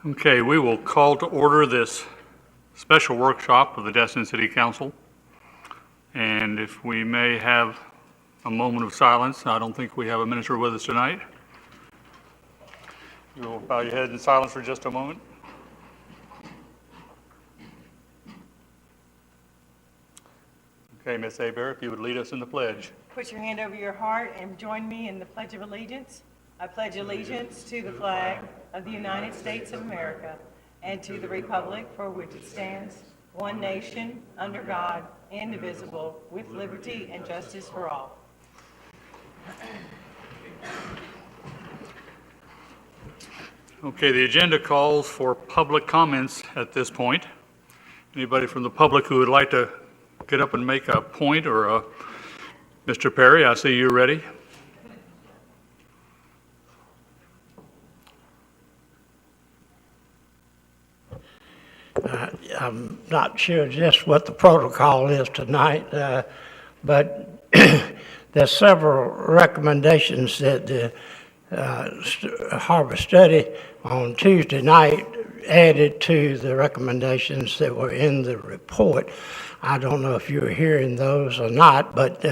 Okay, we will call to order this special workshop of the Destin City Council. And if we may have a moment of silence, I don't think we have a minister with us tonight. You'll bow your head in silence for just a moment. Okay, Ms. Aber, if you would lead us in the pledge. Put your hand over your heart and join me in the Pledge of Allegiance. I pledge allegiance to the flag of the United States of America and to the republic for which it stands, one nation, under God, indivisible, with liberty and justice for all. Okay, the agenda calls for public comments at this point. Anybody from the public who would like to get up and make a point or Mr. Perry, I see you're ready. I'm not sure just what the protocol is tonight, but there's several recommendations that the Harbor Study on Tuesday night added to the recommendations that were in the report. I don't know if you were hearing those or not, but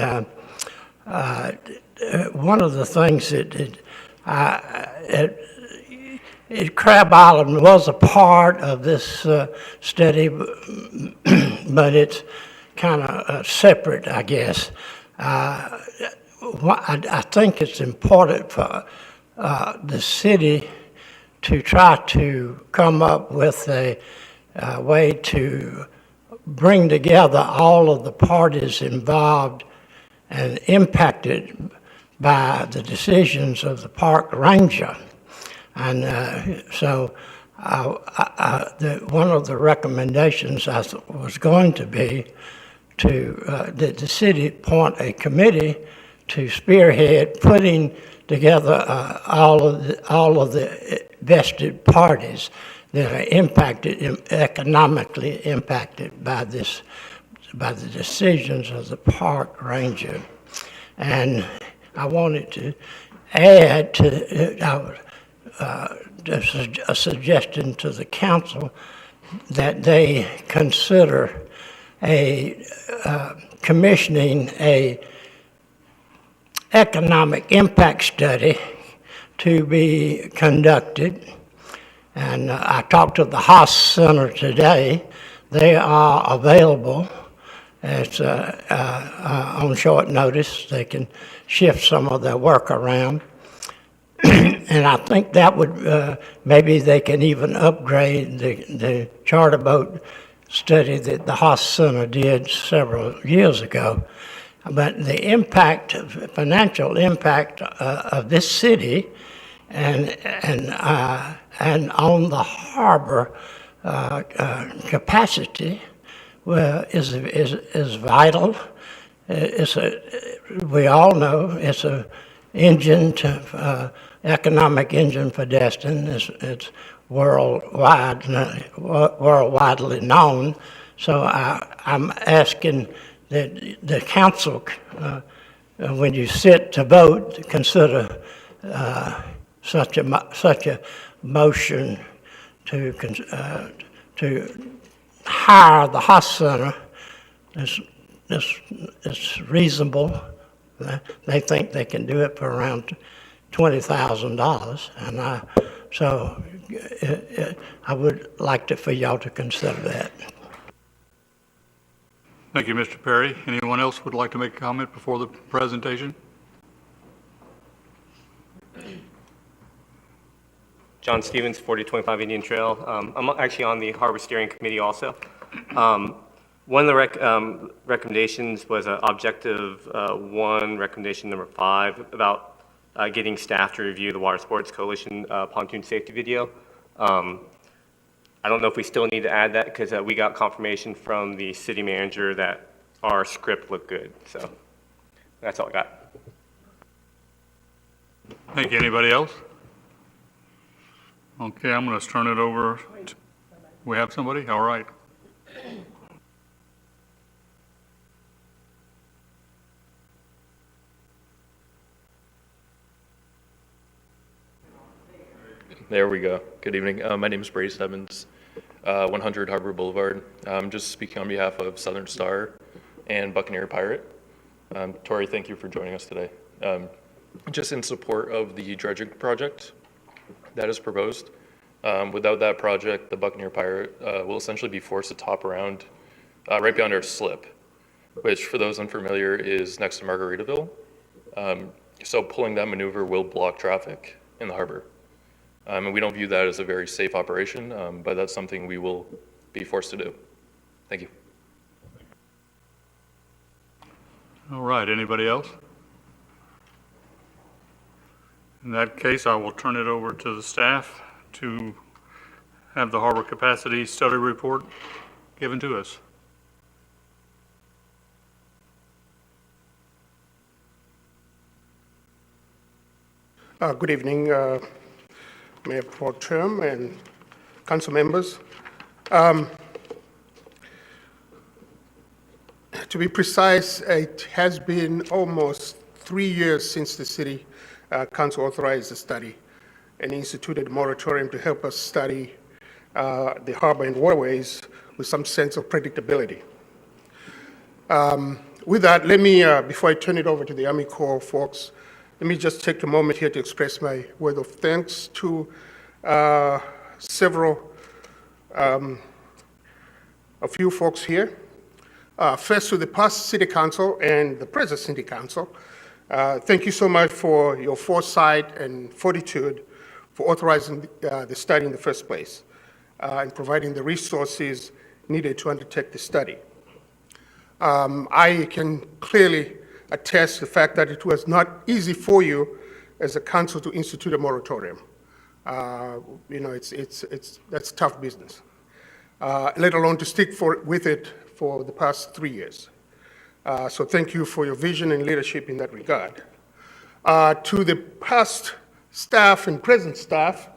one of the things that Crab Island was a part of this study, but it's kind of separate, I guess. I think it's important for the city to try to come up with a way to bring together all of the parties involved and impacted by the decisions of the park ranger. And so one of the recommendations was going to be that the city appoint a committee to spearhead putting together all of the vested parties that are economically impacted by the decisions of the park ranger. And I wanted to add to a suggestion to the council that they consider commissioning a economic impact study to be conducted. And I talked to the Haas Center today. They are available. It's on short notice. They can shift some of their work around. And I think that would, maybe they can even upgrade the charter boat study that the Haas Center did several years ago. But the financial impact of this city and on the harbor capacity is vital. We all know it's an engine economic engine for Destin. It's worldwidely known. So I'm asking that the council, when you sit to vote, consider such a motion to hire the Haas Center. It's reasonable. They think they can do it for around $20,000, and so I would like for y'all to consider that. Thank you, Mr. Perry. Anyone else would like to make a comment before the presentation? John Stevens, 4025 Indian Trail. I'm actually on the Harbor Steering Committee also. One of the recommendations was objective 1, recommendation number 5, about getting staff to review the Water Sports Coalition pontoon safety video. I don't know if we still need to add that because we got confirmation from the city manager that our script looked good. So that's all I got. Thank you. Anybody else? Okay, I'm going to turn it over. We have somebody? All right. There we go. Good evening. My name is Brace Evans, 100 Harbor Boulevard. I'm just speaking on behalf of Southern Star and Buccaneer Pirate. Tori, thank you for joining us today. Just in support of the dredging project that is proposed. Without that project, the Buccaneer Pirate will essentially be forced to top around right beyond our slip, which for those unfamiliar is next to Margaritaville. So pulling that maneuver will block traffic in the harbor. And we don't view that as a very safe operation, but that's something we will be forced to do. Thank you. All right, anybody else? In that case, I will turn it over to the staff to have the harbor capacity study report given to us. Good evening, Mayor Pro Tem and council members. To be precise, it has been almost 3 years since the City Council authorized the study and instituted a moratorium to help us study the harbor and waterways with some sense of predictability. With that, let me, before I turn it over to the Army Corps folks, let me just take a moment here to express my word of thanks to a few folks here. First, to the past City Council and the present City Council, thank you so much for your foresight and fortitude for authorizing the study in the first place and providing the resources needed to undertake the study. I can clearly attest to the fact that it was not easy for you as a council to institute a moratorium. That's tough business, let alone to stick with it for the past 3 years. So thank you for your vision and leadership in that regard. To the past staff and present staff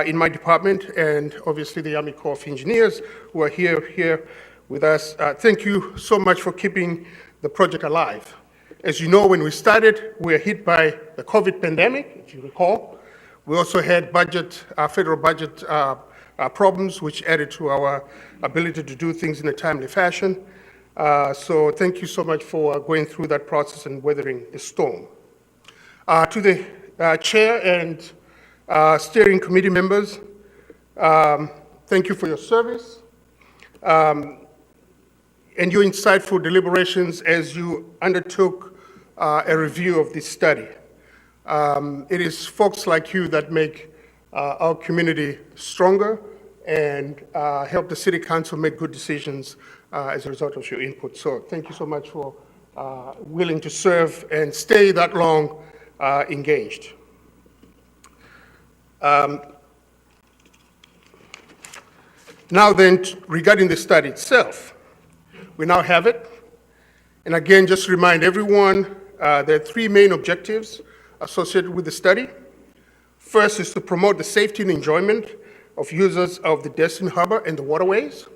in my department, and obviously the Army Corps of Engineers who are here with us, thank you so much for keeping the project alive. As you know, when we started, we were hit by the COVID pandemic, if you recall. We also had federal budget problems, which added to our ability to do things in a timely fashion. So thank you so much for going through that process and weathering the storm. To the chair and steering committee members, thank you for your service and your insightful deliberations as you undertook a review of this study. It is folks like you that make our community stronger and help the City Council make good decisions as a result of your input. So thank you so much for willing to serve and stay that long engaged. Now then, regarding the study itself, we now have it. And again, just remind everyone, there are 3 main objectives associated with the study. First is to promote the safety and enjoyment of users of the Destin Harbor and the waterways.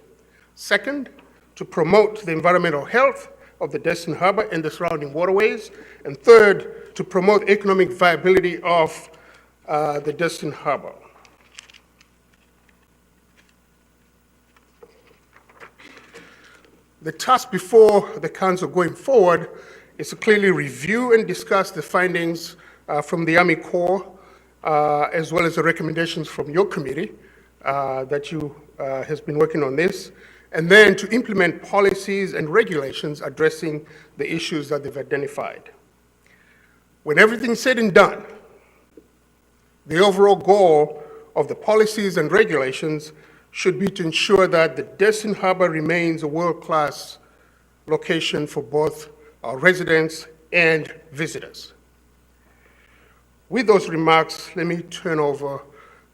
Second, to promote the environmental health of the Destin Harbor and the surrounding waterways. And third, to promote economic viability of the Destin Harbor. The task before the council going forward is to clearly review and discuss the findings from the Army Corps, as well as the recommendations from your committee that has been working on this, and then to implement policies and regulations addressing the issues that they've identified. When everything's said and done, the overall goal of the policies and regulations should be to ensure that the Destin Harbor remains a world-class location for both our residents and visitors. With those remarks, let me turn over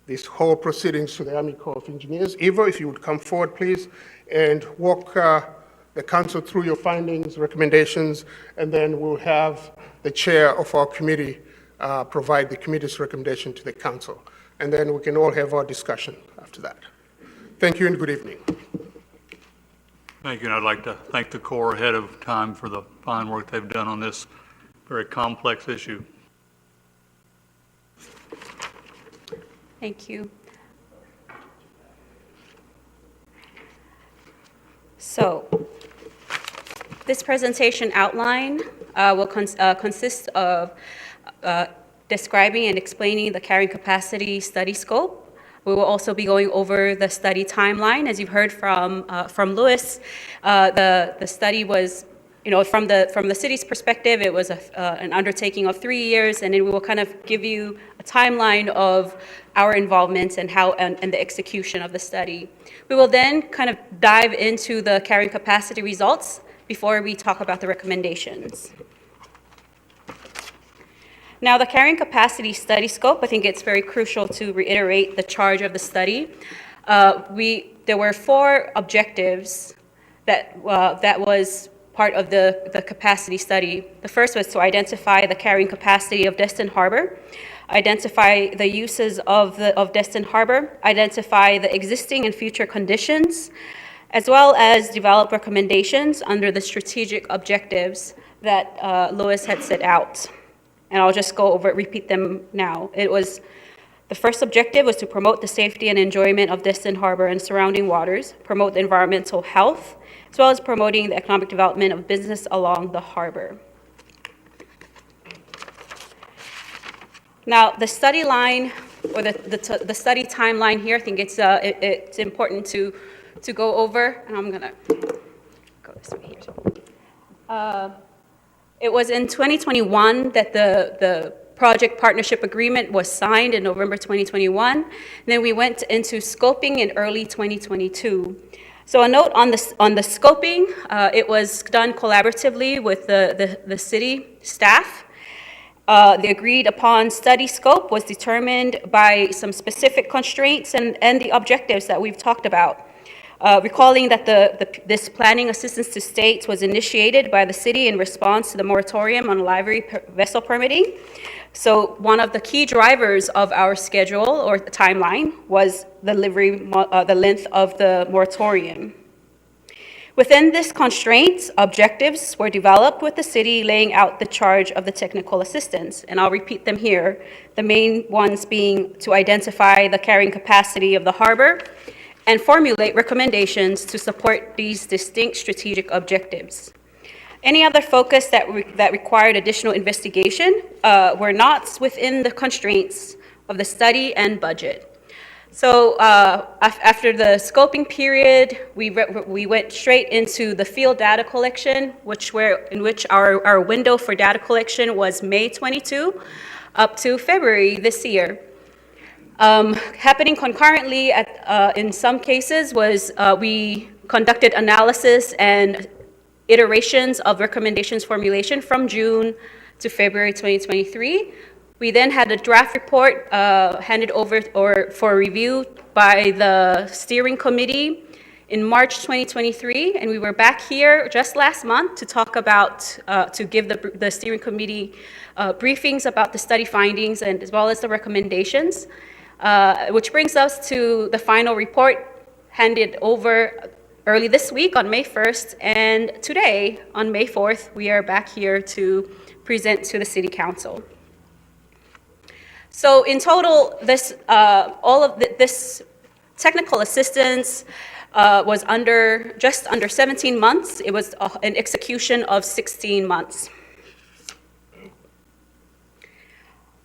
this whole proceedings to the Army Corps of Engineers. Eva, if you would come forward, please, and walk the council through your findings, recommendations, and then we'll have the chair of our committee provide the committee's recommendation to the council. And then we can all have our discussion after that. Thank you and good evening. Thank you, and I'd like to thank the Corps ahead of time for the fine work they've done on this very complex issue. Thank you. So, this presentation outline will consist of describing and explaining the carrying capacity study scope. We will also be going over the study timeline. As you've heard from Louis, the study was, from the city's perspective, it was an undertaking of 3 years, and then we will kind of give you a timeline of our involvement and and the execution of the study. We will then kind of dive into the carrying capacity results before we talk about the recommendations. Now, the carrying capacity study scope, I think it's very crucial to reiterate the charge of the study. There were 4 objectives that was part of the capacity study. The first was to identify the carrying capacity of Destin Harbor, identify the uses of Destin Harbor, identify the existing and future conditions, as well as develop recommendations under the strategic objectives that Louis had set out. And I'll just repeat them now. The first objective was to promote the safety and enjoyment of Destin Harbor and surrounding waters, promote the environmental health, as well as promoting the economic development of business along the harbor. Now, the study line, or the study timeline here, I think it's important to go over, and I'm gonna go this way here. It was in 2021 that the project partnership agreement was signed in November 2021. And then we went into scoping in early 2022. So a note on the scoping, it was done collaboratively with the city staff. The agreed upon study scope was determined by some specific constraints and the objectives that we've talked about. Recalling that this planning assistance to states was initiated by the city in response to the moratorium on livery vessel permitting. So one of the key drivers of our schedule or the timeline was the length of the moratorium. Within this constraint, objectives were developed with the city laying out the charge of the technical assistance, and I'll repeat them here. The main ones being to identify the carrying capacity of the harbor and formulate recommendations to support these distinct strategic objectives. Any other focus that required additional investigation were not within the constraints of the study and budget. So after the scoping period, we went straight into the field data collection, in which our window for data collection was May 22 up to February this year. Happening concurrently in some cases was we conducted analysis and iterations of recommendations formulation from June to February 2023. We then had a draft report handed over for review by the steering committee in March 2023, and we were back here just last month to talk about, to give the steering committee briefings about the study findings and as well as the recommendations. Which brings us to the final report handed over early this week on May 1st, and today, on May 4th, we are back here to present to the City Council. So in total, all of this technical assistance was just under 17 months. It was an execution of 16 months.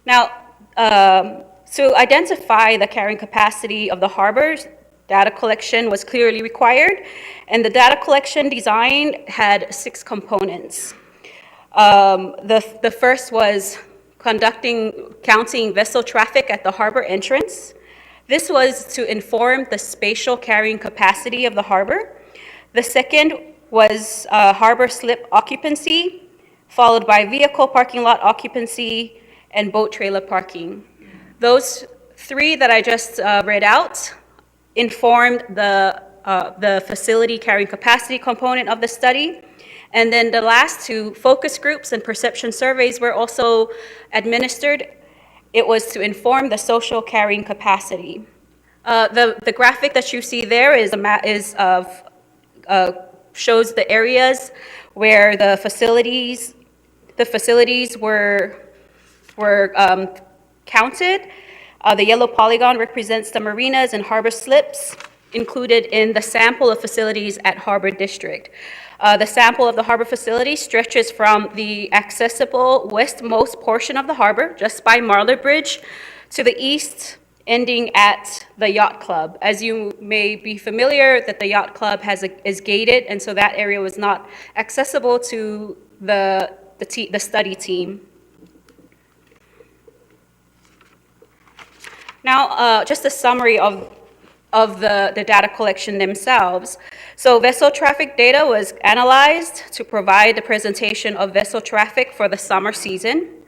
Now, to identify the carrying capacity of the harbors, data collection was clearly required, and the data collection design had 6 components. The first was counting vessel traffic at the harbor entrance. This was to inform the spatial carrying capacity of the harbor. The second was harbor slip occupancy, followed by vehicle parking lot occupancy and boat trailer parking. Those 3 that I just read out informed the facility carrying capacity component of the study. And then the last 2 focus groups and perception surveys were also administered. It was to inform the social carrying capacity. The graphic that you see there shows the areas where the facilities were counted. The yellow polygon represents the marinas and harbor slips included in the sample of facilities at Harbor District. The sample of the harbor facility stretches from the accessible westmost portion of the harbor, just by Marler Bridge, to the east, ending at the Yacht Club. As you may be familiar, that the Yacht Club is gated, and so that area was not accessible to the study team. Now, just a summary of the data collection themselves. So vessel traffic data was analyzed to provide the presentation of vessel traffic for the summer season.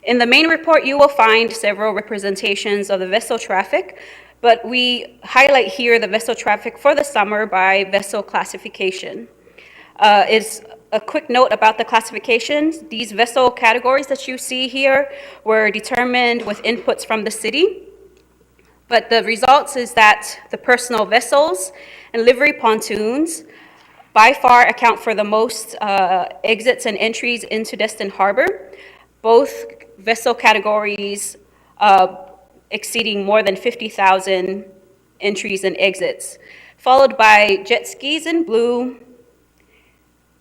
In the main report, you will find several representations of the vessel traffic, but we highlight here the vessel traffic for the summer by vessel classification. It's a quick note about the classifications. These vessel categories that you see here were determined with inputs from the city. But the results is that the personal vessels and livery pontoons by far account for the most exits and entries into Destin Harbor, both vessel categories exceeding more than 50,000 entries and exits, followed by jet skis in blue,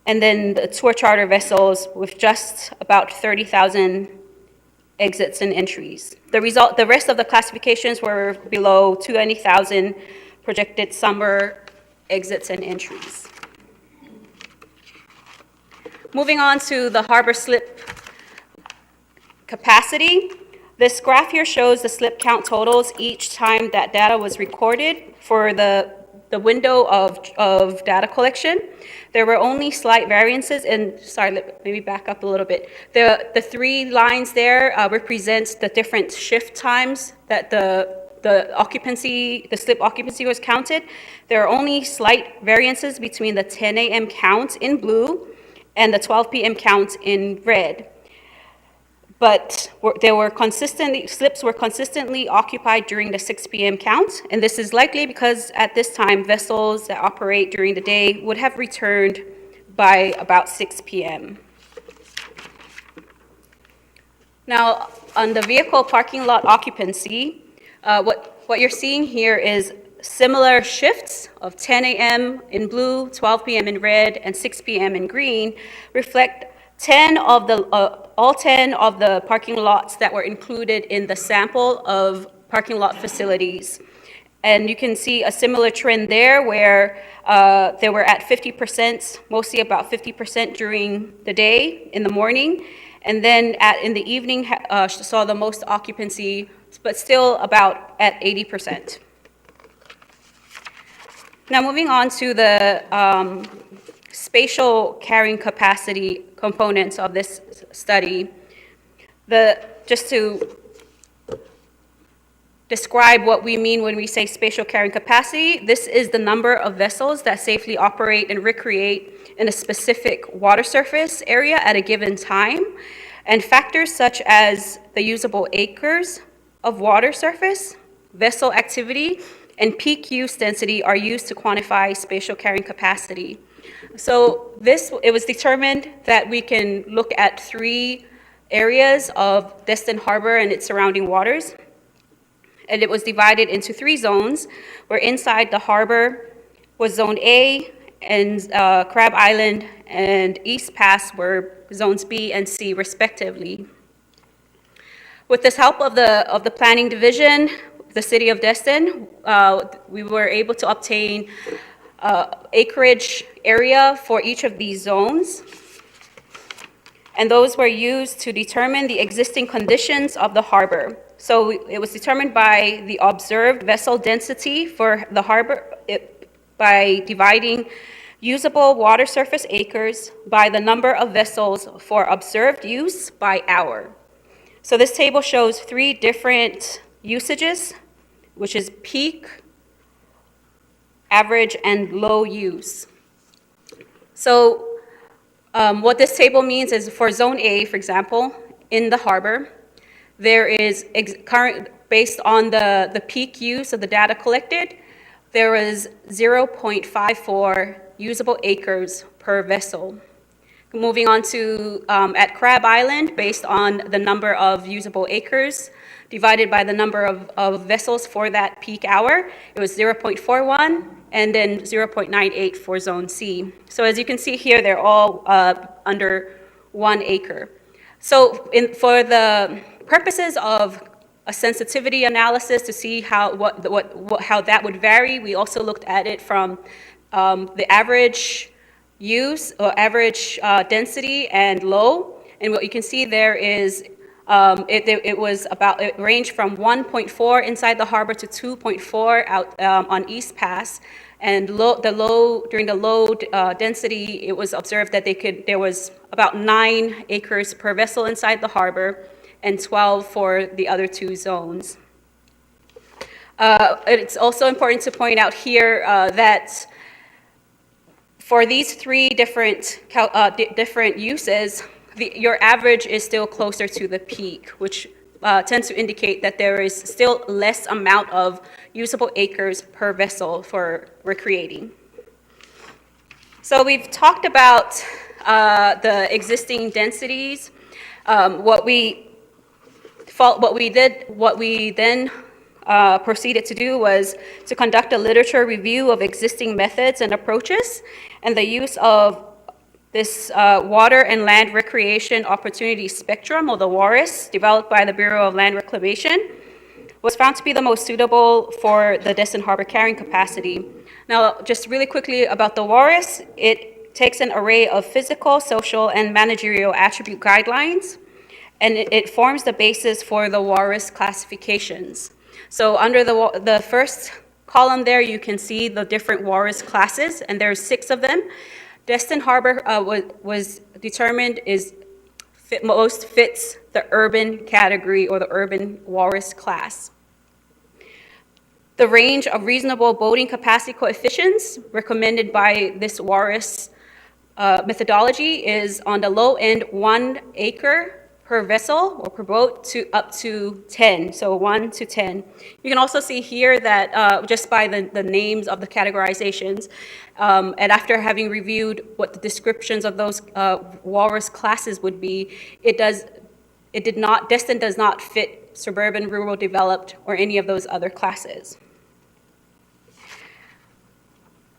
and then the tour charter vessels with just about 30,000 exits and entries. The rest of the classifications were below 20,000 projected summer exits and entries. Moving on to the harbor slip capacity. This graph here shows the slip count totals each time that data was recorded for the window of data collection. There were only slight variances, and sorry, let me back up a little bit. The three lines there represents the different shift times that the slip occupancy was counted. There are only slight variances between the 10 a.m. count in blue and the 12 p.m. count in red. But slips were consistently occupied during the 6 p.m. count, and this is likely because at this time, vessels that operate during the day would have returned by about 6 p.m. Now, on the vehicle parking lot occupancy, what you're seeing here is similar shifts of 10 a.m. in blue, 12 p.m. in red, and 6 p.m. in green reflect all 10 of the parking lots that were included in the sample of parking lot facilities. And you can see a similar trend there where they were at 50%, mostly about 50% during the day in the morning. And then in the evening saw the most occupancy, but still about at 80%. Now moving on to the spatial carrying capacity components of this study. Just to describe what we mean when we say spatial carrying capacity, this is the number of vessels that safely operate and recreate in a specific water surface area at a given time. And factors such as the usable acres of water surface, vessel activity, and peak use density are used to quantify spatial carrying capacity. So it was determined that we can look at 3 areas of Destin Harbor and its surrounding waters. And it was divided into 3 zones, where inside the harbor was Zone A, and Crab Island and East Pass were Zones B and C, respectively. With this help of the planning division, the city of Destin, we were able to obtain acreage area for each of these zones. And those were used to determine the existing conditions of the harbor. So it was determined by the observed vessel density for the harbor by dividing usable water surface acres by the number of vessels for observed use by hour. So this table shows 3 different usages, which is peak, average, and low use. So what this table means is for Zone A, for example, in the harbor, there is based on the peak use of the data collected, there is 0.54 usable acres per vessel. Moving on to at Crab Island, based on the number of usable acres divided by the number of vessels for that peak hour, it was 0.41 and then 0.98 for Zone C. So as you can see here, they're all under 1 acre. So for the purposes of a sensitivity analysis to see how that would vary, we also looked at it from the average use or average density and low. And what you can see there is it ranged from 1.4 inside the harbor to 2.4 out on East Pass. And during the low density, it was observed that there was about 9 acres per vessel inside the harbor and 12 for the other 2 zones. It's also important to point out here that for these 3 different uses, your average is still closer to the peak, which tends to indicate that there is still less amount of usable acres per vessel for recreating. So we've talked about the existing densities. What we then proceeded to do was to conduct a literature review of existing methods and approaches, and the use of this Water and Land Recreation Opportunity Spectrum, or the WARIS, developed by the Bureau of Land Reclamation, was found to be the most suitable for the Destin Harbor carrying capacity. Now, just really quickly about the WARIS, it takes an array of physical, social, and managerial attribute guidelines, and it forms the basis for the WARIS classifications. So under the first column there, you can see the different WARIS classes, and there's 6 of them. Destin Harbor was determined most fits the urban category or the urban WARIS class. The range of reasonable boating capacity coefficients recommended by this WARIS methodology is on the low end 1 acre per vessel or per boat to up to 10, so 1 to 10. You can also see here that just by the names of the categorizations, and after having reviewed what the descriptions of those walrus classes would be, Destin does not fit suburban, rural, developed, or any of those other classes.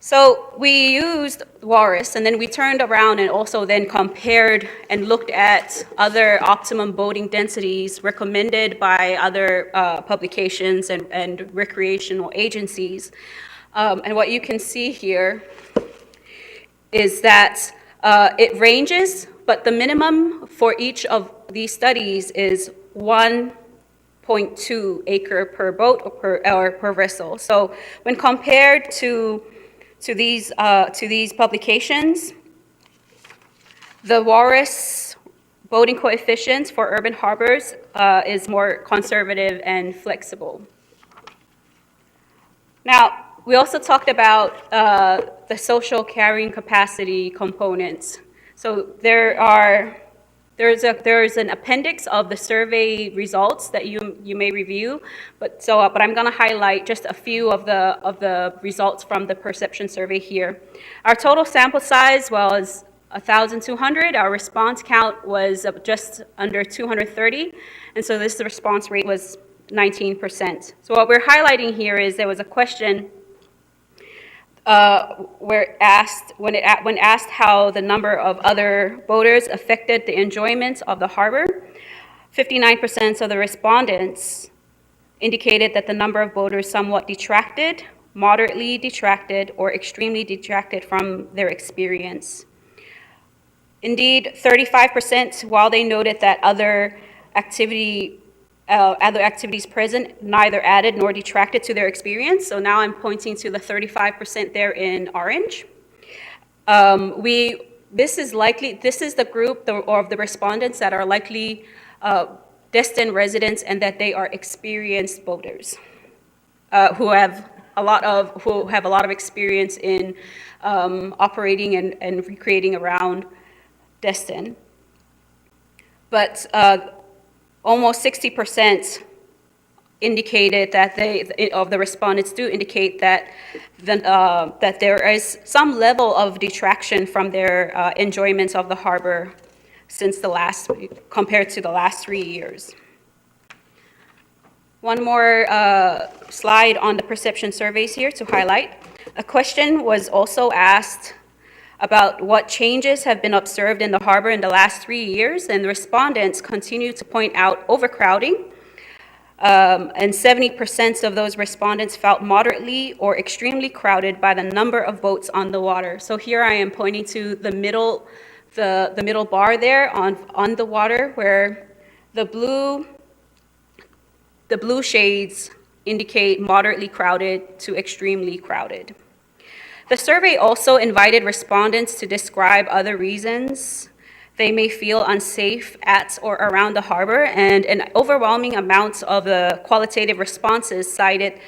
So we used WARIS, and then we turned around and also then compared and looked at other optimum boating densities recommended by other publications and recreational agencies. And what you can see here is that it ranges, but the minimum for each of these studies is 1.2 acre per boat or per vessel. So when compared to these publications, the WARIS boating coefficients for urban harbors is more conservative and flexible. Now, we also talked about the social carrying capacity components. So there's an appendix of the survey results that you may review, but I'm going to highlight just a few of the results from the perception survey here. Our total sample size was 1,200. Our response count was just under 230, and so this response rate was 19%. So what we're highlighting here is there was a question when asked how the number of other boaters affected the enjoyment of the harbor, 59% of the respondents indicated that the number of boaters somewhat detracted, moderately detracted, or extremely detracted from their experience. Indeed, 35%, while they noted that other activities present neither added nor detracted to their experience. So now I'm pointing to the 35% there in orange. This is the group of the respondents that are likely Destin residents and that they are experienced boaters who have a lot of experience in operating and recreating around Destin. But almost 60% indicated that the respondents do indicate that that there is some level of detraction from their enjoyment of the harbor compared to the last 3 years. One more slide on the perception surveys here to highlight. A question was also asked about what changes have been observed in the harbor in the last 3 years, and the respondents continue to point out overcrowding. And 70% of those respondents felt moderately or extremely crowded by the number of boats on the water. So here I am pointing to the middle bar there on the water, where the blue shades indicate moderately crowded to extremely crowded. The survey also invited respondents to describe other reasons they may feel unsafe at or around the harbor, and an overwhelming amount of the qualitative responses cited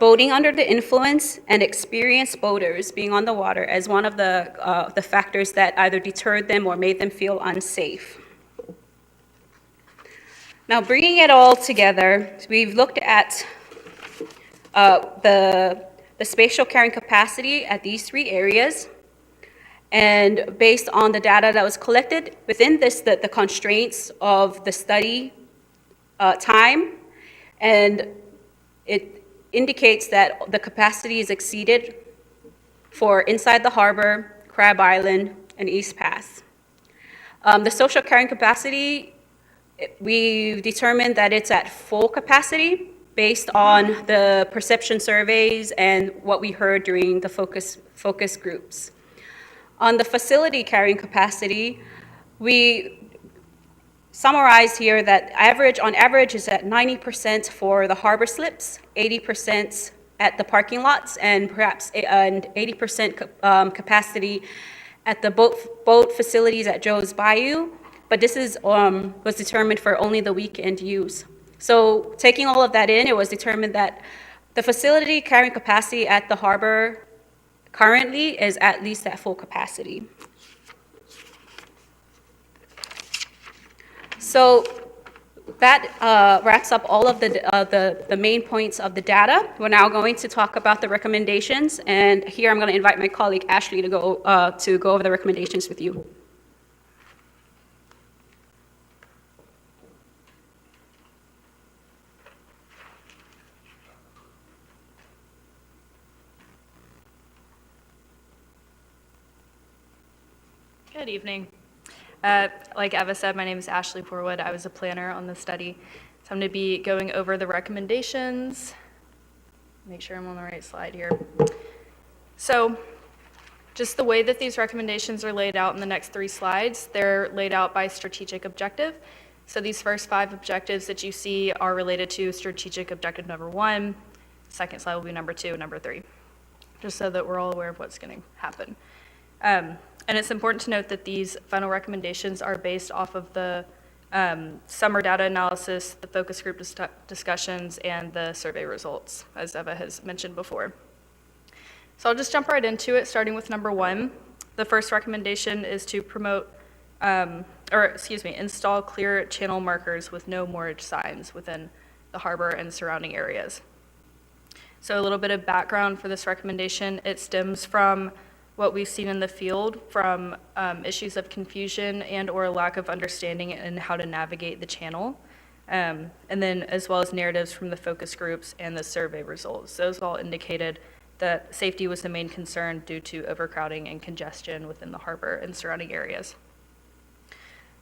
boating under the influence and experienced boaters being on the water as one of the factors that either deterred them or made them feel unsafe. Now, bringing it all together, we've looked at the spatial carrying capacity at these 3 areas. And based on the data that was collected within this, the constraints of the study time, and it indicates that the capacity is exceeded for inside the harbor, Crab Island, and East Pass. The social carrying capacity, we've determined that it's at full capacity based on the perception surveys and what we heard during the focus groups. On the facility carrying capacity, we summarize here that on average is at 90% for the harbor slips, 80% at the parking lots, and perhaps 80% capacity at the boat facilities at Joe's Bayou. But this was determined for only the weekend use. So taking all of that in, it was determined that the facility carrying capacity at the harbor currently is at least at full capacity. So that wraps up all of the main points of the data. We're now going to talk about the recommendations, and here I'm going to invite my colleague Ashley to go over the recommendations with you. Good evening. Like Eva said, my name is Ashley Porwood. I was a planner on the study. So I'm going to be going over the recommendations. Make sure I'm on the right slide here. So just the way that these recommendations are laid out in the next 3 slides, they're laid out by strategic objective. So these first 5 objectives that you see are related to strategic objective number 1. Second slide will be number 2 and number 3, just so that we're all aware of what's going to happen. And it's important to note that these final recommendations are based off of the summer data analysis, the focus group discussions, and the survey results, as Eva has mentioned before. So I'll just jump right into it, starting with number 1. The first recommendation is to install clear channel markers with no moorage signs within the harbor and surrounding areas. So a little bit of background for this recommendation. It stems from what we've seen in the field from issues of confusion and or a lack of understanding in how to navigate the channel, and then as well as narratives from the focus groups and the survey results. Those all indicated that safety was the main concern due to overcrowding and congestion within the harbor and surrounding areas.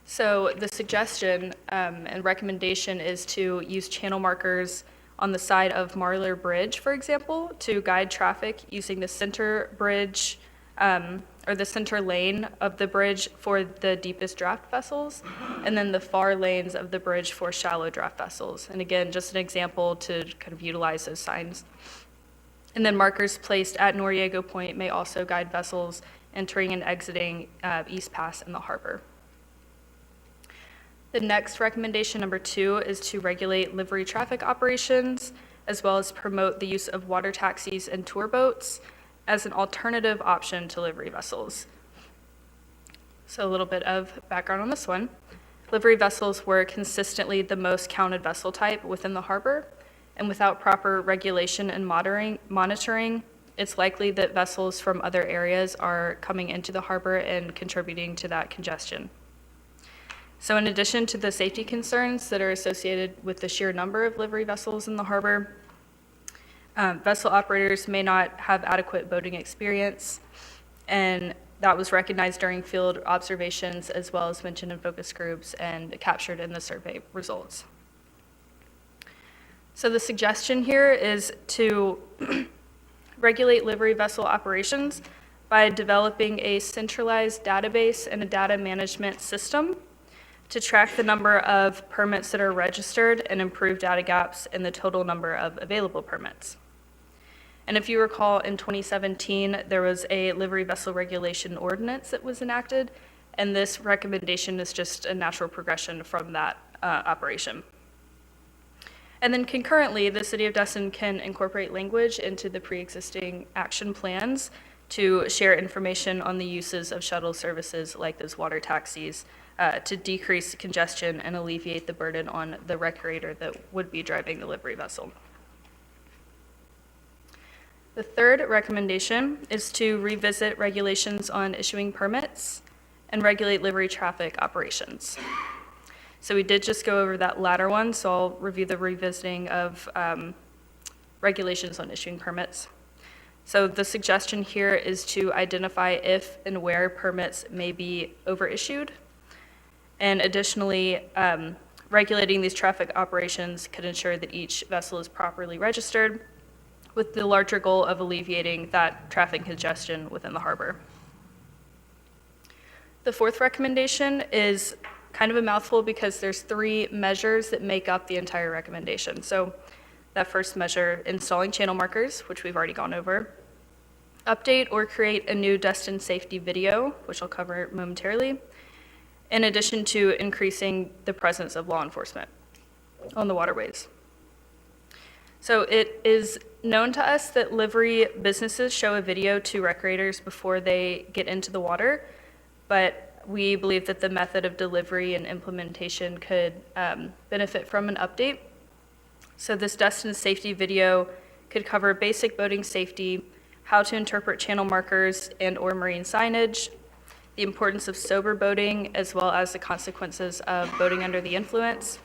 So the suggestion and recommendation is to use channel markers on the side of Marler Bridge, for example, to guide traffic using the center bridge or the center lane of the bridge for the deepest draft vessels, and then the far lanes of the bridge for shallow draft vessels. And again, just an example to kind of utilize those signs. And then markers placed at Noriego Point may also guide vessels entering and exiting East Pass in the harbor. The next recommendation, number 2, is to regulate livery traffic operations, as well as promote the use of water taxis and tour boats as an alternative option to livery vessels. So a little bit of background on this one. Livery vessels were consistently the most counted vessel type within the harbor, and without proper regulation and monitoring, it's likely that vessels from other areas are coming into the harbor and contributing to that congestion. So in addition to the safety concerns that are associated with the sheer number of livery vessels in the harbor, vessel operators may not have adequate boating experience, and that was recognized during field observations as well as mentioned in focus groups and captured in the survey results. So the suggestion here is to regulate livery vessel operations by developing a centralized database and a data management system to track the number of permits that are registered and improve data gaps in the total number of available permits. And if you recall, in 2017, there was a livery vessel regulation ordinance that was enacted, and this recommendation is just a natural progression from that operation. And then concurrently, the City of Destin can incorporate language into the pre-existing action plans to share information on the uses of shuttle services like those water taxis to decrease congestion and alleviate the burden on the recreator that would be driving the livery vessel. The third recommendation is to revisit regulations on issuing permits and regulate livery traffic operations. So we did just go over that latter one, so I'll review the revisiting of regulations on issuing permits. So the suggestion here is to identify if and where permits may be overissued. And additionally, regulating these traffic operations could ensure that each vessel is properly registered with the larger goal of alleviating that traffic congestion within the harbor. The fourth recommendation is kind of a mouthful because there's 3 measures that make up the entire recommendation. So that first measure, installing channel markers, which we've already gone over, update or create a new Destin safety video, which I'll cover momentarily, in addition to increasing the presence of law enforcement on the waterways. So it is known to us that livery businesses show a video to recreators before they get into the water, but we believe that the method of delivery and implementation could benefit from an update. So this Destin safety video could cover basic boating safety, how to interpret channel markers and or marine signage, the importance of sober boating, as well as the consequences of boating under the influence.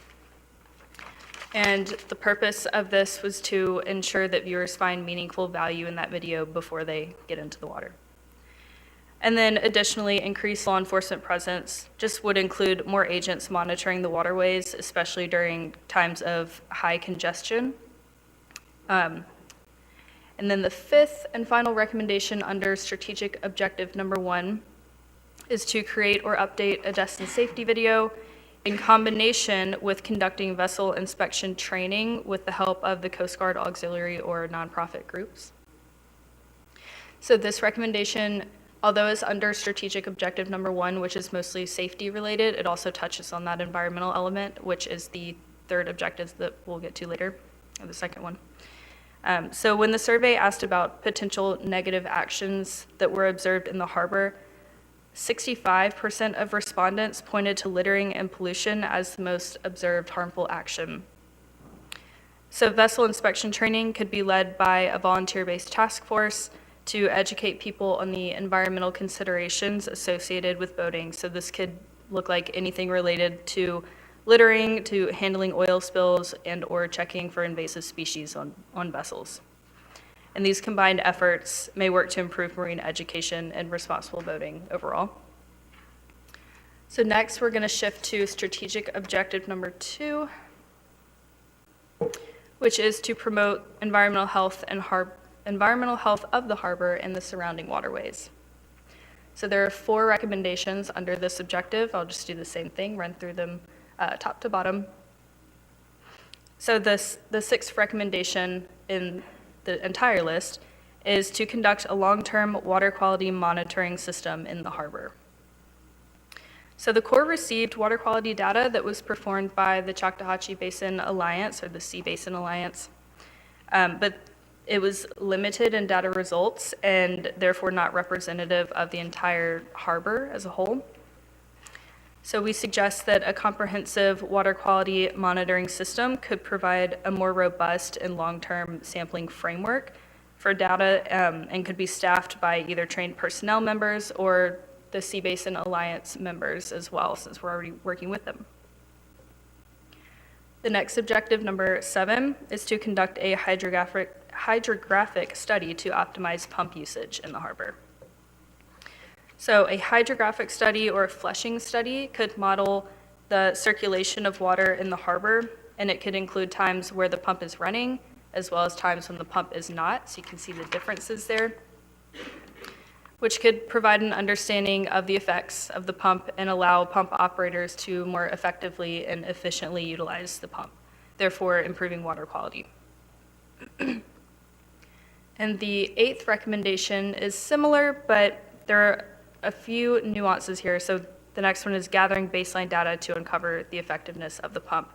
And the purpose of this was to ensure that viewers find meaningful value in that video before they get into the water. And then additionally, increased law enforcement presence just would include more agents monitoring the waterways, especially during times of high congestion. And then the fifth and final recommendation under strategic objective number 1 is to create or update a Destin safety video in combination with conducting vessel inspection training with the help of the Coast Guard auxiliary or nonprofit groups. So this recommendation, although it's under strategic objective number 1, which is mostly safety related, it also touches on that environmental element, which is the third objective that we'll get to later, or the second one. So when the survey asked about potential negative actions that were observed in the harbor, 65% of respondents pointed to littering and pollution as the most observed harmful action. So vessel inspection training could be led by a volunteer-based task force to educate people on the environmental considerations associated with boating. So this could look like anything related to littering, to handling oil spills, and or checking for invasive species on vessels. And these combined efforts may work to improve marine education and responsible boating overall. So next, we're going to shift to strategic objective number 2, which is to promote environmental health of the harbor and the surrounding waterways. So there are 4 recommendations under this objective. I'll just do the same thing, run through them top to bottom. So the 6th recommendation in the entire list is to conduct a long-term water quality monitoring system in the harbor. So the Corps received water quality data that was performed by the Choctawhatchee Basin Alliance, or the Sea Basin Alliance, but it was limited in data results and therefore not representative of the entire harbor as a whole. So we suggest that a comprehensive water quality monitoring system could provide a more robust and long-term sampling framework for data and could be staffed by either trained personnel members or the Sea Basin Alliance members as well, since we're already working with them. The next objective, number 7, is to conduct a hydrographic study to optimize pump usage in the harbor. So a hydrographic study or a flushing study could model the circulation of water in the harbor, and it could include times where the pump is running, as well as times when the pump is not, so you can see the differences there, which could provide an understanding of the effects of the pump and allow pump operators to more effectively and efficiently utilize the pump, therefore improving water quality. And the 8th recommendation is similar, but there are a few nuances here. So the next one is gathering baseline data to uncover the effectiveness of the pump.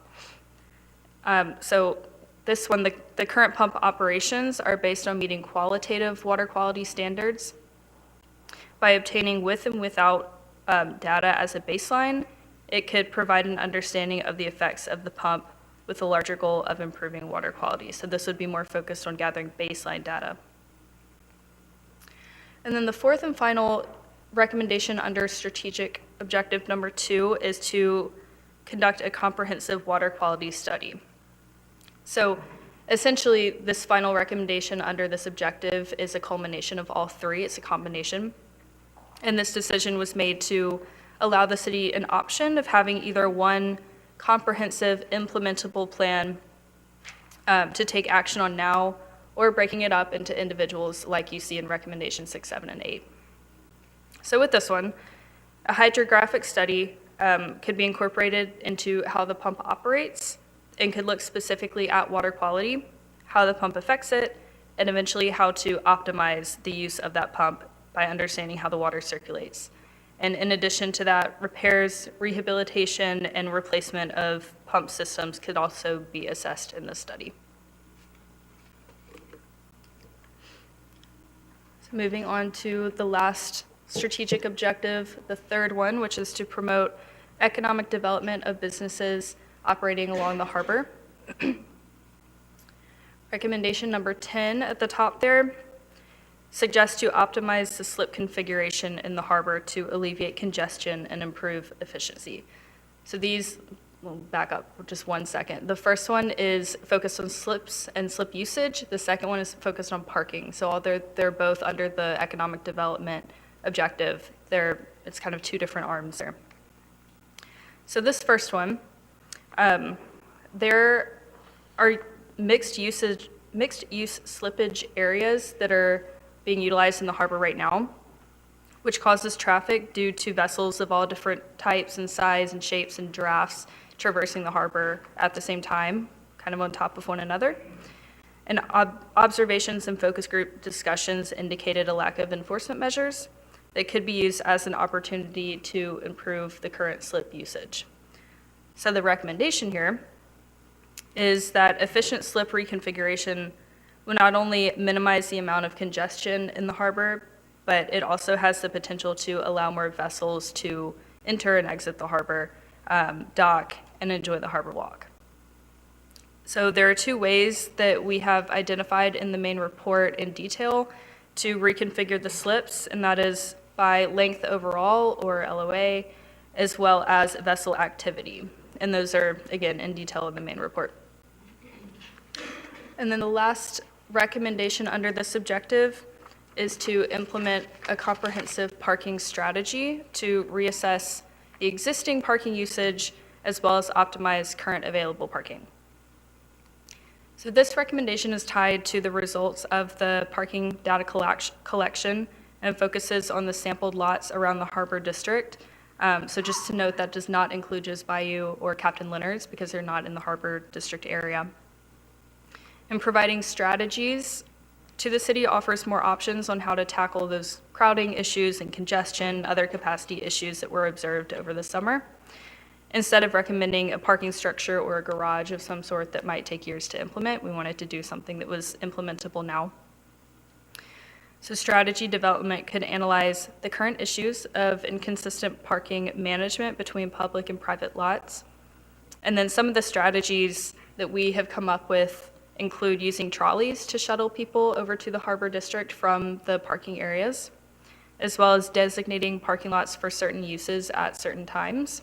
So this one, the current pump operations are based on meeting qualitative water quality standards. By obtaining with and without data as a baseline, it could provide an understanding of the effects of the pump with the larger goal of improving water quality. So this would be more focused on gathering baseline data. And then the 4th and final recommendation under strategic objective number 2 is to conduct a comprehensive water quality study. So essentially, this final recommendation under this objective is a culmination of all 3. It's a combination. And this decision was made to allow the city an option of having either one comprehensive implementable plan to take action on now, or breaking it up into individuals like you see in recommendation 6, 7, and 8. So with this one, a hydrographic study could be incorporated into how the pump operates and could look specifically at water quality, how the pump affects it, and eventually how to optimize the use of that pump by understanding how the water circulates. And in addition to that, repairs, rehabilitation, and replacement of pump systems could also be assessed in this study. So moving on to the last strategic objective, the 3rd one, which is to promote economic development of businesses operating along the harbor. Recommendation number 10 at the top there suggests to optimize the slip configuration in the harbor to alleviate congestion and improve efficiency. So these, we'll back up for just 1 second. The first one is focused on slips and slip usage. The second one is focused on parking. So they're both under the economic development objective. It's kind of 2 different arms there. So this first one, there are mixed use slippage areas that are being utilized in the harbor right now, which causes traffic due to vessels of all different types and size and shapes and drafts traversing the harbor at the same time, kind of on top of one another. And observations and focus group discussions indicated a lack of enforcement measures that could be used as an opportunity to improve the current slip usage. So the recommendation here is that efficient slip reconfiguration will not only minimize the amount of congestion in the harbor, but it also has the potential to allow more vessels to enter and exit the harbor, dock, and enjoy the harbor walk. So there are 2 ways that we have identified in the main report in detail to reconfigure the slips, and that is by length overall, or LOA, as well as vessel activity. And those are, again, in detail in the main report. And then the last recommendation under this objective is to implement a comprehensive parking strategy to reassess the existing parking usage as well as optimize current available parking. So this recommendation is tied to the results of the parking data collection and focuses on the sampled lots around the harbor district. So just to note, that does not include Joe's Bayou or Captain Leonard's because they're not in the harbor district area. And providing strategies to the city offers more options on how to tackle those crowding issues and congestion, other capacity issues that were observed over the summer, instead of recommending a parking structure or a garage of some sort that might take years to implement. We wanted to do something that was implementable now. So strategy development could analyze the current issues of inconsistent parking management between public and private lots. And then some of the strategies that we have come up with include using trolleys to shuttle people over to the Harbor District from the parking areas, as well as designating parking lots for certain uses at certain times.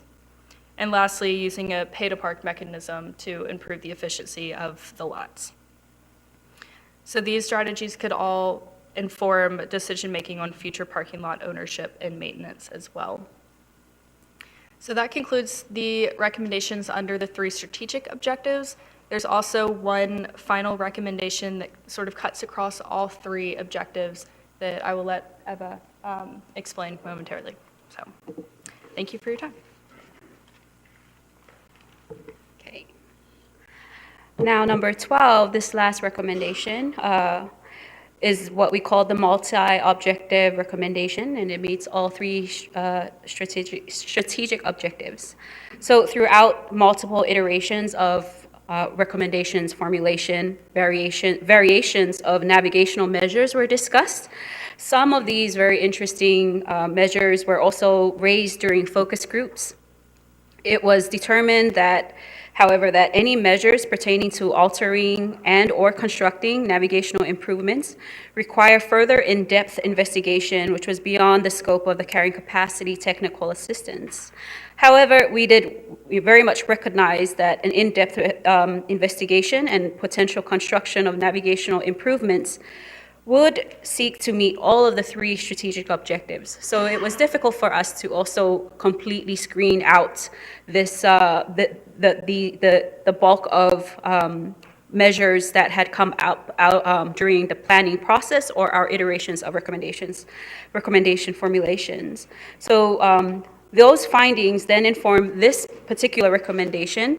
And lastly, using a pay-to-park mechanism to improve the efficiency of the lots. So these strategies could all inform decision-making on future parking lot ownership and maintenance as well. So that concludes the recommendations under the 3 strategic objectives. There's also one final recommendation that sort of cuts across all 3 objectives that I will let Eva explain momentarily. So thank you for your time. Okay. Now, number 12, this last recommendation is what we call the multi-objective recommendation, and it meets all 3 strategic objectives. So throughout multiple iterations of recommendations, formulation, variations of navigational measures were discussed. Some of these very interesting measures were also raised during focus groups. It was determined that, however, that any measures pertaining to altering and/or constructing navigational improvements require further in-depth investigation, which was beyond the scope of the carrying capacity technical assistance. However, we very much recognize that an in-depth investigation and potential construction of navigational improvements would seek to meet all of the 3 strategic objectives. So it was difficult for us to also completely screen out this the bulk of measures that had come out during the planning process or our iterations of recommendation formulations. So those findings then inform this particular recommendation.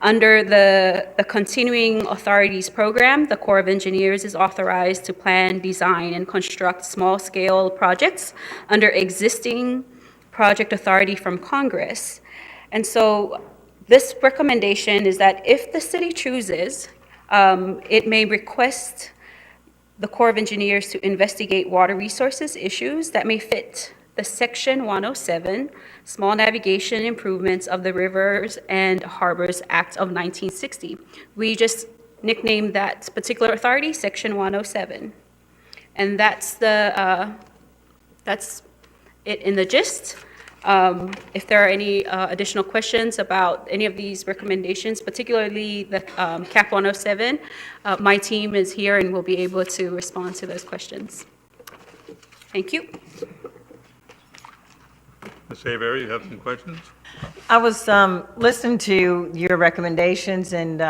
Under the Continuing Authorities Program, the Corps of Engineers is authorized to plan, design, and construct small-scale projects under existing project authority from Congress. And so this recommendation is that if the city chooses, it may request the Corps of Engineers to investigate water resources issues that may fit the Section 107 Small Navigation Improvements of the Rivers and Harbors Act of 1960. We just nicknamed that particular authority Section 107. And that's it in the gist. If there are any additional questions about any of these recommendations, particularly the CAP 107, my team is here and will be able to respond to those questions. Thank you. Ms. Avery, you have some questions? I was listening to your recommendations, and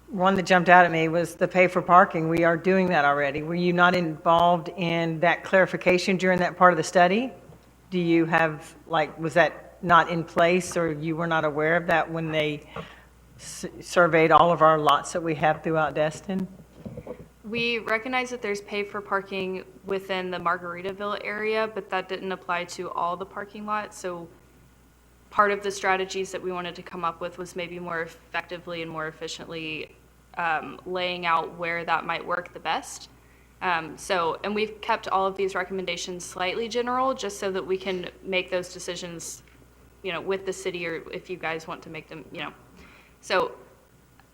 one that jumped out at me was the pay for parking. We are doing that already. Were you not involved in that clarification during that part of the study? Do you have, was that not in place, or you were not aware of that when they surveyed all of our lots that we have throughout Destin? We recognize that there's pay for parking within the Margaritaville area, but that didn't apply to all the parking lots. So part of the strategies that we wanted to come up with was maybe more effectively and more efficiently laying out where that might work the best. And we've kept all of these recommendations slightly general, just so that we can make those decisions, with the city, or if you guys want to make them, So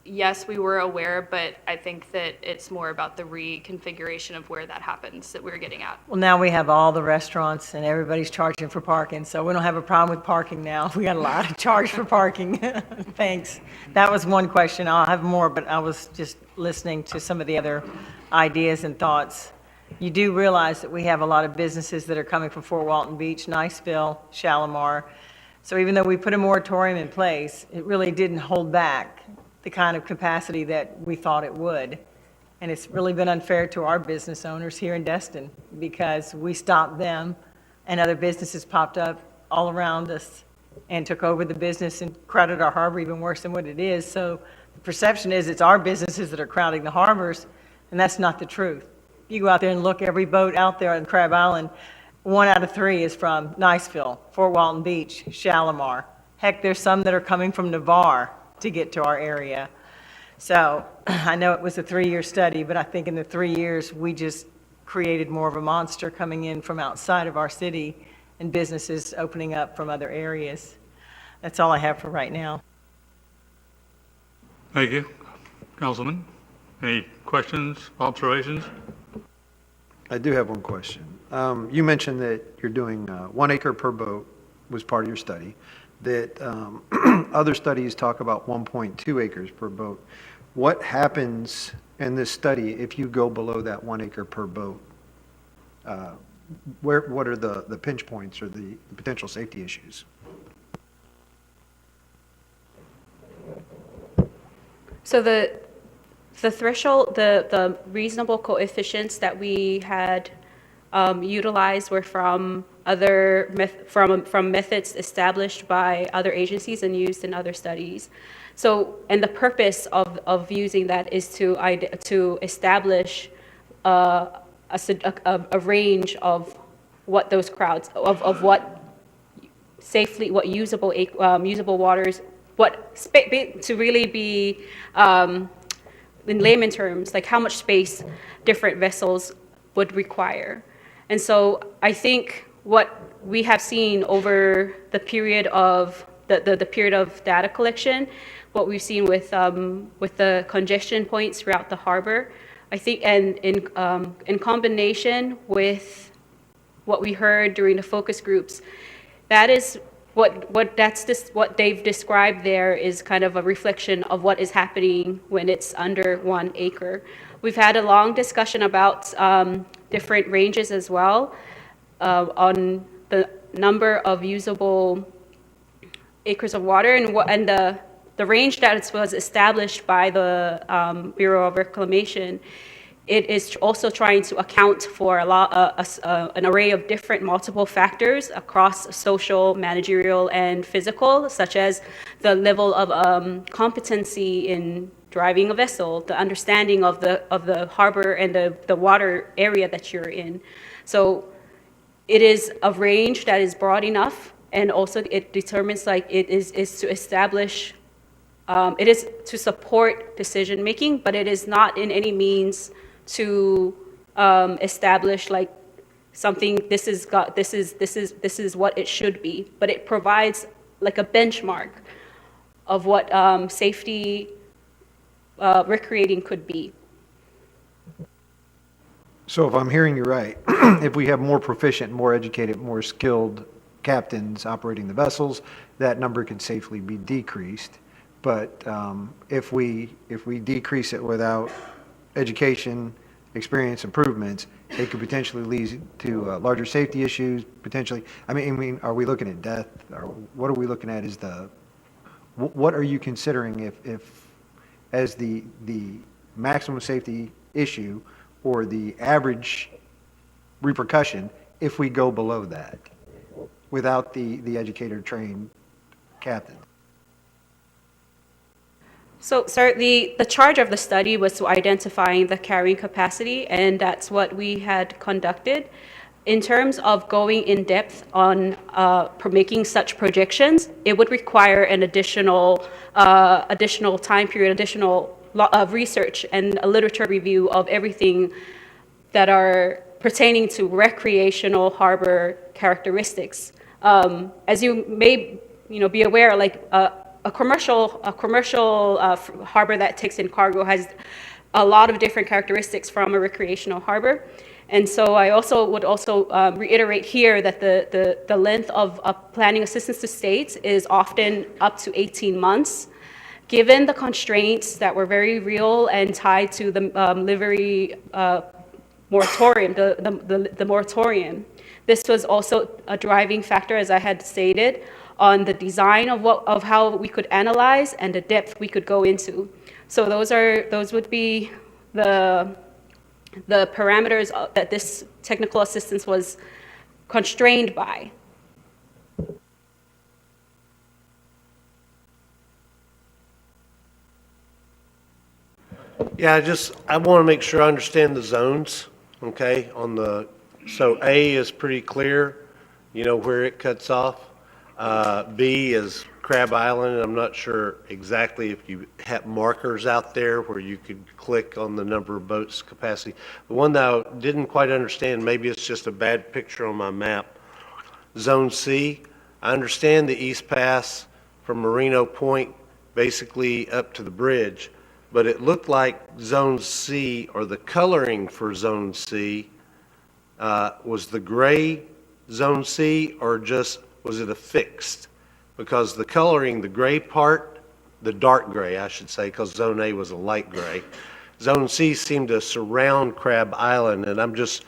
yes, we were aware, but I think that it's more about the reconfiguration of where that happens that we're getting at. Well, now we have all the restaurants and everybody's charging for parking, so we don't have a problem with parking now. We got a lot of charge for parking. Thanks. That was one question. I'll have more, but I was just listening to some of the other ideas and thoughts. You do realize that we have a lot of businesses that are coming from Fort Walton Beach, Niceville, Shalimar. So even though we put a moratorium in place, it really didn't hold back the kind of capacity that we thought it would. And it's really been unfair to our business owners here in Destin, because we stopped them and other businesses popped up all around us and took over the business and crowded our harbor even worse than what it is. So the perception is it's our businesses that are crowding the harbors, and that's not the truth. You go out there and look, every boat out there on Crab Island, 1 out of 3 is from Niceville, Fort Walton Beach, Shalimar. Heck, there's some that are coming from Navarre to get to our area. So I know it was a 3-year study, but I think in the 3 years, we just created more of a monster coming in from outside of our city and businesses opening up from other areas. That's all I have for right now. Thank you. Councilman, any questions, observations? I do have one question. You mentioned that you're doing 1 acre per boat was part of your study, that other studies talk about 1.2 acres per boat. What happens in this study if you go below that 1 acre per boat? What are the pinch points or the potential safety issues? So the threshold, the reasonable coefficients that we had utilized were from from methods established by other agencies and used in other studies. So, and the purpose of using that is to establish a range of what those crowds, of what safely, what usable waters, to really be, in layman terms, like how much space different vessels would require. And so I think what we have seen over the period of the period of data collection, what we've seen with the congestion points throughout the harbor, I think, and in combination with what we heard during the focus groups, that is what they've described there is kind of a reflection of what is happening when it's under 1 acre. We've had a long discussion about different ranges as well on the number of usable acres of water and the range that was established by the Bureau of Reclamation. It is also trying to account for an array of different multiple factors across social, managerial, and physical, such as the level of competency in driving a vessel, the understanding of the harbor and the water area that you're in. So it is a range that is broad enough, and also it determines, like, it is to establish, it is to support decision making, but it is not in any means to establish like something. This is what it should be, but it provides like a benchmark of what safety recreating could be. So if I'm hearing you right, if we have more proficient, more educated, more skilled captains operating the vessels, that number can safely be decreased. But if we decrease it without education, experience improvements, it could potentially lead to larger safety issues, potentially. I mean, are we looking at death? Or what are we looking at as what are you considering if as the maximum safety issue or the average repercussion if we go below that without the educated, trained captain? So, sir, the charge of the study was to identifying the carrying capacity, and that's what we had conducted. In terms of going in depth on making such projections, it would require an additional time period, additional research and a literature review of everything that are pertaining to recreational harbor characteristics. As you may be aware, like a commercial harbor that takes in cargo has a lot of different characteristics from a recreational harbor. And so I would also reiterate here that the length of planning assistance to states is often up to 18 months. Given the constraints that were very real and tied to the livery moratorium, the moratorium, this was also a driving factor, as I had stated, on the design of how we could analyze and the depth we could go into. So those would be the parameters that this technical assistance was constrained by. Yeah, I want to make sure I understand the zones, okay, so A is pretty clear, where it cuts off. B is Crab Island, and I'm not sure exactly if you have markers out there where you could click on the number of boats capacity. The one that I didn't quite understand, maybe it's just a bad picture on my map, Zone C, I understand the East Pass from Marino Point basically up to the bridge, but it looked like Zone C, or the coloring for Zone C, was the gray Zone C, or just, was it a fixed? Because the coloring, the gray part, the dark gray, I should say, because Zone A was a light gray. Zone C seemed to surround Crab Island, and I'm just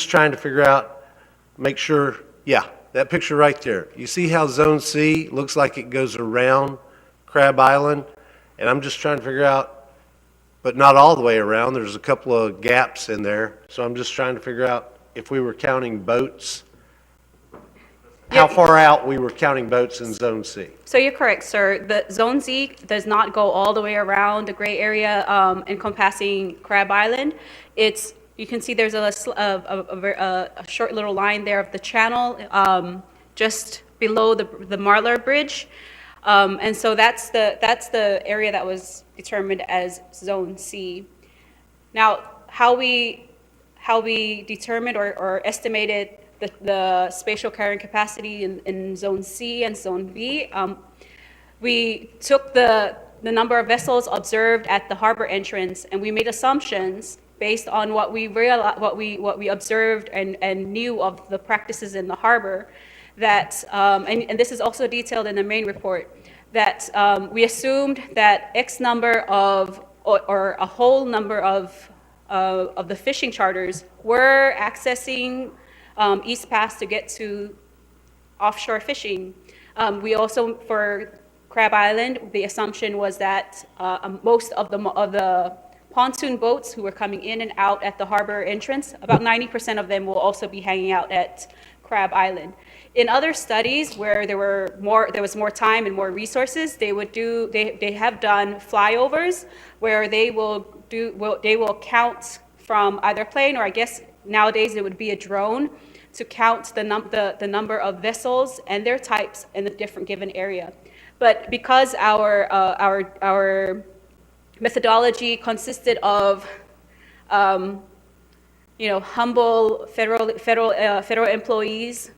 trying to figure out, make sure, yeah, that picture right there. You see how Zone C looks like it goes around Crab Island? And I'm just trying to figure out, but not all the way around, there's a couple of gaps in there. So I'm just trying to figure out if we were counting boats, how far out we were counting boats in Zone C. So you're correct, sir. The Zone Z does not go all the way around the gray area encompassing Crab Island. You can see there's a short little line there of the channel just below the Marlar Bridge. And so that's the area that was determined as Zone C. Now, how we determined or estimated the spatial carrying capacity in Zone C and Zone B, we took the number of vessels observed at the harbor entrance, and we made assumptions based on what we observed and knew of the practices in the harbor, that and this is also detailed in the main report, that we assumed that X number of or a whole number of the fishing charters were accessing East Pass to get to offshore fishing. We also, for Crab Island, the assumption was that most of the pontoon boats who were coming in and out at the harbor entrance, about 90% of them will also be hanging out at Crab Island. In other studies where there was more time and more resources, they have done flyovers where they will count from either plane, or I guess nowadays it would be a drone, to count the number of vessels and their types in the different given area. But because our methodology consisted of humble federal employees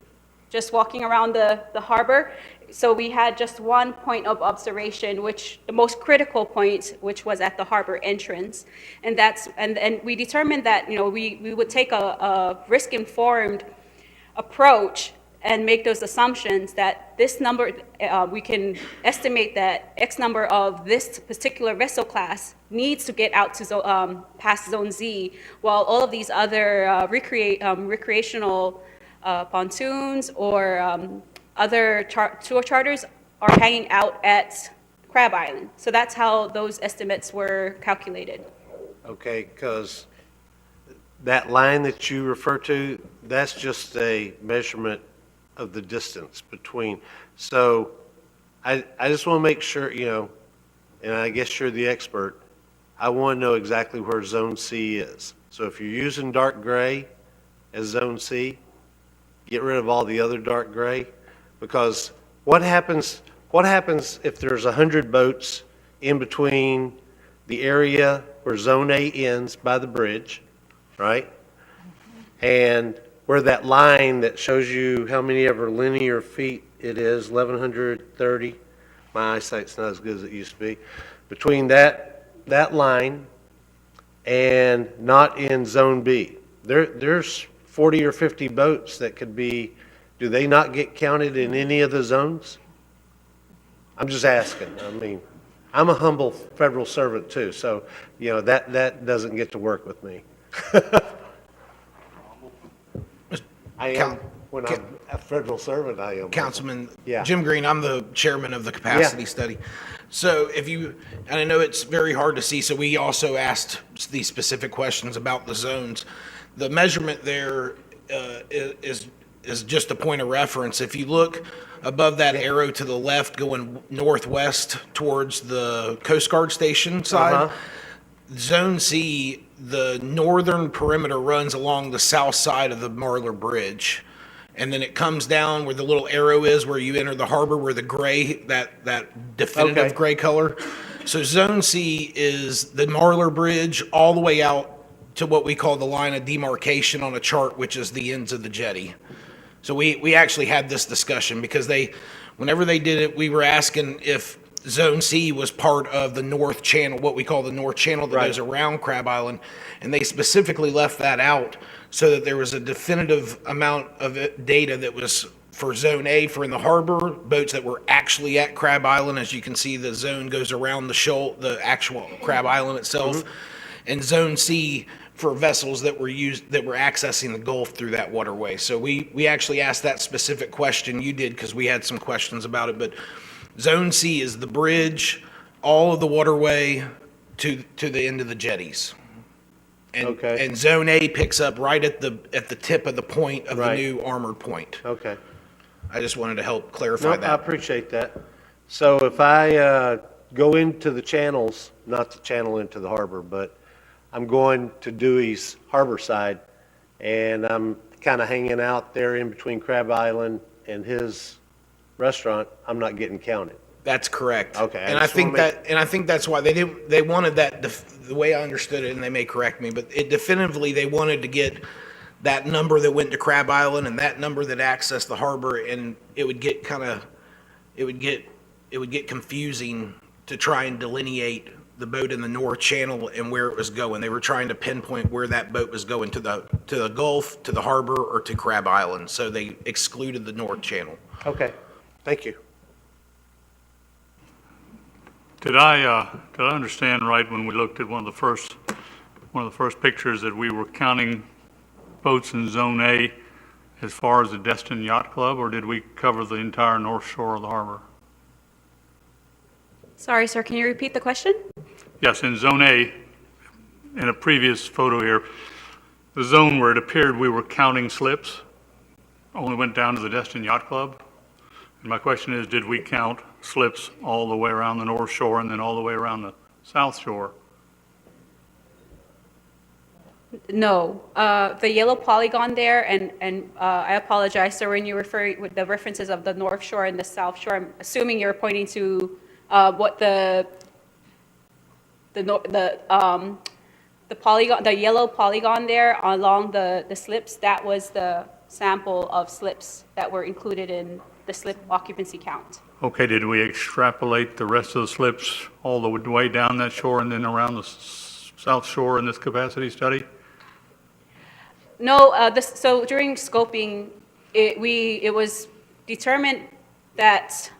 just walking around the harbor, so we had just one point of observation, which the most critical point, which was at the harbor entrance, and we determined that we would take a risk-informed approach and make those assumptions that this number, we can estimate that X number of this particular vessel class needs to get out to past Zone Z, while all of these other recreational pontoons or other tour charters are hanging out at Crab Island. So that's how those estimates were calculated. Okay, because that line that you refer to, that's just a measurement of the distance between. So I just want to make sure, and I guess you're the expert, I want to know exactly where Zone C is. So if you're using dark gray as Zone C, get rid of all the other dark gray, because what happens if there's 100 boats in between the area where Zone A ends by the bridge, right? And where that line that shows you how many ever linear feet it is, 1,130, my eyesight's not as good as it used to be, between that line and not in Zone B. There's 40 or 50 boats that could be, do they not get counted in any of the zones? I'm just asking. I mean, I'm a humble federal servant too, so, that doesn't get to work with me. I am, when I'm a federal servant, I am. Councilman Yeah. Jim Green, I'm the chairman of the capacity study. So and I know it's very hard to see, so we also asked these specific questions about the zones. The measurement there is just a point of reference. If you look above that arrow to the left going northwest towards the Coast Guard station side, Zone C, the northern perimeter runs along the south side of the Marlar Bridge. and then it comes down where the little arrow is, where you enter the harbor, where the gray, that definitive Okay. gray color. So Zone C is the Marlar Bridge all the way out to what we call the line of demarcation on a chart, which is the ends of the jetty. So we actually had this discussion because whenever they did it, we were asking if Zone C was part of the North Channel, what we call the North Channel that Right. goes around Crab Island. And they specifically left that out so that there was a definitive amount of data that was for Zone A for in the harbor, boats that were actually at Crab Island. As you can see, the zone goes around the shoal, the actual Crab Island itself. And Zone C for vessels that were accessing the Gulf through that waterway. So we actually asked that specific question. You did, because we had some questions about it, but Zone C is the bridge, all of the waterway to the end of the jetties. And, Okay. and Zone A picks up right at the tip of the point of the Right. new armored point. Okay. I just wanted to help clarify No, I that. appreciate that. So if I go into the channels, not the channel into the harbor, but I'm going to Dewey's harbor side, and I'm kind of hanging out there in between Crab Island and his restaurant, I'm not getting counted. That's correct. Okay, I And I just think wanna make- that, and I think that's why they wanted that, the way I understood it, and they may correct me, but it definitively, they wanted to get that number that went to Crab Island and that number that accessed the harbor, and it would get confusing to try and delineate the boat in the North Channel and where it was going. They were trying to pinpoint where that boat was going, to the Gulf, to the harbor, or to Crab Island, so they excluded the North Channel. Okay, thank you. Did I understand right when we looked at one of the first pictures that we were counting boats in Zone A as far as the Destin Yacht Club, or did we cover the entire north shore of the harbor? Sorry, sir, can you repeat the question? Yes, in Zone A, in a previous photo here, the zone where it appeared we were counting slips only went down to the Destin Yacht Club. And my question is, did we count slips all the way around the north shore and then all the way around the south shore? No, the yellow polygon there, and I apologize, sir, when you refer with the references of the North Shore and the South Shore, I'm assuming you're pointing to what the polygon, the yellow polygon there along the slips. That was the sample of slips that were included in the slip occupancy count. Okay, did we extrapolate the rest of the slips all the way down that shore and then around the south shore in this capacity study? No, so during scoping, it was determined that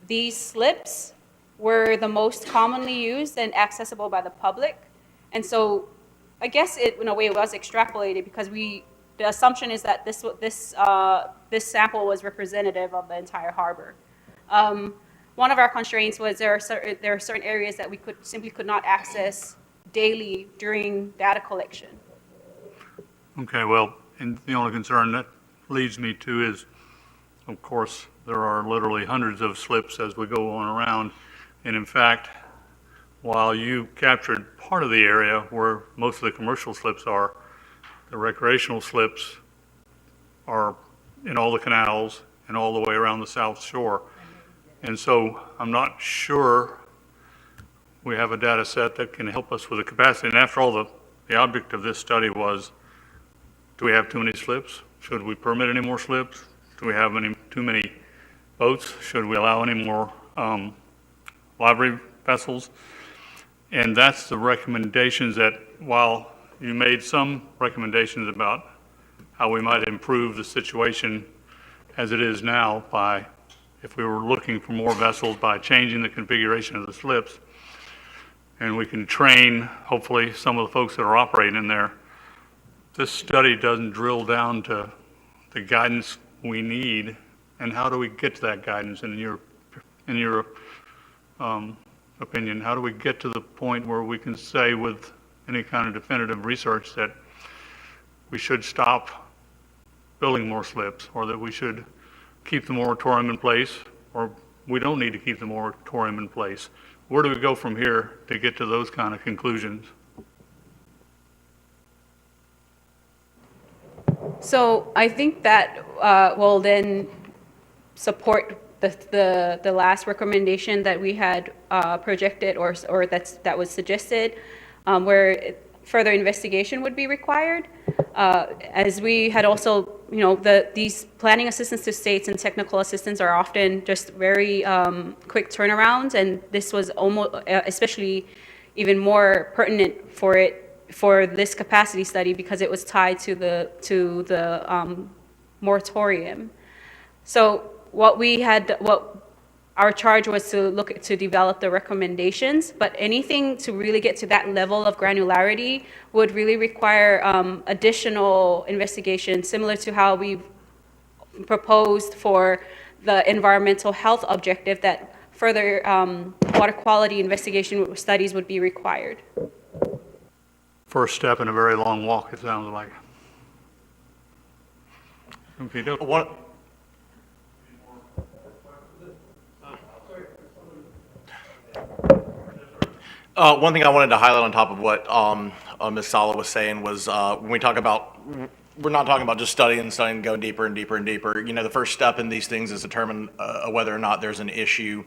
these slips were the most commonly used and accessible by the public. And so I guess in a way it was extrapolated because the assumption is that this sample was representative of the entire harbor. One of our constraints was there are certain areas that we simply could not access daily during data collection. Okay, well, and the only concern that leads me to is, of course, there are literally hundreds of slips as we go on around. And in fact, while you captured part of the area where most of the commercial slips are, the recreational slips are in all the canals and all the way around the south shore. And so I'm not sure we have a data set that can help us with the capacity. And after all, the object of this study was, do we have too many slips? Should we permit any more slips? Do we have too many boats? Should we allow any more livery vessels? And that's the recommendations that, while you made some recommendations about how we might improve the situation as it is now by, if we were looking for more vessels, by changing the configuration of the slips, and we can train, hopefully, some of the folks that are operating in there. This study doesn't drill down to the guidance we need, and how do we get to that guidance in your opinion? How do we get to the point where we can say with any kind of definitive research that we should stop building more slips, or that we should keep the moratorium in place, or we don't need to keep the moratorium in place? Where do we go from here to get to those kind of conclusions? So I think that will then support the last recommendation that we had projected or that was suggested, where further investigation would be required. As we had also, these planning assistance to states and technical assistance are often just very quick turnarounds, and this was almost, especially even more pertinent for this capacity study because it was tied to the moratorium. So what our charge was to develop the recommendations, but anything to really get to that level of granularity would really require additional investigation, similar to how we've proposed for the environmental health objective, that further water quality investigation studies would be required. First step in a very long walk, it sounds like. One thing I wanted to highlight on top of what Ms. Sala was saying was when we talk about, we're not talking about just studying, going deeper and deeper and deeper. The first step in these things is determine whether or not there's an issue.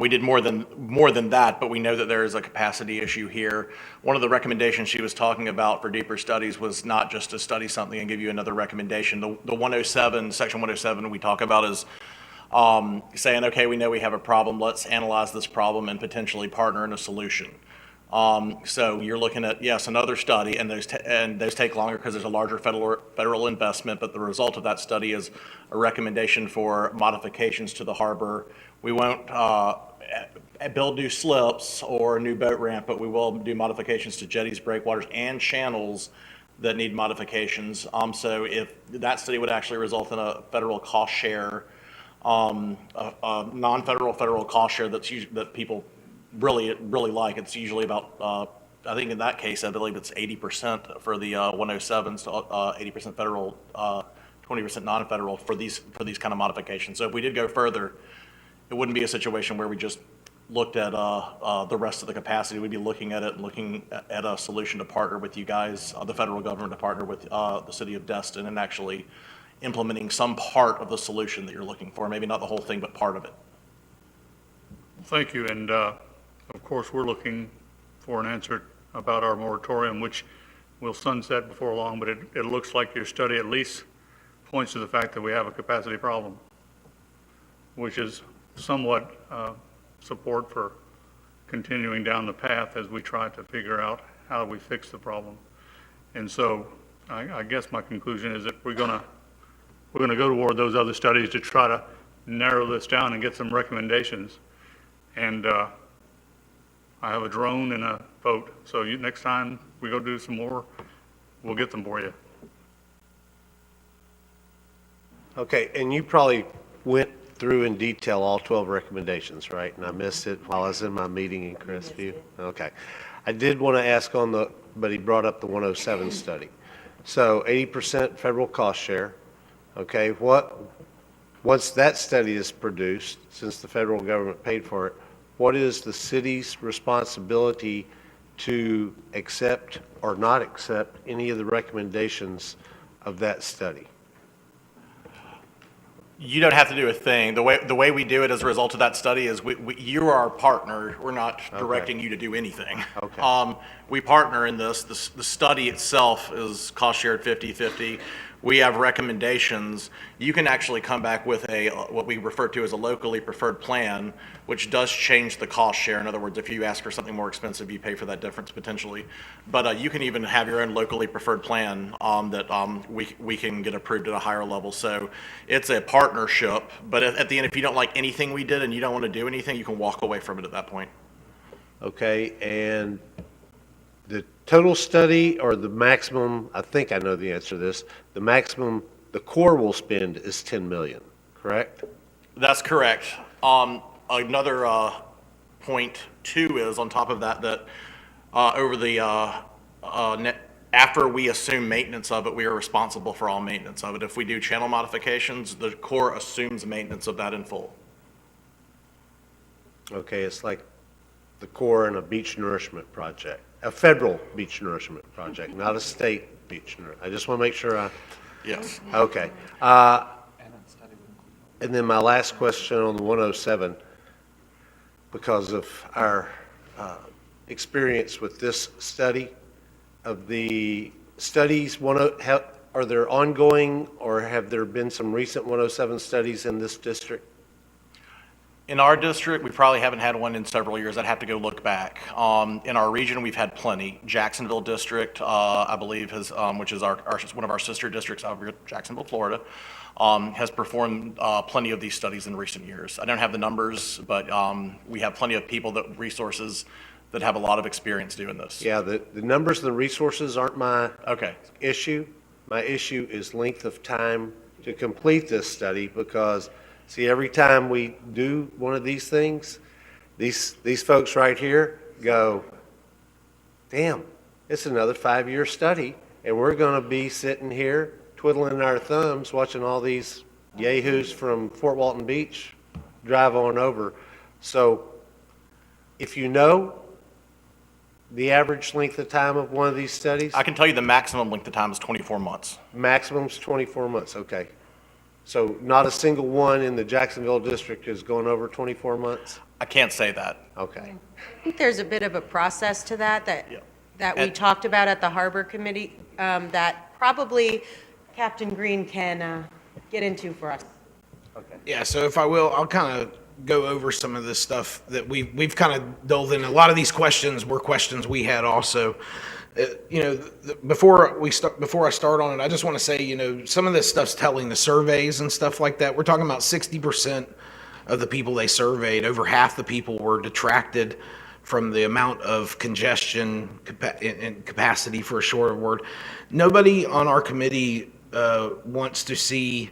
We did more than that, but we know that there is a capacity issue here. One of the recommendations she was talking about for deeper studies was not just to study something and give you another recommendation. The 107, section 107 we talk about is saying, okay, we know we have a problem, let's analyze this problem and potentially partner in a solution. So you're looking at, yes, another study, and those take longer because there's a larger federal investment, but the result of that study is a recommendation for modifications to the harbor. We won't build new slips or a new boat ramp, but we will do modifications to jetties, breakwaters, and channels that need modifications. So if that study would actually result in a federal cost share, a non-federal federal cost share that people really like. It's usually about, I think in that case, I believe it's 80% for the 107s, 80% federal, 20% non-federal for these kind of modifications. So if we did go further, it wouldn't be a situation where we just looked at the rest of the capacity. We'd be looking at it and looking at a solution to partner with you guys, the federal government, to partner with the city of Destin and actually implementing some part of the solution that you're looking for. Maybe not the whole thing, but part of it. Thank you, and of course, we're looking for an answer about our moratorium, which will sunset before long, but it looks like your study at least points to the fact that we have a capacity problem, which is somewhat support for continuing down the path as we try to figure out how we fix the problem. And so I guess my conclusion is that we're gonna go toward those other studies to try to narrow this down and get some recommendations. And I have a drone and a boat, so next time we go do some more, we'll get them for you. Okay, and you probably went through in detail all 12 recommendations, right? And I missed it while I was in my meeting in Crestview? Okay. I did want to ask but he brought up the 107 study. So 80% federal cost share. Okay, once that study is produced, since the federal government paid for it, what is the city's responsibility to accept or not accept any of the recommendations of that study? You don't have to do a thing. The way we do it as a result of that study is you're our partner. We're not directing you to do anything. Okay. We partner in this. The study itself is cost shared 50-50. We have recommendations. You can actually come back with what we refer to as a locally preferred plan, which does change the cost share. In other words, if you ask for something more expensive, you pay for that difference potentially. But you can even have your own locally preferred plan that we can get approved at a higher level. So it's a partnership. But at the end, if you don't like anything we did and you don't want to do anything, you can walk away from it at that point. Okay, and the total study or the maximum, I think I know the answer to this, the maximum the Corps will spend is $10 million, correct? That's correct. Another point too is on top of that over the after we assume maintenance of it, we are responsible for all maintenance of it. If we do channel modifications, the Corps assumes maintenance of that in full. Okay, it's like the Corps and a beach nourishment project, a federal beach nourishment project, not a state beach nourishment. I just want to make sure Yes. Okay. And then my last question on the 107, because of our experience with this study, of the studies, are there ongoing or have there been some recent 107 studies in this district? In our district, we probably haven't had one in several years. I'd have to go look back. In our region, we've had plenty. Jacksonville District, I believe, has, which is one of our sister districts out of Jacksonville, Florida, has performed plenty of these studies in recent years. I don't have the numbers, but we have plenty of people, resources that have a lot of experience doing this. Yeah, the numbers and the resources aren't my Okay. issue. My issue is length of time to complete this study, because, see, every time we do one of these things, these folks right here go, damn, it's another 5-year study, and we're going to be sitting here twiddling our thumbs watching all these yahoos from Fort Walton Beach drive on over. So if you know the average length of time of one of these studies, I can tell you the maximum length of time is 24 months. maximum's 24 months, okay. So not a single one in the Jacksonville district is going over 24 months? I can't say that. Okay. I think there's a bit of a process to that that we And- talked about at the Harbor Committee, that probably Captain Green can get into for us. Yeah, so if I will, I'll kind of go over some of this stuff that we've kind of delved in. A lot of these questions were questions we had also. Before I start on it, I just want to say, some of this stuff's telling, the surveys and stuff like that. We're talking about 60% of the people they surveyed, over half the people were detracted from the amount of congestion and capacity, for a shorter word. Nobody on our committee wants to see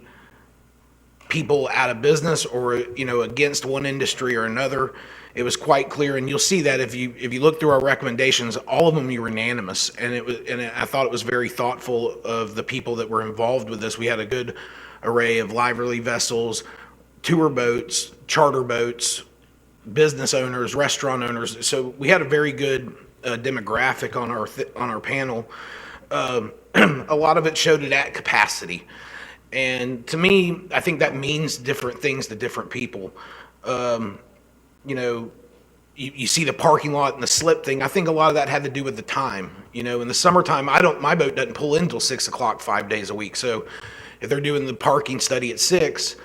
people out of business or, against one industry or another. It was quite clear, and you'll see that if you look through our recommendations, all of them were unanimous, and I thought it was very thoughtful of the people that were involved with this. We had a good array of livery vessels, tour boats, charter boats, business owners, restaurant owners. So we had a very good demographic on our panel. A lot of it showed it at capacity. And to me, I think that means different things to different people. You see the parking lot and the slip thing. I think a lot of that had to do with the time. In the summertime, my boat doesn't pull in until 6 o'clock, 5 days a week. So if they're doing the parking study at 6,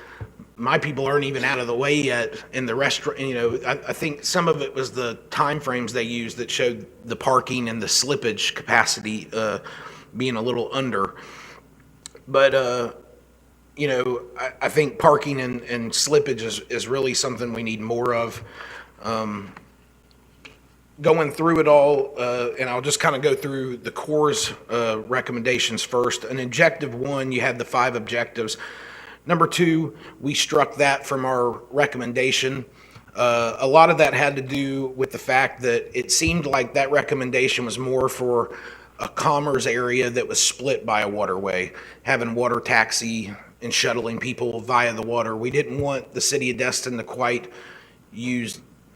my people aren't even out of the way yet in the restaurant. I think some of it was the time frames they used that showed the parking and the slippage capacity being a little under. But I think parking and slippage is really something we need more of. Going through it all, and I'll just kind of go through the Corps' recommendations first. In Objective 1, you had the 5 objectives. Number 2, we struck that from our recommendation. A lot of that had to do with the fact that it seemed like that recommendation was more for a commerce area that was split by a waterway, having water taxi and shuttling people via the water. We didn't want the city of Destin to quite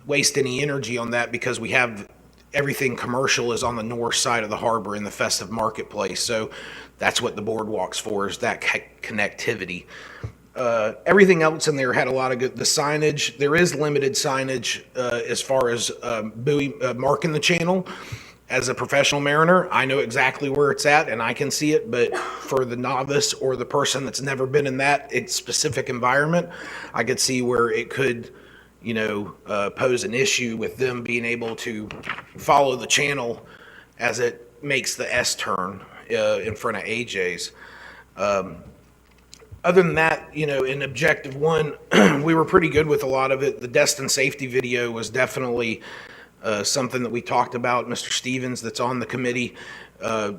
waste any energy on that, because we have everything commercial is on the north side of the harbor in the Festive Marketplace. So that's what the boardwalk's for, is that connectivity. Everything else in there had a lot of good, the signage, there is limited signage as far as buoy marking the channel. As a professional mariner, I know exactly where it's at and I can see it, but for the novice or the person that's never been in that specific environment, I could see where it could, pose an issue with them being able to follow the channel as it makes the S turn in front of AJ's. Other than that, in Objective 1, we were pretty good with a lot of it. The Destin safety video was definitely something that we talked about. Mr. Stevens, that's on the committee, a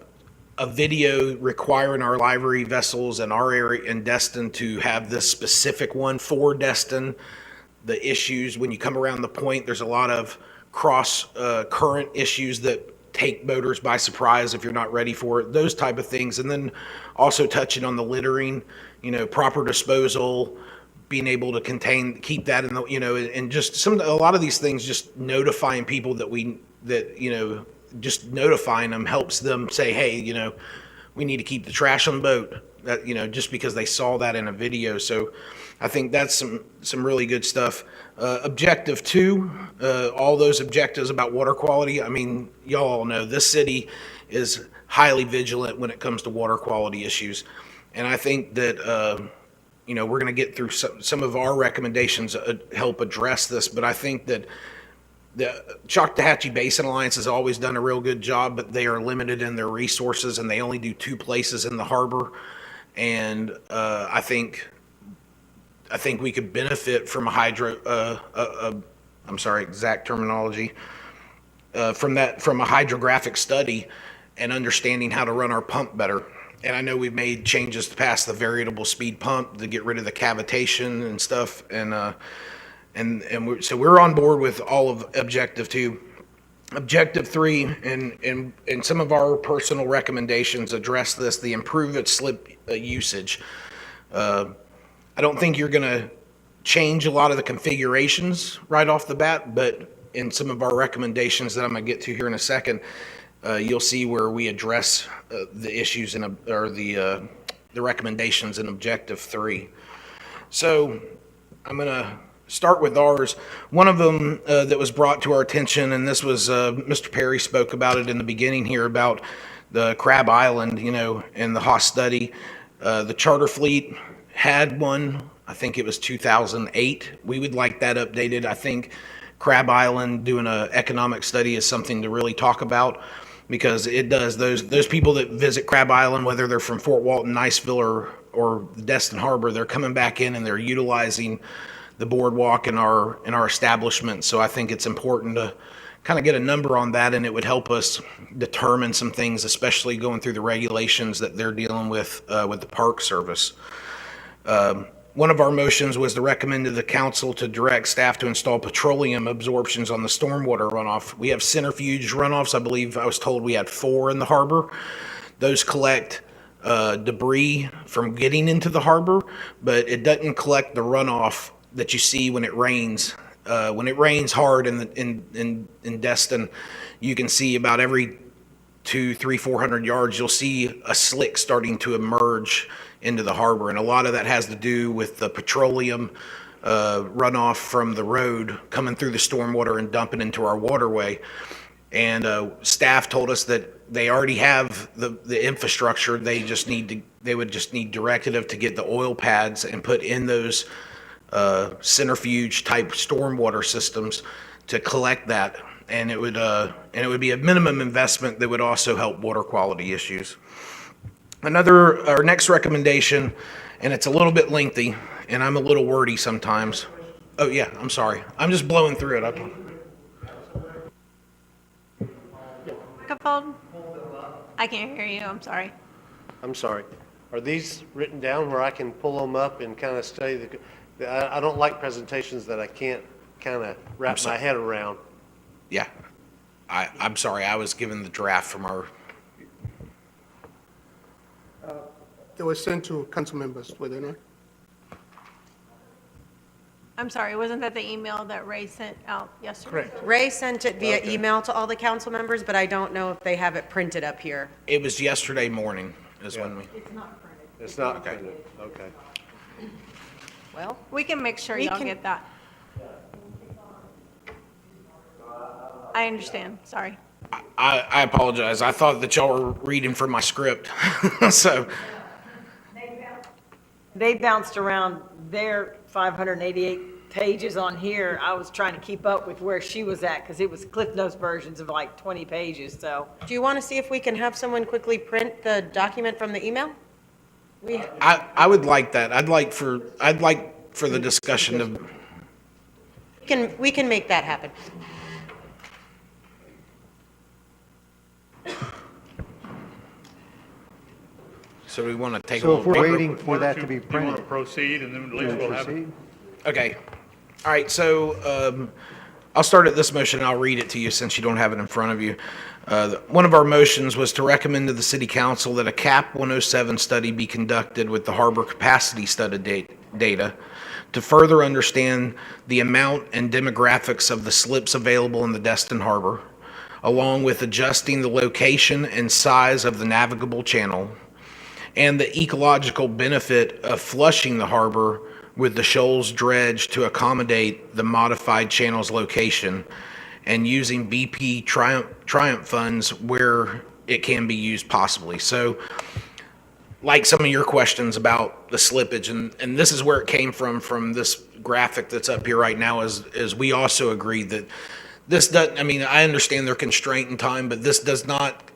video requiring our livery vessels in our area in Destin to have this specific one for Destin. The issues when you come around the point, there's a lot of cross current issues that take boaters by surprise if you're not ready for it, those type of things. And then also touching on the littering, proper disposal, being able to keep that in the, and just a lot of these things, just notifying people just notifying them helps them say, hey, we need to keep the trash on the boat. That, just because they saw that in a video. So I think that's some really good stuff. Objective 2, all those objectives about water quality. I mean, y'all all know this city is highly vigilant when it comes to water quality issues. And I think that, we're going to get through some of our recommendations help address this. But I think that the Choctawhatchee Basin Alliance has always done a real good job, but they are limited in their resources, and they only do 2 places in the harbor. And I think we could benefit from exact terminology, from a hydrographic study and understanding how to run our pump better. And I know we've made changes to pass the variable speed pump to get rid of the cavitation and stuff. So we're on board with all of Objective 2. Objective 3 and some of our personal recommendations address this, the improved slip usage. I don't think you're going to change a lot of the configurations right off the bat, but in some of our recommendations that I'm going to get to here in a second, you'll see where we address the issues or the recommendations in Objective 3. So I'm going to start with ours. One of them that was brought to our attention, and this was Mr. Perry spoke about it in the beginning here about the Crab Island, and the Haas study. The charter fleet had one, I think it was 2008. We would like that updated. I think Crab Island doing an economic study is something to really talk about, because it does. Those people that visit Crab Island, whether they're from Fort Walton, Niceville, or Destin Harbor, they're coming back in and they're utilizing the boardwalk in our establishment. So I think it's important to kind of get a number on that, and it would help us determine some things, especially going through the regulations that they're dealing with the Park Service. One of our motions was to recommend to the council to direct staff to install petroleum absorptions on the stormwater runoff. We have centrifuge runoffs. I believe I was told we had 4 in the harbor. Those collect debris from getting into the harbor, but it doesn't collect the runoff that you see when it rains. When it rains hard in Destin, you can see about every 200, 300, 400 yards, you'll see a slick starting to emerge into the harbor. And a lot of that has to do with the petroleum runoff from the road coming through the stormwater and dumping into our waterway. And staff told us that they already have the infrastructure. They would just need directive to get the oil pads and put in those centrifuge type stormwater systems to collect that, and it would be a minimum investment that would also help water quality issues. Our next recommendation, and it's a little bit lengthy, and I'm a little wordy sometimes. Oh yeah, I'm sorry. I'm just blowing through it. Microphone? I can't hear you. I'm sorry. I'm sorry. Are these written down where I can pull them up and kind of study I don't like presentations that I can't kind of wrap my head around. Yeah. I'm sorry. I was given the draft from our... They were sent to council members, were they not? I'm sorry, wasn't that the email that Ray sent out yesterday? Correct. Ray sent it via email to all the council members, but I don't know if they have it printed up here. It was yesterday morning is when we... It's not printed. It's not printed. Okay. Well, we can make sure We y'all can- get that. I understand, sorry. I apologize. I thought that y'all were reading from my script. So, They bounced around their 588 pages on here. I was trying to keep up with where she was at, because it was Cliff Notes versions of like 20 pages, so. Do you want to see if we can have someone quickly print the document from the email? I would like that. I'd like for the discussion of... We can make that happen. So we want to take a So if little... we're waiting for that to be You want to printed, proceed, and then at least we'll have it. proceed? Okay. All right, so I'll start at this motion, and I'll read it to you since you don't have it in front of you. One of our motions was to recommend to the City Council that a CAP 107 study be conducted with the harbor capacity study data to further understand the amount and demographics of the slips available in the Destin Harbor. along with adjusting the location and size of the navigable channel, and the ecological benefit of flushing the harbor with the shoals dredge to accommodate the modified channel's location, and using BP Triumph funds where it can be used possibly. So, like some of your questions about the slippage, and this is where it came from this graphic that's up here right now, is we also agree that this doesn't, I mean, I understand their constraint in time, but this does not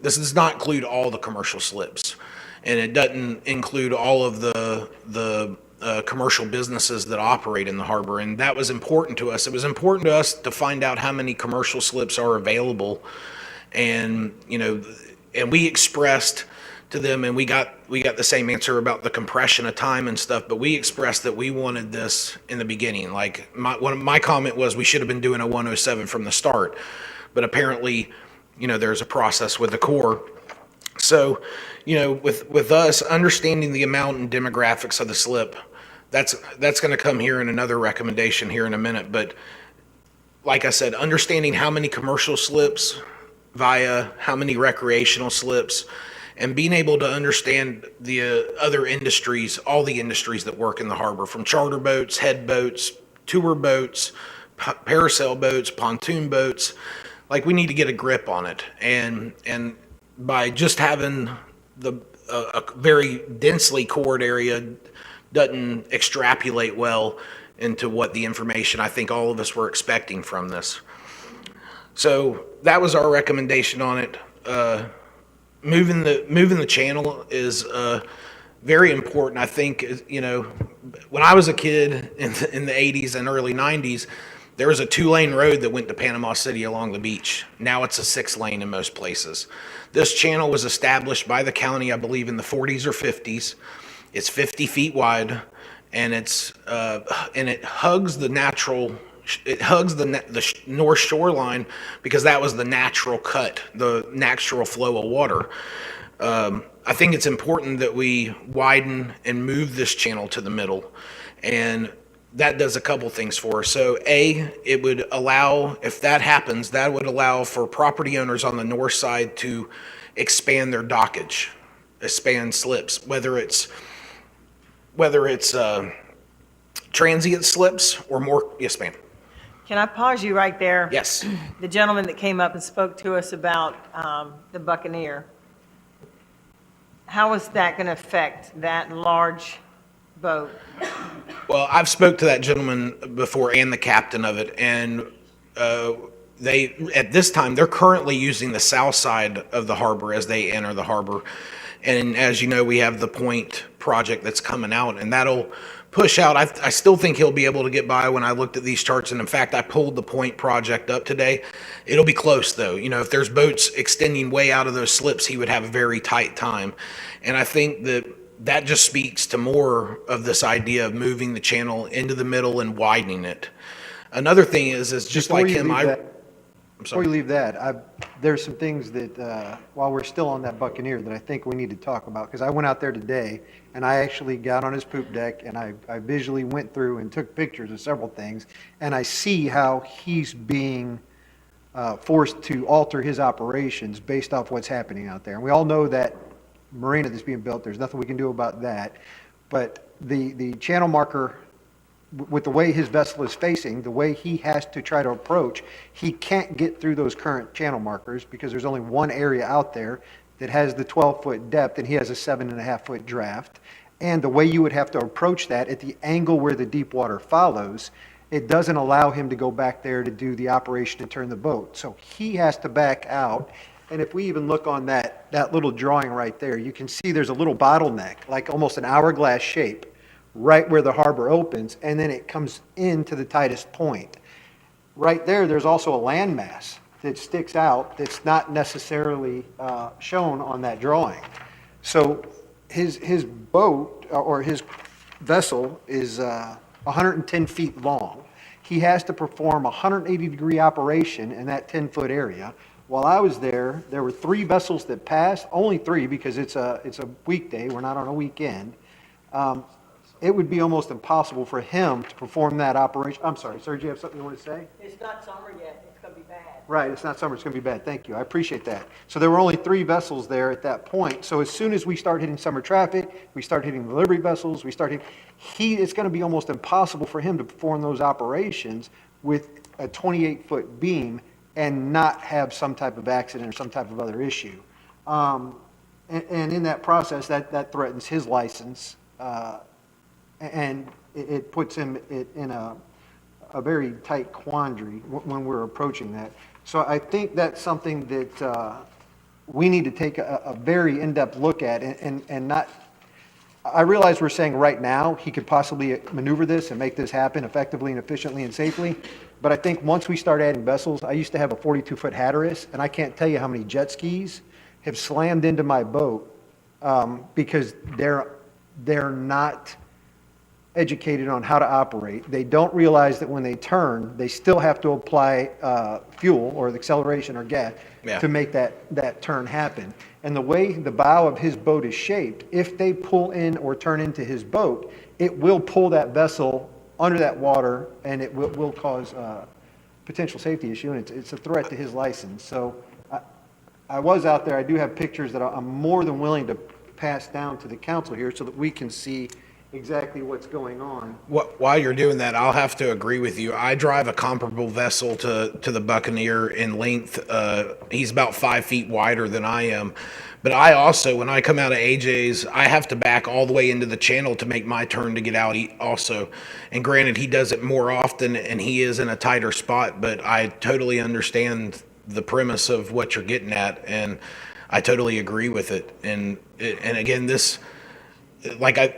include all the commercial slips. And it doesn't include all of the commercial businesses that operate in the harbor. And that was important to us. It was important to us to find out how many commercial slips are available. And, you know, and we expressed to them, and we got the same answer about the compression of time and stuff, but we expressed that we wanted this in the beginning. Like, my comment was we should have been doing a 107 from the start. But apparently, you know, there's a process with the Corps. So, you know, with us understanding the amount and demographics of the slip, that's going to come here in another recommendation here in a minute. But like I said, understanding how many commercial slips via how many recreational slips, and being able to understand the other industries, all the industries that work in the harbor, from charter boats, head boats, tour boats, parasail boats, pontoon boats. Like, we need to get a grip on it. And by just having a very densely cored area doesn't extrapolate well into what the information I think all of us were expecting from this. So that was our recommendation on it. Moving the channel is very important. I think, you know, when I was a kid in the 80s and early 90s, there was a 2-lane road that went to Panama City along the beach. Now it's a 6-lane in most places. This channel was established by the county, I believe, in the 40s or 50s. It's 50 feet wide, and it hugs the natural. It hugs the north shoreline because that was the natural cut, the natural flow of water. I think it's important that we widen and move this channel to the middle, and that does a couple things for us. So it would allow, if that happens, that would allow for property owners on the north side to expand their dockage, expand slips, whether it's transient slips or more. Yes, ma'am. Can I pause you right there? Yes. The gentleman that came up and spoke to us about the Buccaneer, how is that going to affect that large boat? Well, I've spoke to that gentleman before and the captain of it, and they, at this time, they're currently using the south side of the harbor as they enter the harbor. And as you know, we have the Point project that's coming out, and that'll push out. I still think he'll be able to get by when I looked at these charts. And in fact, I pulled the Point project up today. It'll be close though. You know, if there's boats extending way out of those slips, he would have a very tight time. And I think that just speaks to more of this idea of moving the channel into the middle and widening it. Another thing is just Before like you him, leave that- I'm Before sorry. you leave that, there's some things that, while we're still on that Buccaneer, that I think we need to talk about, because I went out there today, and I actually got on his poop deck, and I visually went through and took pictures of several things, and I see how he's being forced to alter his operations based off what's happening out there. And we all know that marina that's being built, there's nothing we can do about that, but the channel marker, with the way his vessel is facing, the way he has to try to approach, he can't get through those current channel markers because there's only one area out there that has the 12-foot depth, and he has a 7.5-foot draft. And the way you would have to approach that at the angle where the deep water follows, it doesn't allow him to go back there to do the operation to turn the boat. So he has to back out. And if we even look on that little drawing right there, you can see there's a little bottleneck, like almost an hourglass shape, right where the harbor opens, and then it comes into the tightest point. Right there, there's also a landmass that sticks out that's not necessarily shown on that drawing. So his boat, or his vessel, is 110 feet long. He has to perform a 180-degree operation in that 10-foot area. While I was there were 3 vessels that passed, only 3 because it's a weekday, we're not on a weekend. It would be almost impossible for him to perform that operation. I'm sorry, sir, do you have something you want to say? It's not summer yet. It's going to be bad. Right, it's not summer, it's going to be bad. Thank you, I appreciate that. So there were only 3 vessels there at that point. So as soon as we start hitting summer traffic, we start hitting delivery vessels, it's going to be almost impossible for him to perform those operations with a 28-foot beam and not have some type of accident or some type of other issue. And in that process, that threatens his license, and it puts him in a very tight quandary when we're approaching that. So I think that's something that we need to take a very in-depth look at and not, I realize we're saying right now, he could possibly maneuver this and make this happen effectively and efficiently and safely, but I think once we start adding vessels, I used to have a 42-foot Hatteras, and I can't tell you how many jet skis have slammed into my boat because they're not educated on how to operate. They don't realize that when they turn, they still have to apply fuel or the acceleration or gas to make that turn happen. And the way the bow of his boat is shaped, if they pull in or turn into his boat, it will pull that vessel under that water, and it will cause potential safety issue, and it's a threat to his license. So I was out there. I do have pictures that I'm more than willing to pass down to the council here so that we can see exactly what's going on. While you're doing that, I'll have to agree with you. I drive a comparable vessel to the Buccaneer in length. He's about 5 feet wider than I am. But I also, when I come out of AJ's, I have to back all the way into the channel to make my turn to get out also. And granted, he does it more often and he is in a tighter spot, but I totally understand the premise of what you're getting at, and I totally agree with it. And again, this,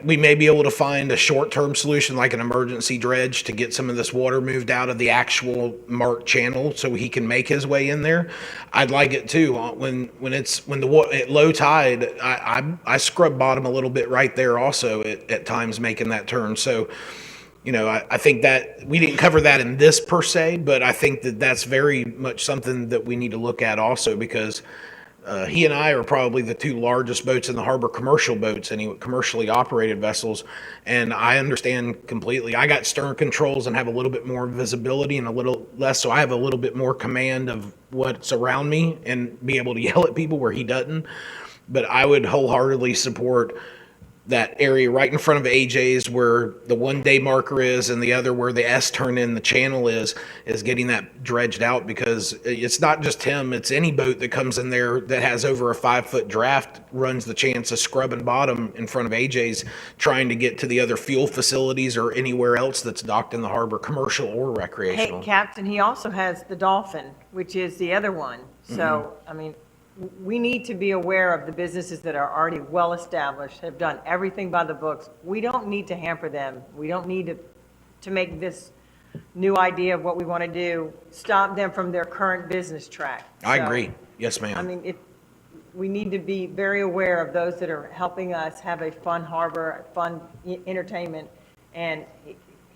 we may be able to find a short-term solution like an emergency dredge to get some of this water moved out of the actual marked channel so he can make his way in there. I'd like it too. At low tide, I scrub bottom a little bit right there also at times making that turn. So, I think that we didn't cover that in this per se, but I think that that's very much something that we need to look at also, because he and I are probably the 2 largest boats in the harbor, commercial boats, commercially operated vessels. And I understand completely. I got stern controls and have a little bit more visibility and a little less, so I have a little bit more command of what's around me and be able to yell at people where he doesn't. But I would wholeheartedly support that area right in front of AJ's where the 1-day marker is and the other where the S turn in the channel is getting that dredged out, because it's not just him, it's any boat that comes in there that has over a 5-foot draft runs the chance of scrubbing bottom in front of AJ's trying to get to the other fuel facilities or anywhere else that's docked in the harbor, commercial or recreational. Hey, Captain, he also has the Dolphin, which is the other one. So, I mean, we need to be aware of the businesses that are already well-established, have done everything by the books. We don't need to hamper them. We don't need to make this new idea of what we want to do stop them from their current business track. I So, agree. Yes, ma'am. I mean, we need to be very aware of those that are helping us have a fun harbor, fun entertainment, and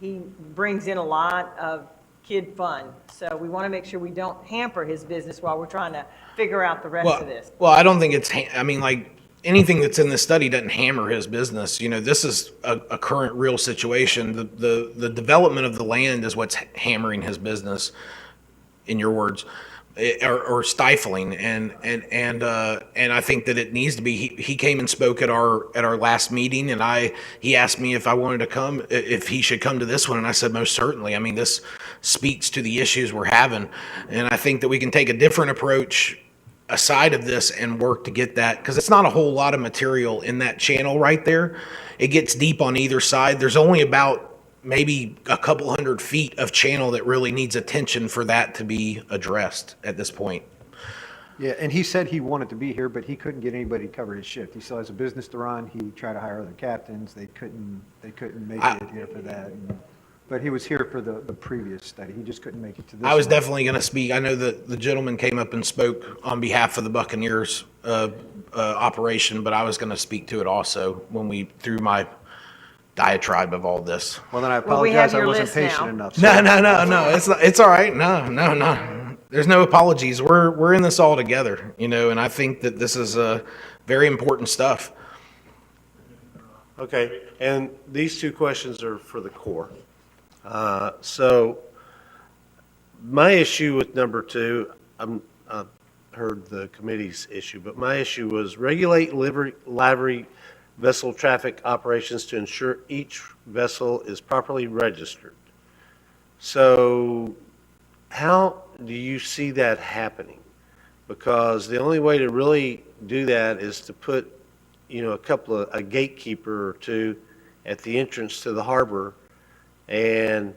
he brings in a lot of kid fun. So we want to make sure we don't hamper his business while we're trying to figure out the rest of this. Well, I don't think it's, anything that's in this study doesn't hammer his business. This is a current real situation. The development of the land is what's hammering his business, in your words, or stifling. And I think that it needs to be. He came and spoke at our last meeting, and he asked me if I wanted to come, if he should come to this one, and I said most certainly. I mean, this speaks to the issues we're having, and I think that we can take a different approach aside of this and work to get that, because it's not a whole lot of material in that channel right there. It gets deep on either side. There's only about maybe a couple 100 feet of channel that really needs attention for that to be addressed at this point. Yeah, and he said he wanted to be here, but he couldn't get anybody to cover his shift. He still has a business to run. He tried to hire other captains. They couldn't make it here for that. But he was here for the previous study. He just couldn't make it to this I was one. definitely going to speak. I know that the gentleman came up and spoke on behalf of the Buccaneers operation, but I was going to speak to it also when we threw my diatribe of all this. Well, then I Well, we have apologize. I your wasn't list patient now. enough. No. It's all right. No. There's no apologies. We're in this all together, and I think that this is very important stuff. Okay, and these 2 questions are for the Corps. So my issue with number 2, I heard the committee's issue, but my issue was regulate livery vessel traffic operations to ensure each vessel is properly registered. So how do you see that happening? Because the only way to really do that is to put, a gatekeeper or two at the entrance to the harbor and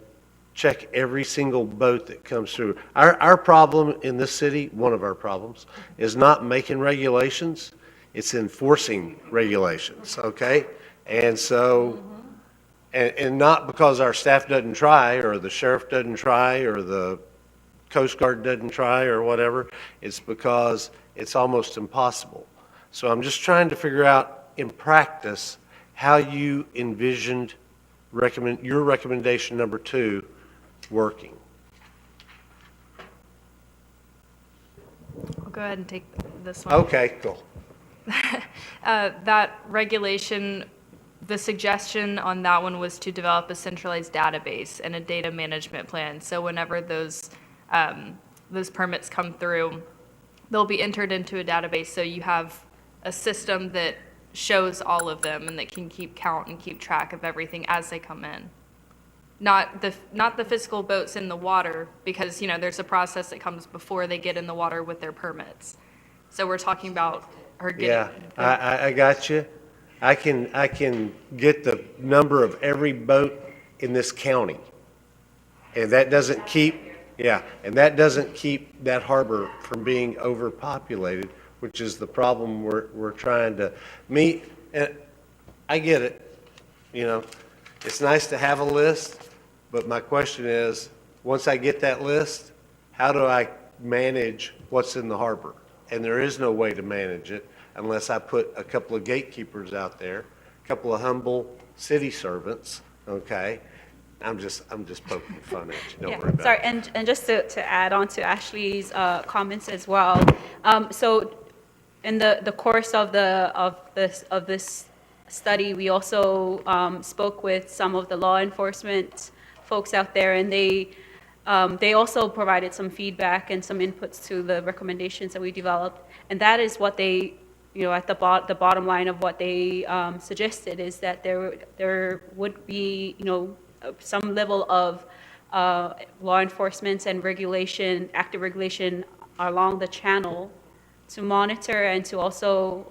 check every single boat that comes through. Our problem in this city, one of our problems, is not making regulations, it's enforcing regulations, okay? And so, and not because our staff doesn't try, or the sheriff doesn't try, or the Coast Guard doesn't try, or whatever, it's because it's almost impossible. So I'm just trying to figure out, in practice, how you envisioned your recommendation number 2 working. I'll go ahead and take this one. Okay, cool. That regulation, the suggestion on that one was to develop a centralized database and a data management plan. So whenever those permits come through, they'll be entered into a database, so you have a system that shows all of them and that can keep count and keep track of everything as they come in. Not the physical boats in the water, because, there's a process that comes before they get in the water with their permits. So we're talking about her getting. Yeah, I got you. I can get the number of every boat in this county. And that doesn't keep that harbor from being overpopulated, which is the problem we're trying to meet. And I get it, it's nice to have a list, but my question is, once I get that list, how do I manage what's in the harbor? And there is no way to manage it unless I put a couple of gatekeepers out there, a couple of humble city servants, okay? I'm just poking fun at you, don't worry about Sorry, it. and just to add on to Ashley's comments as well. So in the course of this study, we also spoke with some of the law enforcement folks out there, and they also provided some feedback and some inputs to the recommendations that we developed. And that is what they, at the bottom line of what they suggested is that there would be, some level of law enforcement and regulation, active regulation along the channel to monitor and to also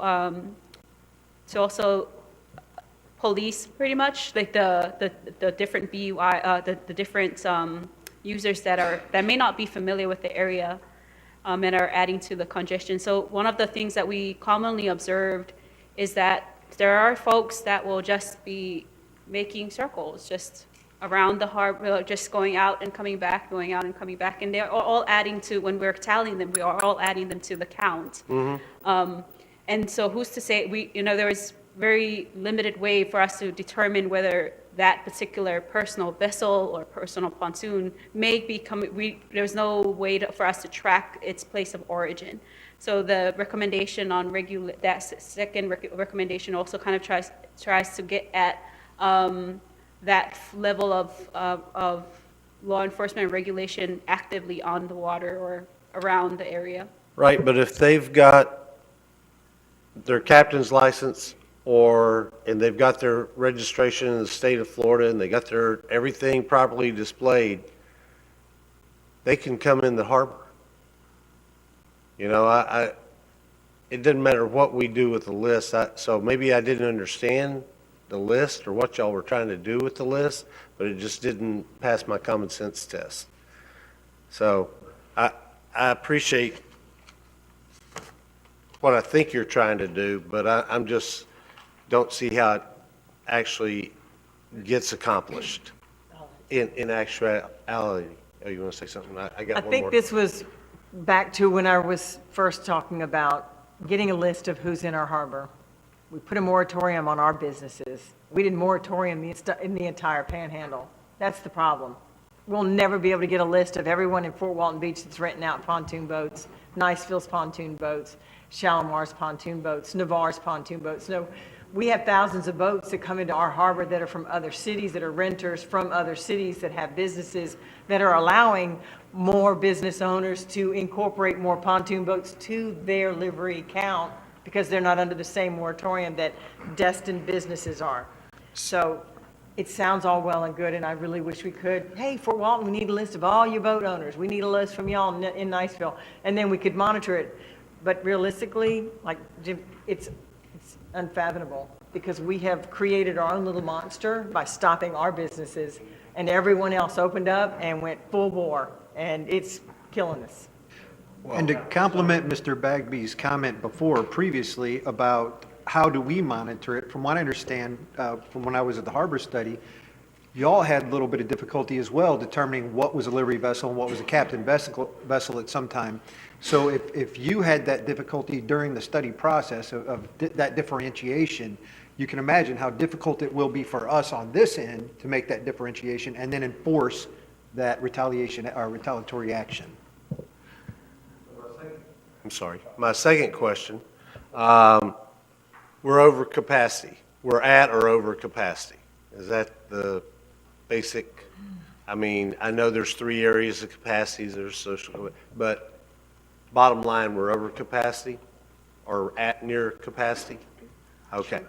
police pretty much like the different BUI, the different users that may not be familiar with the area and are adding to the congestion. So one of the things that we commonly observed is that there are folks that will just be making circles just around the harbor, just going out and coming back, going out and coming back, and they're all adding to, when we're tallying them, we are all adding them to the count. And so who's to say, there is very limited way for us to determine whether that particular personal vessel or personal pontoon may be coming, there's no way for us to track its place of origin. So the recommendation on that second recommendation also kind of tries to get at that level of law enforcement and regulation actively on the water or around the area. Right, but if they've got their captain's license and they've got their registration in the state of Florida and they got their everything properly displayed, they can come in the harbor. It doesn't matter what we do with the list. So maybe I didn't understand the list or what y'all were trying to do with the list, but it just didn't pass my common sense test. So I appreciate what I think you're trying to do, but I'm just don't see how it actually gets accomplished in actuality. Oh, you want to say something? I got one more. I think this was back to when I was first talking about getting a list of who's in our harbor. We put a moratorium on our businesses. We did moratorium in the entire panhandle. That's the problem. We'll never be able to get a list of everyone in Fort Walton Beach that's renting out pontoon boats, Niceville's pontoon boats, Shalimar's pontoon boats, Navarre's pontoon boats. No, we have thousands of boats that come into our harbor that are from other cities, that are renters from other cities that have businesses that are allowing more business owners to incorporate more pontoon boats to their livery count because they're not under the same moratorium that destined businesses are. So it sounds all well and good, and I really wish we could, hey, Fort Walton, we need a list of all your boat owners. We need a list from y'all in Niceville, and then we could monitor it. But realistically, like Jim, it's unfathomable because we have created our own little monster by stopping our businesses, and everyone else opened up and went full bore, and it's killing us. And to complement Mr. Bagby's comment previously about how do we monitor it, from what I understand, from when I was at the harbor study, y'all had a little bit of difficulty as well determining what was a livery vessel and what was a captain vessel at some time. So if you had that difficulty during the study process of that differentiation, you can imagine how difficult it will be for us on this end to make that differentiation and then enforce that retaliation or retaliatory action. I'm sorry. My second question, we're over capacity. We're at or over capacity. Is that the basic? I mean, I know there's 3 areas of capacity. There's social, but bottom line, we're over capacity or at near capacity? Okay.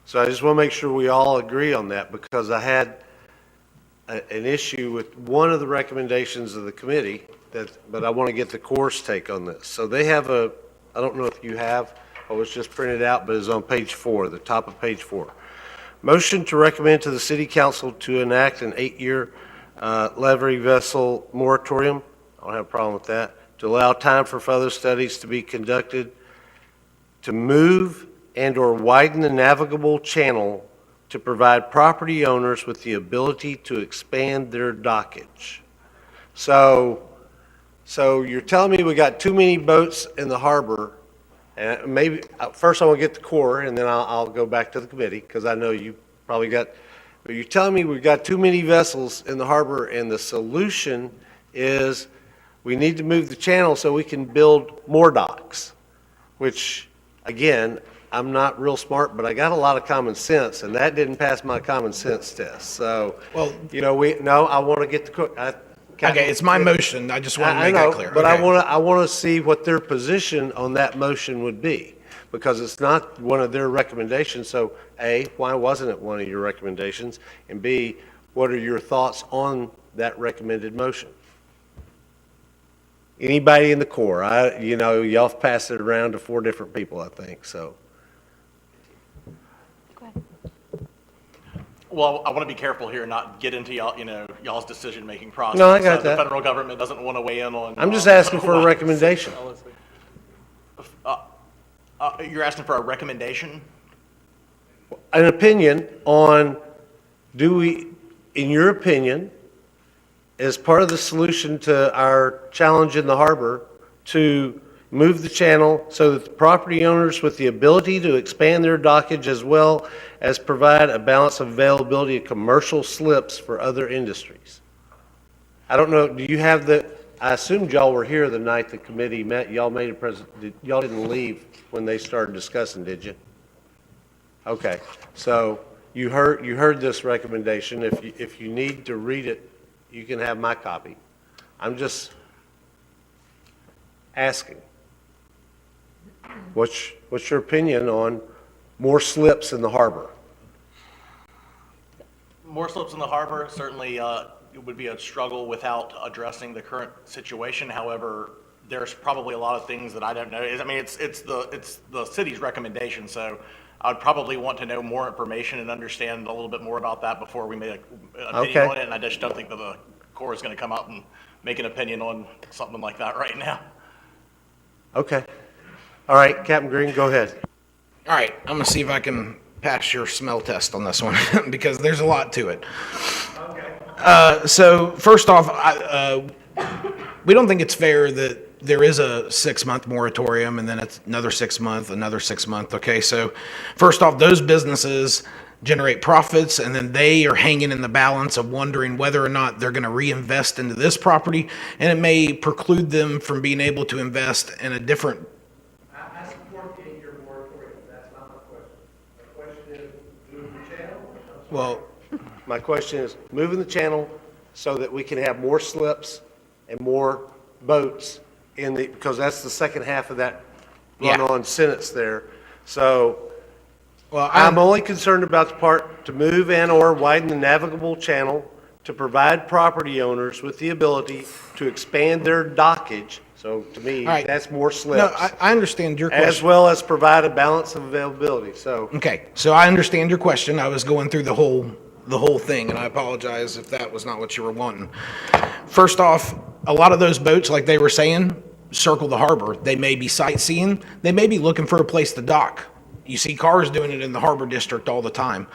So I just want to make sure we all agree on that because I had an issue with one of the recommendations of the committee, but I want to get the Corps' take on this. So they have I don't know if you have, it was just printed out, but it's on page 4, the top of page 4. Motion to recommend to the City Council to enact an 8-year levy vessel moratorium. I don't have a problem with that. To allow time for further studies to be conducted, to move and/or widen the navigable channel to provide property owners with the ability to expand their dockage. So you're telling me we got too many boats in the harbor, and maybe, first I want to get the Corps, and then I'll go back to the committee, because I know you probably got, but you're telling me we've got too many vessels in the harbor, and the solution is we need to move the channel so we can build more docks, which, again, I'm not real smart, but I got a lot of common sense, and that didn't pass my common sense test. So, Well, I want to get the, Okay, it's my motion. I just want to I make know, that clear. but Okay. I want to see what their position on that motion would be, because it's not one of their recommendations. So, A, why wasn't it one of your recommendations? And B, what are your thoughts on that recommended motion? Anybody in the Corps? Y'all have passed it around to 4 different people, I think, so. Well, I want to be careful here and not get into y'all's decision-making process. No, I got that. The federal government doesn't want to weigh in on. I'm just asking for a recommendation. You're asking for a recommendation? An opinion on, in your opinion, as part of the solution to our challenge in the harbor, to move the channel so that the property owners with the ability to expand their dockage as well as provide a balance of availability of commercial slips for other industries. I don't know, do you have I assumed y'all were here the night the committee met. Y'all made y'all didn't leave when they started discussing, did you? Okay, so you heard this recommendation. If you need to read it, you can have my copy. I'm just asking. What's your opinion on more slips in the harbor? More slips in the harbor, certainly it would be a struggle without addressing the current situation. However, there's probably a lot of things that I don't know. I mean, it's the city's recommendation, so I'd probably want to know more information and understand a little bit more about that before we make an opinion on it. And I just don't think that the Corps is going to come out and make an opinion on something like that right now. Okay. All right, Captain Green, go ahead. All right, I'm going to see if I can pass your smell test on this one because there's a lot to it. Okay. So first off, we don't think it's fair that there is a 6-month moratorium and then it's another 6 month, another 6 month. Okay, so first off, those businesses generate profits and then they are hanging in the balance of wondering whether or not they're going to reinvest into this property, and it may preclude them from being able to invest in a different. I support the 8-year moratorium. That's not my question. My question is, move the channel? Well, my question is, moving the channel so that we can have more slips and more boats in the, because that's the second half of that Yeah. run-on sentence there. So Well, I'm only concerned about the part to move and/or widen the navigable channel to provide property owners with the ability to expand their dockage. So to me, All right. that's more No, slips. I understand your As question. well as provide a balance of availability, so. Okay, so I understand your question. I was going through the whole thing, and I apologize if that was not what you were wanting. First off, a lot of those boats, like they were saying, circle the harbor. They may be sightseeing. They may be looking for a place to dock. You see cars doing it in the harbor district all the time.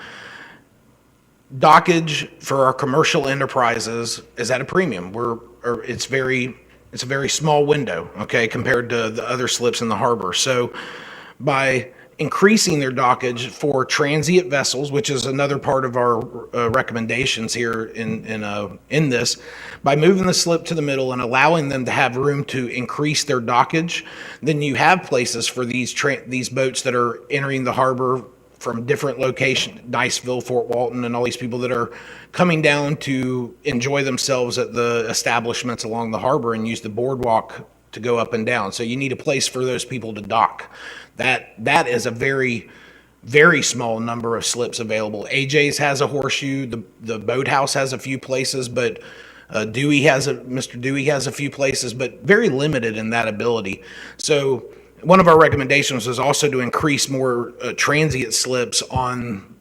Dockage for our commercial enterprises is at a premium. It's a very small window, okay, compared to the other slips in the harbor. So by increasing their dockage for transient vessels, which is another part of our recommendations here in this, by moving the slip to the middle and allowing them to have room to increase their dockage, then you have places for these boats that are entering the harbor from different locations, Niceville, Fort Walton, and all these people that are coming down to enjoy themselves at the establishments along the harbor and use the boardwalk to go up and down. So you need a place for those people to dock. That is a very, very small number of slips available. AJ's has a horseshoe, the boathouse has a few places, but Mr. Dewey has a few places, but very limited in that ability. So one of our recommendations was also to increase more transient slips on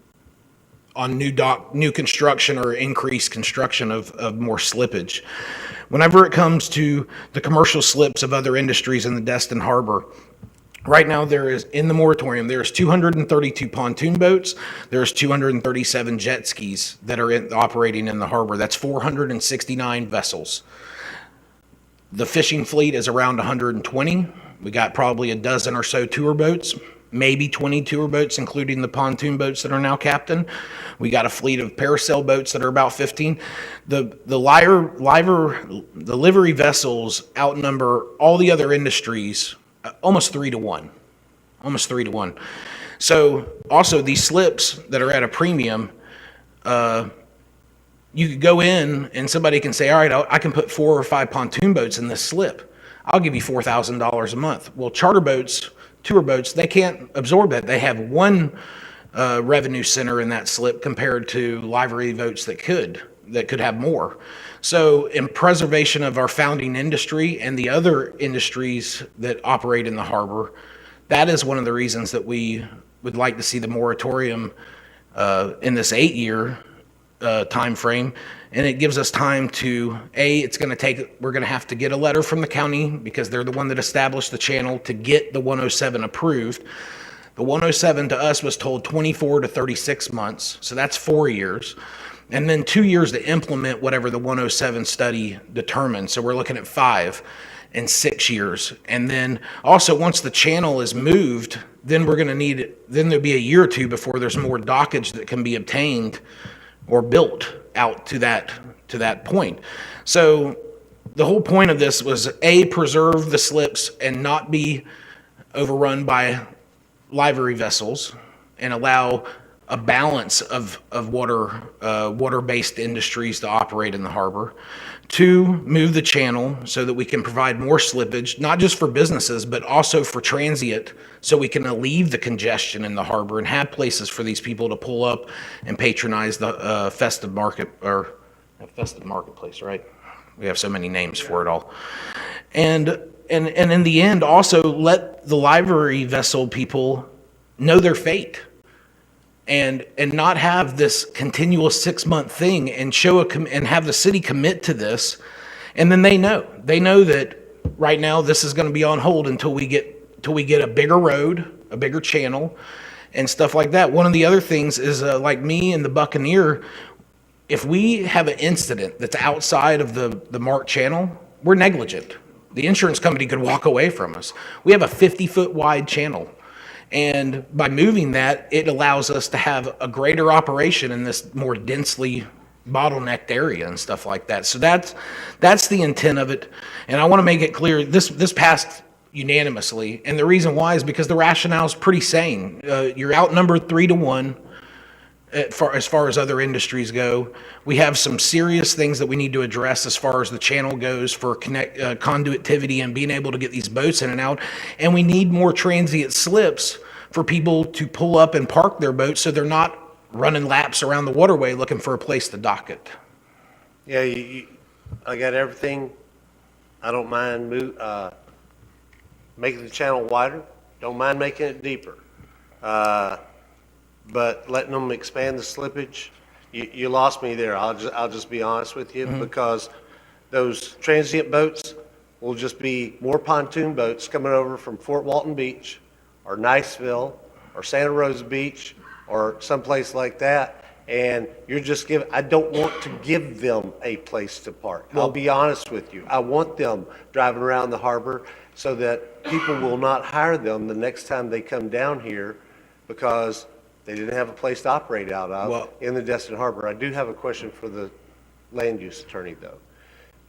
new construction or increased construction of more slippage. Whenever it comes to the commercial slips of other industries in the Destin Harbor, right now there is, in the moratorium, there's 232 pontoon boats, there's 237 jet skis that are operating in the harbor. That's 469 vessels. The fishing fleet is around 120. We got probably a dozen or so tour boats, maybe 20 tour boats, including the pontoon boats that are now captained. We got a fleet of parasail boats that are about 15. The livery vessels outnumber all the other industries almost 3-1. Almost 3-1. So also these slips that are at a premium, you could go in and somebody can say, all right, I can put 4 or 5 pontoon boats in this slip. I'll give you $4,000 a month. Well, charter boats, tour boats, they can't absorb that. They have one revenue center in that slip compared to livery boats that could have more. So in preservation of our founding industry and the other industries that operate in the harbor, that is one of the reasons that we would like to see the moratorium in this 8-year time frame. And it gives us time to, we're going to have to get a letter from the county because they're the one that established the channel to get the 107 approved. The 107 to us was told 24 to 36 months, so that's 4 years. And then 2 years to implement whatever the 107 study determined. So we're looking at 5 and 6 years. And then also once the channel is moved, then there'll be a year or two before there's more dockage that can be obtained or built out to that point. So the whole point of this was preserve the slips and not be overrun by livery vessels and allow a balance of water-based industries to operate in the harbor. 2, move the channel so that we can provide more slippage, not just for businesses, but also for transient, so we can alleviate the congestion in the harbor and have places for these people to pull up and patronize the festive marketplace, right? We have so many names for it all. And in the end, also let the livery vessel people know their fate. And not have this continual 6-month thing and and have the city commit to this. And then they know that right now this is going to be on hold until we get a bigger road, a bigger channel and stuff like that. One of the other things is like me and the Buccaneer, if we have an incident that's outside of the marked channel, we're negligent. The insurance company could walk away from us. We have a 50-foot wide channel. And by moving that, it allows us to have a greater operation in this more densely bottlenecked area and stuff like that. So that's the intent of it. And I want to make it clear, this passed unanimously. And the reason why is because the rationale is pretty sane. You're outnumbered 3-1. as far as other industries go. We have some serious things that we need to address as far as the channel goes for conduitivity and being able to get these boats in and out. And we need more transient slips for people to pull up and park their boats so they're not running laps around the waterway looking for a place to dock it. Yeah, I got everything. I don't mind making the channel wider. Don't mind making it deeper. But letting them expand the slippage, you lost me there. I'll just be honest with you, because those transient boats will just be more pontoon boats coming over from Fort Walton Beach or Niceville or Santa Rosa Beach or someplace like that. And you're just I don't want to give them a place to park. I'll be honest with you. I want them driving around the harbor so that people will not hire them the next time they come down here because they didn't have a place to operate out of in the Destin Harbor. I do have a question for the land use attorney, though.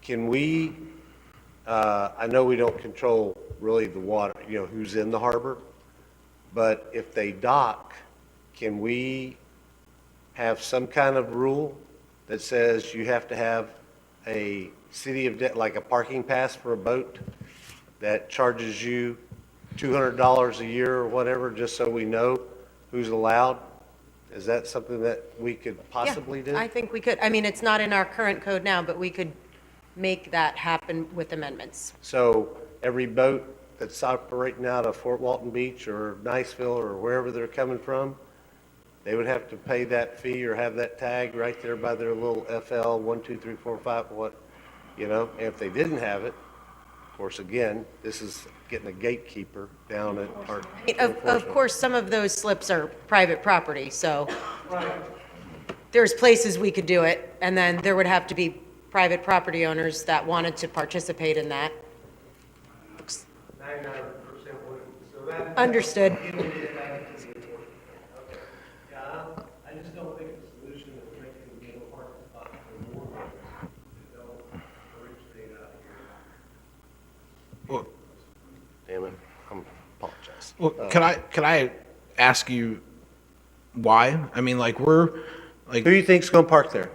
Can we, I know we don't control really the water, who's in the harbor, but if they dock, can we have some kind of rule that says you have to have a like a parking pass for a boat that charges you $200 a year or whatever, just so we know who's allowed? Is that something that we could possibly do? I think we could. I mean, it's not in our current code now, but we could make that happen with amendments. So every boat that's operating out of Fort Walton Beach or Niceville or wherever they're coming from, they would have to pay that fee or have that tag right there by their little FL 1, 2, 3, 4, 5, what, and if they didn't have it, of course, again, this is getting a gatekeeper down at our. Of course, some of those slips are private property, so there's places we could do it, and then there would have to be private property owners that wanted to participate in that. 99% wouldn't. Understood. I just don't think the solution is making the parking spot for more that don't originate out here. Damn it, I apologize. Well, can I ask you why? I mean, Who do you think's gonna park there?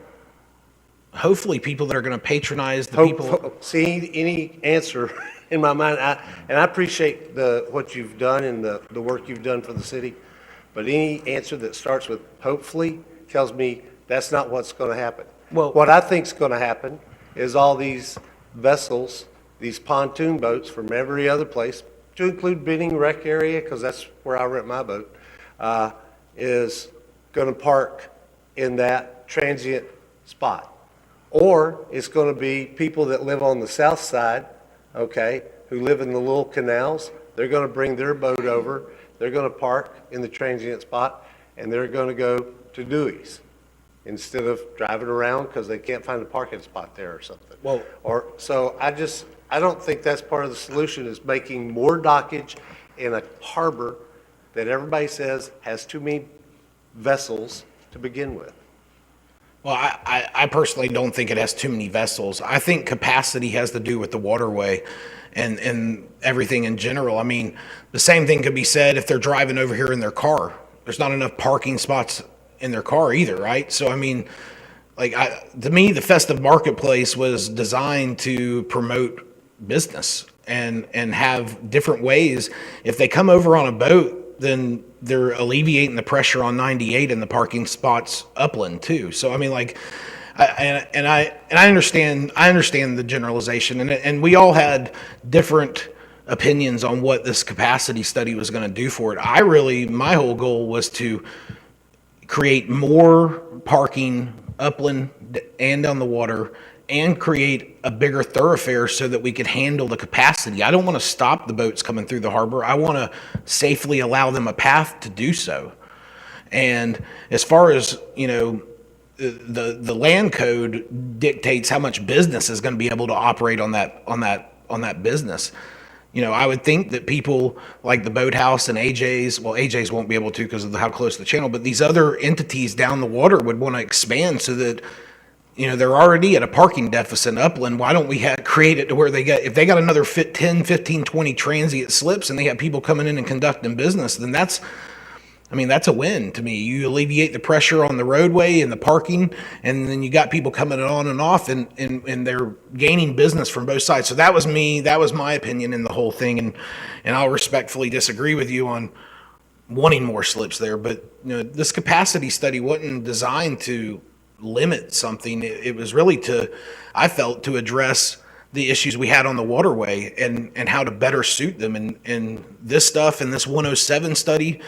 hopefully people that are going to patronize the people. See, any answer in my mind, and I appreciate what you've done and the work you've done for the city, but any answer that starts with hopefully tells me that's not what's going to happen. Well, what I think's going to happen is all these vessels, these pontoon boats from every other place, to include Benning Rec area, because that's where I rent my boat, is going to park in that transient spot. Or it's going to be people that live on the south side, okay, who live in the little canals. They're going to bring their boat over. They're going to park in the transient spot, and they're going to go to Dewey's instead of driving around because they can't find a parking spot there or something. Well, So I don't think that's part of the solution, is making more dockage in a harbor that everybody says has too many vessels to begin with. Well, I personally don't think it has too many vessels. I think capacity has to do with the waterway and everything in general. I mean, the same thing could be said if they're driving over here in their car. There's not enough parking spots in their car either, right? So, I mean, to me, the Festive Marketplace was designed to promote business and have different ways. If they come over on a boat, then they're alleviating the pressure on 98 and the parking spots upland too. So I mean, I understand the generalization, and we all had different opinions on what this capacity study was going to do for it. My whole goal was to create more parking upland and on the water, and create a bigger thoroughfare so that we could handle the capacity. I don't want to stop the boats coming through the harbor. I want to safely allow them a path to do so. And as far as, the land code dictates how much business is going to be able to operate on that business. I would think that people like the Boathouse and AJ's, well, AJ's won't be able to because of how close to the channel, but these other entities down the water would want to expand so that, they're already at a parking deficit in upland. Why don't we create it to where if they got another 10, 15, 20 transient slips and they have people coming in and conducting business, then that's I mean, that's a win to me. You alleviate the pressure on the roadway and the parking, and then you got people coming on and off, and they're gaining business from both sides. So that was me, that was my opinion in the whole thing, and I'll respectfully disagree with you on wanting more slips there. But, you know, this capacity study wasn't designed to limit something. It was really to, I felt, to address the issues we had on the waterway and how to better suit them. And this stuff and this 107 study,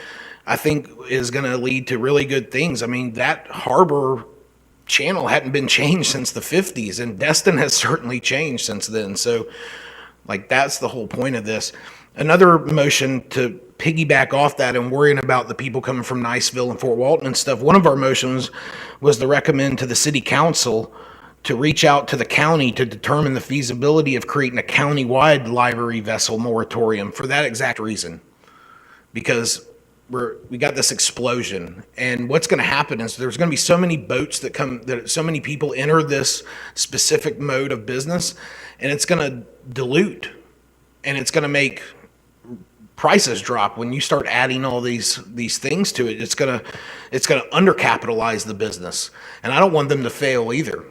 I think, is going to lead to really good things. I mean, that harbor channel hadn't been changed since the 50s, and Destin has certainly changed since then. So, like, that's the whole point of this. Another motion to piggyback off that and worrying about the people coming from Niceville and Fort Walton and stuff, one of our motions was to recommend to the city council to reach out to the county to determine the feasibility of creating a county-wide library vessel moratorium for that exact reason. Because we got this explosion, and what's going to happen is there's going to be so many boats that come, that so many people enter this specific mode of business, and it's going to dilute, and it's going to make prices drop when you start adding all these things to it. It's going to undercapitalize the business, and I don't want them to fail either.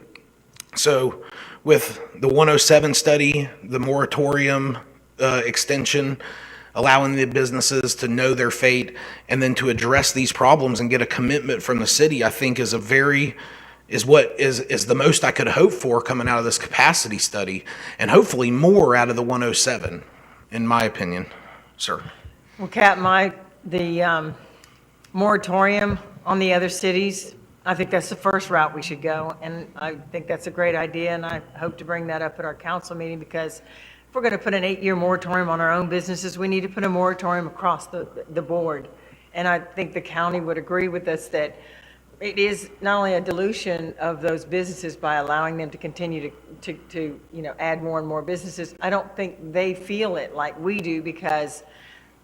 So with the 107 study, the moratorium extension, allowing the businesses to know their fate, and then to address these problems and get a commitment from the city, I think is the most I could hope for coming out of this capacity study, and hopefully more out of the 107, in my opinion, sir. Well, Cap, the moratorium on the other cities, I think that's the first route we should go, and I think that's a great idea, and I hope to bring that up at our council meeting, because if we're going to put an 8-year moratorium on our own businesses, we need to put a moratorium across the board. And I think the county would agree with us that it is not only a dilution of those businesses by allowing them to continue to add more and more businesses. I don't think they feel it like we do, because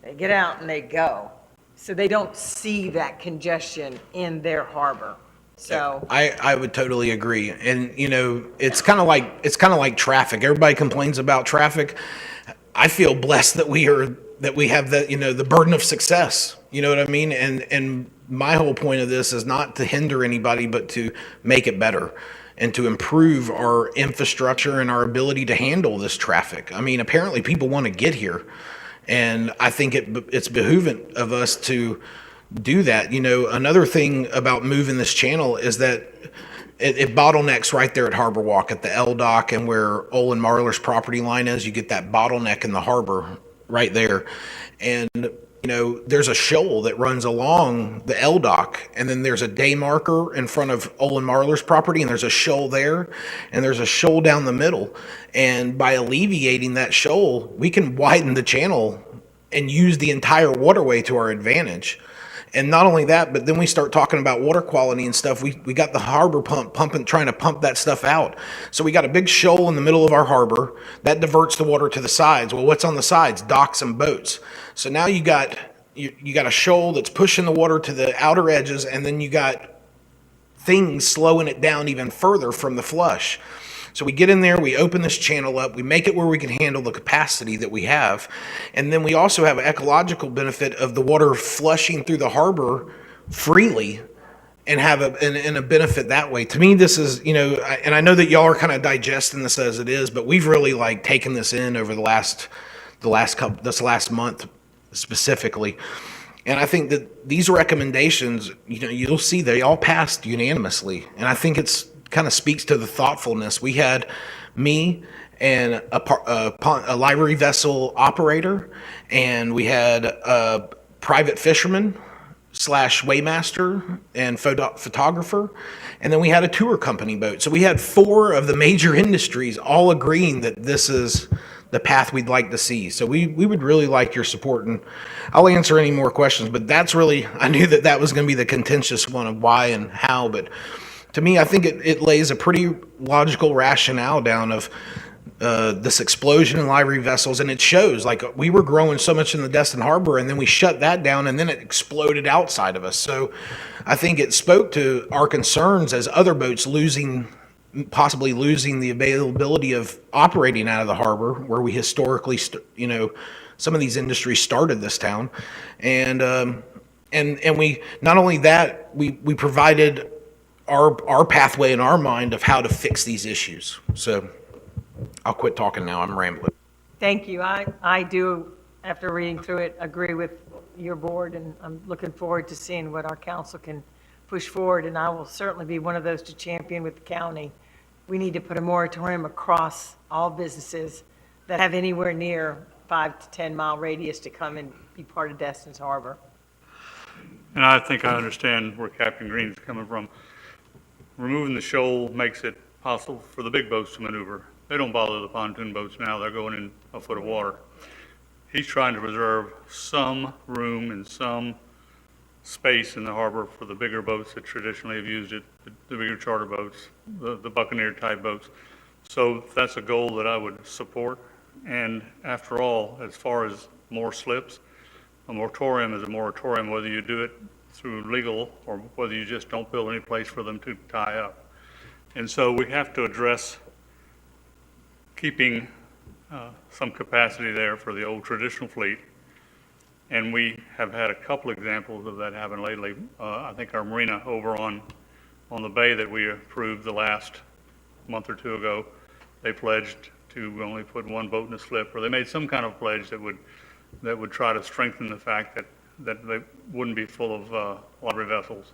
they get out and they go. So they don't see that congestion in their harbor. So I would totally agree. And, it's kind of like traffic. Everybody complains about traffic. I feel blessed that we have the burden of success. You know what I mean? And my whole point of this is not to hinder anybody, but to make it better and to improve our infrastructure and our ability to handle this traffic. I mean, apparently people want to get here, and I think it's behooving of us to do that. Another thing about moving this channel is that it bottlenecks right there at Harbor Walk at the L dock and where Olin Marler's property line is. You get that bottleneck in the harbor right there. And, there's a shoal that runs along the L dock, and then there's a day marker in front of Olin Marler's property, and there's a shoal there, and there's a shoal down the middle. And by alleviating that shoal, we can widen the channel and use the entire waterway to our advantage. And not only that, but then we start talking about water quality and stuff. We got the harbor trying to pump that stuff out. So we got a big shoal in the middle of our harbor that diverts the water to the sides. Well, what's on the sides? Docks and boats. So now you got a shoal that's pushing the water to the outer edges, and then you got things slowing it down even further from the flush. So we get in there, we open this channel up, we make it where we can handle the capacity that we have. And then we also have an ecological benefit of the water flushing through the harbor freely and have a benefit that way. To me, this is, and I know that y'all are kind of digesting this as it is, but we've really taken this in over this last month specifically. And I think that these recommendations, you'll see they all passed unanimously. And I think it's kind of speaks to the thoughtfulness. We had me and a library vessel operator, and we had a private fisherman / weighmaster and photographer, and then we had a tour company boat. So we had 4 of the major industries all agreeing that this is the path we'd like to see. So we would really like your support, and I'll answer any more questions, but that's really, I knew that was going to be the contentious one of why and how, but to me, I think it lays a pretty logical rationale down of this explosion in library vessels, and it shows, we were growing so much in the Destin Harbor, and then we shut that down, and then it exploded outside of us. So I think it spoke to our concerns as other boats possibly losing the availability of operating out of the harbor, where we historically, some of these industries started this town. And And we, not only that, we provided our pathway in our mind of how to fix these issues. So I'll quit talking now, I'm rambling. Thank you. I do, after reading through it, agree with your board, and I'm looking forward to seeing what our council can push forward, and I will certainly be one of those to champion with the county. We need to put a moratorium across all businesses that have anywhere near 5 to 10 mile radius to come and be part of Destin's Harbor. And I think I understand where Captain Green's coming from. Removing the shoal makes it possible for the big boats to maneuver. They don't bother the pontoon boats now, they're going in a foot of water. He's trying to preserve some room and some space in the harbor for the bigger boats that traditionally have used it, the bigger charter boats, the Buccaneer type boats. So that's a goal that I would support. And after all, as far as more slips, a moratorium is a moratorium, whether you do it through legal or whether you just don't build any place for them to tie up. And so we have to address keeping some capacity there for the old traditional fleet. And we have had a couple examples of that happen lately. I think our marina over on the bay that we approved the last month or two ago, they pledged to only put one boat in a slip, or they made some kind of pledge that would try to strengthen the fact that they wouldn't be full of lottery vessels.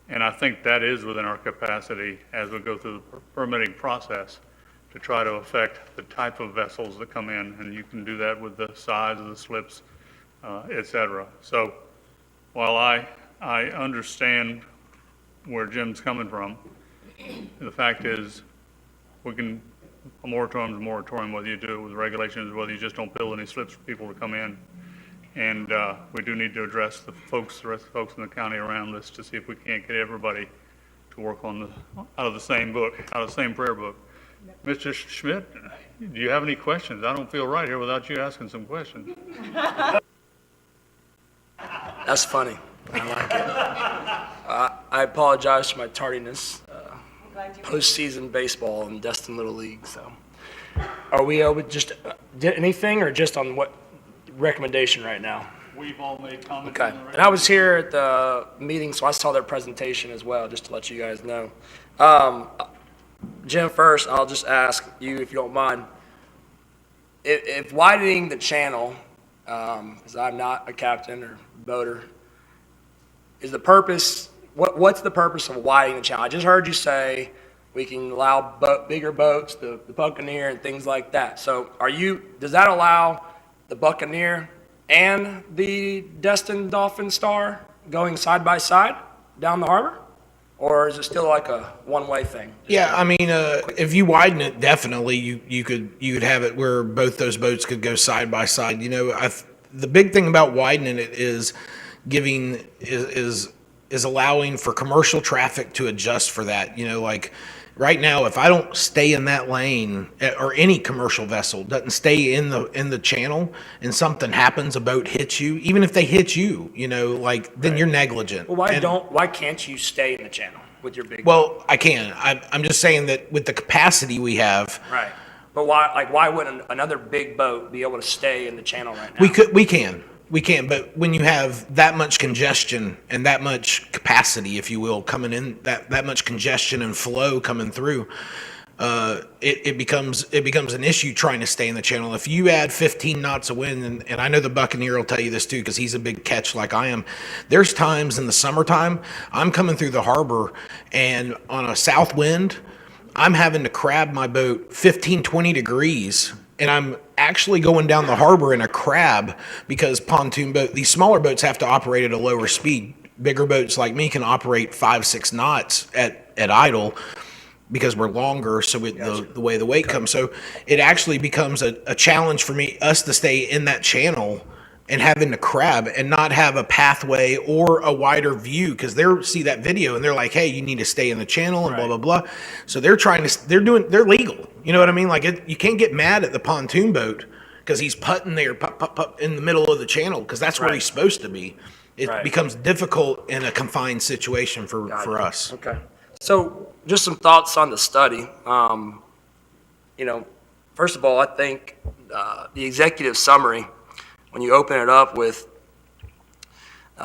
And I think that is within our capacity as we go through the permitting process to try to affect the type of vessels that come in, and you can do that with the size of the slips, et cetera. So while I understand where Jim's coming from, the fact is a moratorium is a moratorium, whether you do it with regulations, whether you just don't build any slips for people to come in. And we do need to address the rest of the folks in the county around this to see if we can't get everybody to work out of the same book, out of the same prayer book. Mr. Schmidt, do you have any questions? I don't feel right here without you asking some questions. That's funny. I like it. I apologize for my tardiness. Postseason baseball in Destin Little League. So, are we able to just did anything or just on what recommendation right now? We've all made comments. Okay. And I was here at the meeting, so I saw their presentation as well, just to let you guys know. Jim, first, I'll just ask you, if you don't mind, if widening the channel, because I'm not a captain or boater, is the purpose, what's the purpose of widening the channel? I just heard you say we can allow bigger boats, the Buccaneer and things like that. So does that allow the Buccaneer and the Destin Dolphin Star going side by side down the harbor? Or is it still like a one-way thing? Yeah, I mean, if you widen it, definitely you could have it where both those boats could go side by side. You know, the big thing about widening it is allowing for commercial traffic to adjust for that. You know, like right now, if I don't stay in that lane, or any commercial vessel doesn't stay in the channel, and something happens, a boat hits you, even if they hit you, you know, like then you're negligent. Well, why can't you stay in the channel with your big? Well, I can. I'm just saying that with the capacity we have. Right. But why wouldn't another big boat be able to stay in the channel right now? We can, but when you have that much congestion and that much capacity, if you will, coming in, that much congestion and flow coming through, it becomes an issue trying to stay in the channel. If you add 15 knots of wind, and I know the Buccaneer will tell you this too, because he's a big catch like I am. There's times in the summertime, I'm coming through the harbor, and on a south wind, I'm having to crab my boat 15, 20 degrees, and I'm actually going down the harbor in a crab because these smaller boats have to operate at a lower speed. Bigger boats like me can operate 5-6 knots at idle because we're longer, so the way the weight comes. So it actually becomes a challenge for us to stay in that channel and having to crab and not have a pathway or a wider view, because they see that video and they're like, hey, you need to stay in the channel and blah, blah, blah. So they're legal. You know what I mean? Like you can't get mad at the pontoon boat because he's putting there in the middle of the channel, because that's where he's supposed to be. It becomes difficult in a confined situation for us. Okay. So just some thoughts on the study. You know, first of all, I think the executive summary, when you open it up with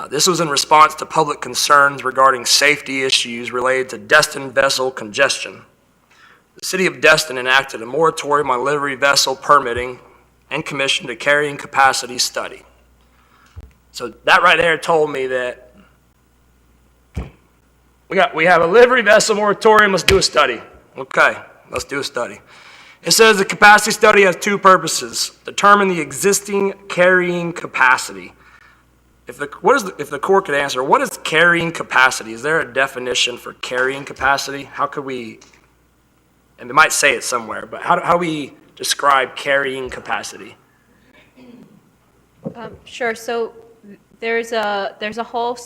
This was in response to public concerns regarding safety issues related to Destin vessel congestion. The City of Destin enacted a moratorium on livery vessel permitting and commissioned a carrying capacity study. So that right there told me that we have a livery vessel moratorium, let's do a study. Okay, let's do a study. It says the capacity study has two purposes: determine the existing carrying capacity. If the court could answer, what is carrying capacity? Is there a definition for carrying capacity? How could we, and they might say it somewhere, but how do we describe carrying capacity? Sure. So there's a whole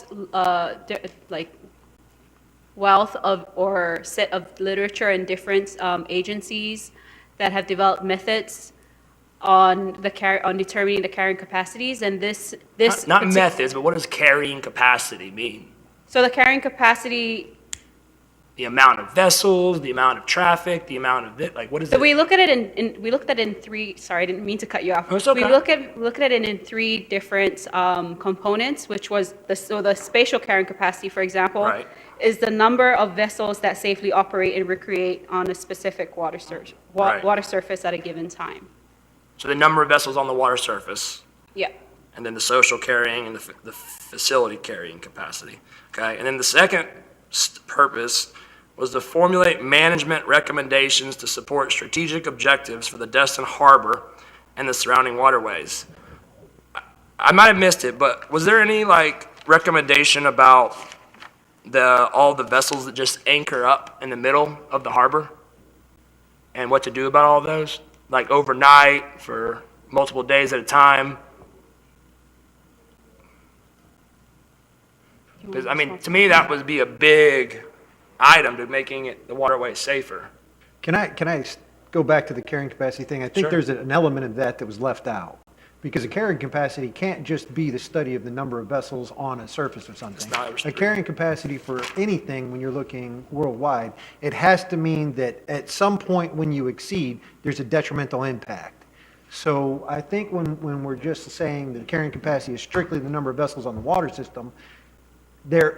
wealth of or set of literature and different agencies that have developed methods on determining the carrying capacities, and this Not methods, but what does carrying capacity mean? So the carrying capacity. The amount of vessels, the amount of traffic, the amount of what is So it? we look at it we looked at it in three. Sorry, I didn't mean to cut you off. No, it's okay. We look at it in three different components, which was the spatial carrying capacity, for example, Right. is the number of vessels that safely operate and recreate on a specific water surface at a given time. So the number of vessels on the water surface, Yeah. and then the social carrying and the facility carrying capacity. Okay, and then the second purpose was to formulate management recommendations to support strategic objectives for the Destin Harbor and the surrounding waterways. I might have missed it, but was there any recommendation about all the vessels that just anchor up in the middle of the harbor and what to do about all of those? Like overnight for multiple days at a time? Because, to me, that would be a big item to making the waterway safer. Can I go back to the carrying capacity thing? I think Sure. there's an element of that was left out. Because a carrying capacity can't just be the study of the number of vessels on a surface or something. not A restricted. carrying capacity for anything, when you're looking worldwide, it has to mean that at some point when you exceed, there's a detrimental impact. So I think when we're just saying that the carrying capacity is strictly the number of vessels on the water system,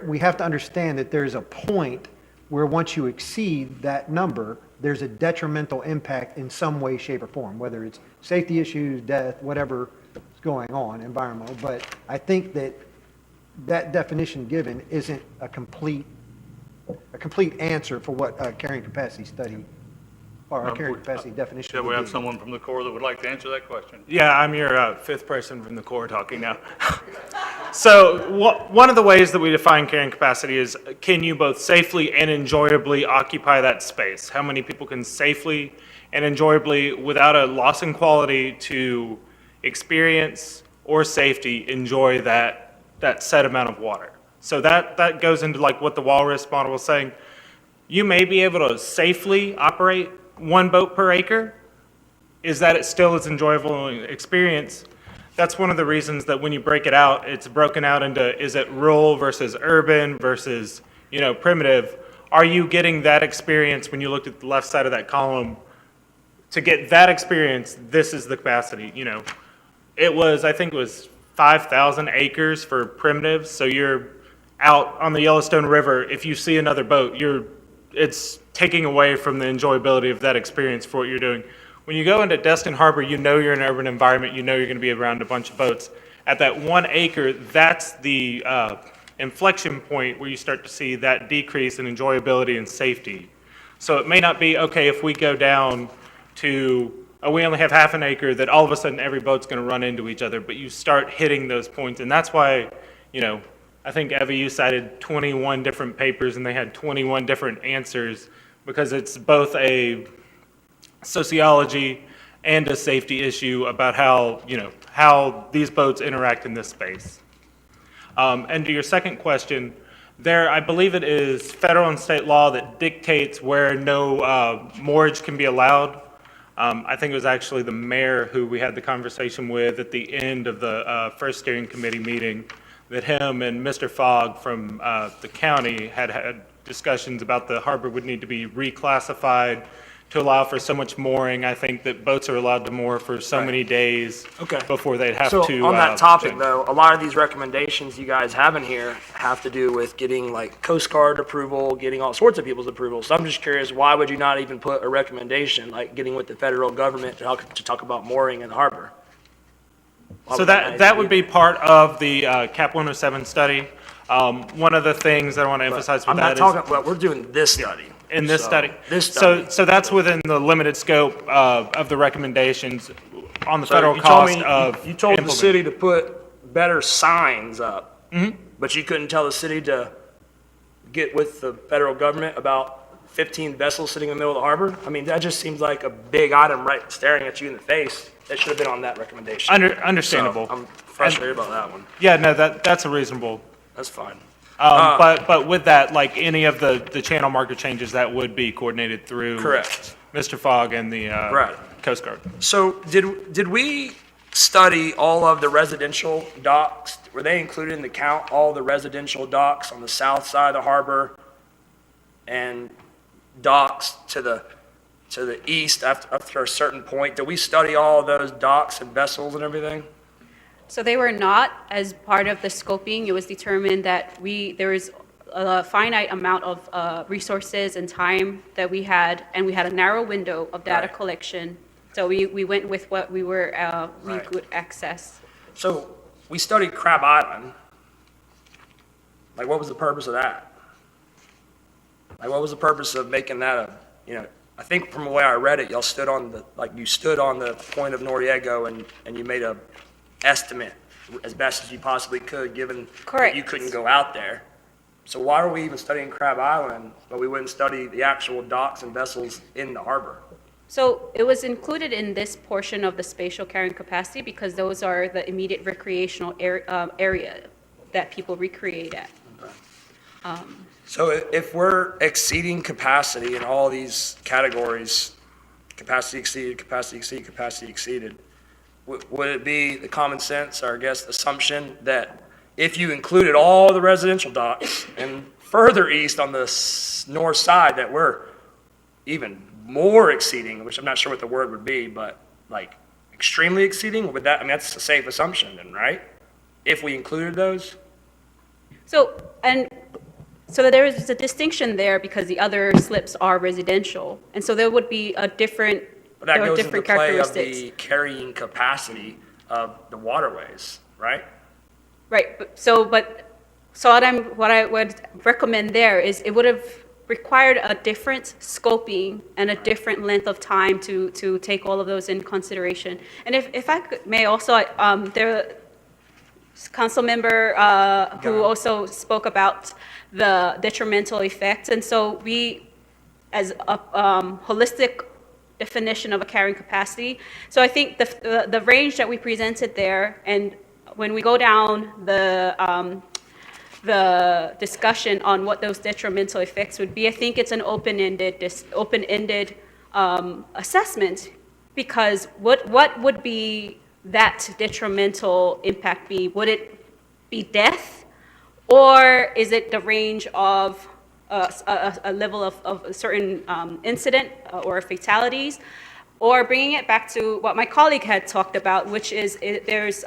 we have to understand that there's a point where once you exceed that number, there's a detrimental impact in some way, shape, or form, whether it's safety issues, death, whatever is going on, environmental. But I think that definition given isn't a complete answer for what a carrying capacity study or a carrying capacity definition Shall we would have be. someone from the Corps that would like to answer that question? Yeah, I'm your fifth person from the Corps talking now. So one of the ways that we define carrying capacity is, can you both safely and enjoyably occupy that space? How many people can safely and enjoyably, without a loss in quality to experience or safety, enjoy that set amount of water? So that goes into what the Walrus model was saying. You may be able to safely operate one boat per acre. Is that it still is enjoyable experience? That's one of the reasons that when you break it out, it's broken out into, is it rural versus urban versus, primitive? Are you getting that experience when you looked at the left side of that column? To get that experience, this is the capacity, I think it was 5,000 acres for primitives. So you're out on the Yellowstone River. If you see another boat, it's taking away from the enjoyability of that experience for what you're doing. When you go into Destin Harbor, you're in an urban environment, you're going to be around a bunch of boats. At that 1 acre, that's the inflection point where you start to see that decrease in enjoyability and safety. So it may not be, okay, if we go down to, we only have half an acre, that all of a sudden every boat's going to run into each other, but you start hitting those points. And that's why, I think, Evie, you cited 21 different papers and they had 21 different answers, because it's both a sociology and a safety issue about how these boats interact in this space. And to your second question, I believe it is federal and state law that dictates where no moorage can be allowed. I think it was actually the mayor who we had the conversation with at the end of the first steering committee meeting, that him and Mr. Fogg from the county had discussions about the harbor would need to be reclassified to allow for so much mooring. I think that boats are allowed to moor for so many days Okay. before they'd have So to. on that topic change. though, a lot of these recommendations you guys have in here have to do with getting like Coast Guard approval, getting all sorts of people's approval. So I'm just curious, why would you not even put a recommendation like getting with the federal government to talk about mooring in the harbor? Why So would that not would be part of the CAP 107 study. One of the things that I want to emphasize with I'm that not is. talking, well, we're doing this study. In this So, study? This study. So that's within the limited scope of the recommendations on the So federal you told cost me- of. You told the implementing. city to put better signs up, Mhm. but you couldn't tell the city to get with the federal government about 15 vessels sitting in the middle of the harbor? I mean, that just seems like a big item right staring at you in the face. That should have been on that recommendation. Understandable. So I'm frustrated about that one. Yeah, no, that's a reasonable. That's fine. But with that, like any of the channel marker changes, that would be coordinated through. Correct. Mr. Fogg and the Right. Coast Guard. So did we study all of the residential docks? Were they included in the count, all the residential docks on the south side of the harbor and docks to the east after a certain point? Did we study all of those docks and vessels and everything? So they were not as part of the scoping. It was determined that there was a finite amount of resources and time that we had, and we had a narrow window of data Right. collection. So we went with what we Right. could access. So we studied Crab Island. Like, what was the purpose of that? Like, what was the purpose of making that I think from the way I read it, y'all stood on you stood on the point of Noriego and you made a estimate as best as you possibly could, given that Correct. you couldn't go out there. So why are we even studying Crab Island, but we wouldn't study the actual docks and vessels in the harbor? So it was included in this portion of the spatial carrying capacity because those are the immediate recreational area that people recreate at. So if we're exceeding capacity in all these categories, capacity exceeded, capacity exceeded, capacity exceeded, would it be the common sense, or I guess assumption, that if you included all the residential docks and further east on the north side, that we're even more exceeding, which I'm not sure what the word would be, but like extremely exceeding? Would that, I mean, that's a safe assumption then, right? If we included those? So there is a distinction there because the other slips are residential. And so there would be a different, But that there are goes into different play of characteristics. the carrying capacity of the waterways, right? Right, so what I would recommend there is it would have required a different scoping and a different length of time to take all of those in consideration. And if I may also, there, council member who also spoke about the detrimental effects. And so we, as a holistic definition of a carrying capacity, so I think the range that we presented there, and when we go down the discussion on what those detrimental effects would be, I think it's an open-ended assessment, because what would be that detrimental impact be? Would it be death, or is it the range of a level of a certain incident or fatalities? Or bringing it back to what my colleague had talked about, which is there's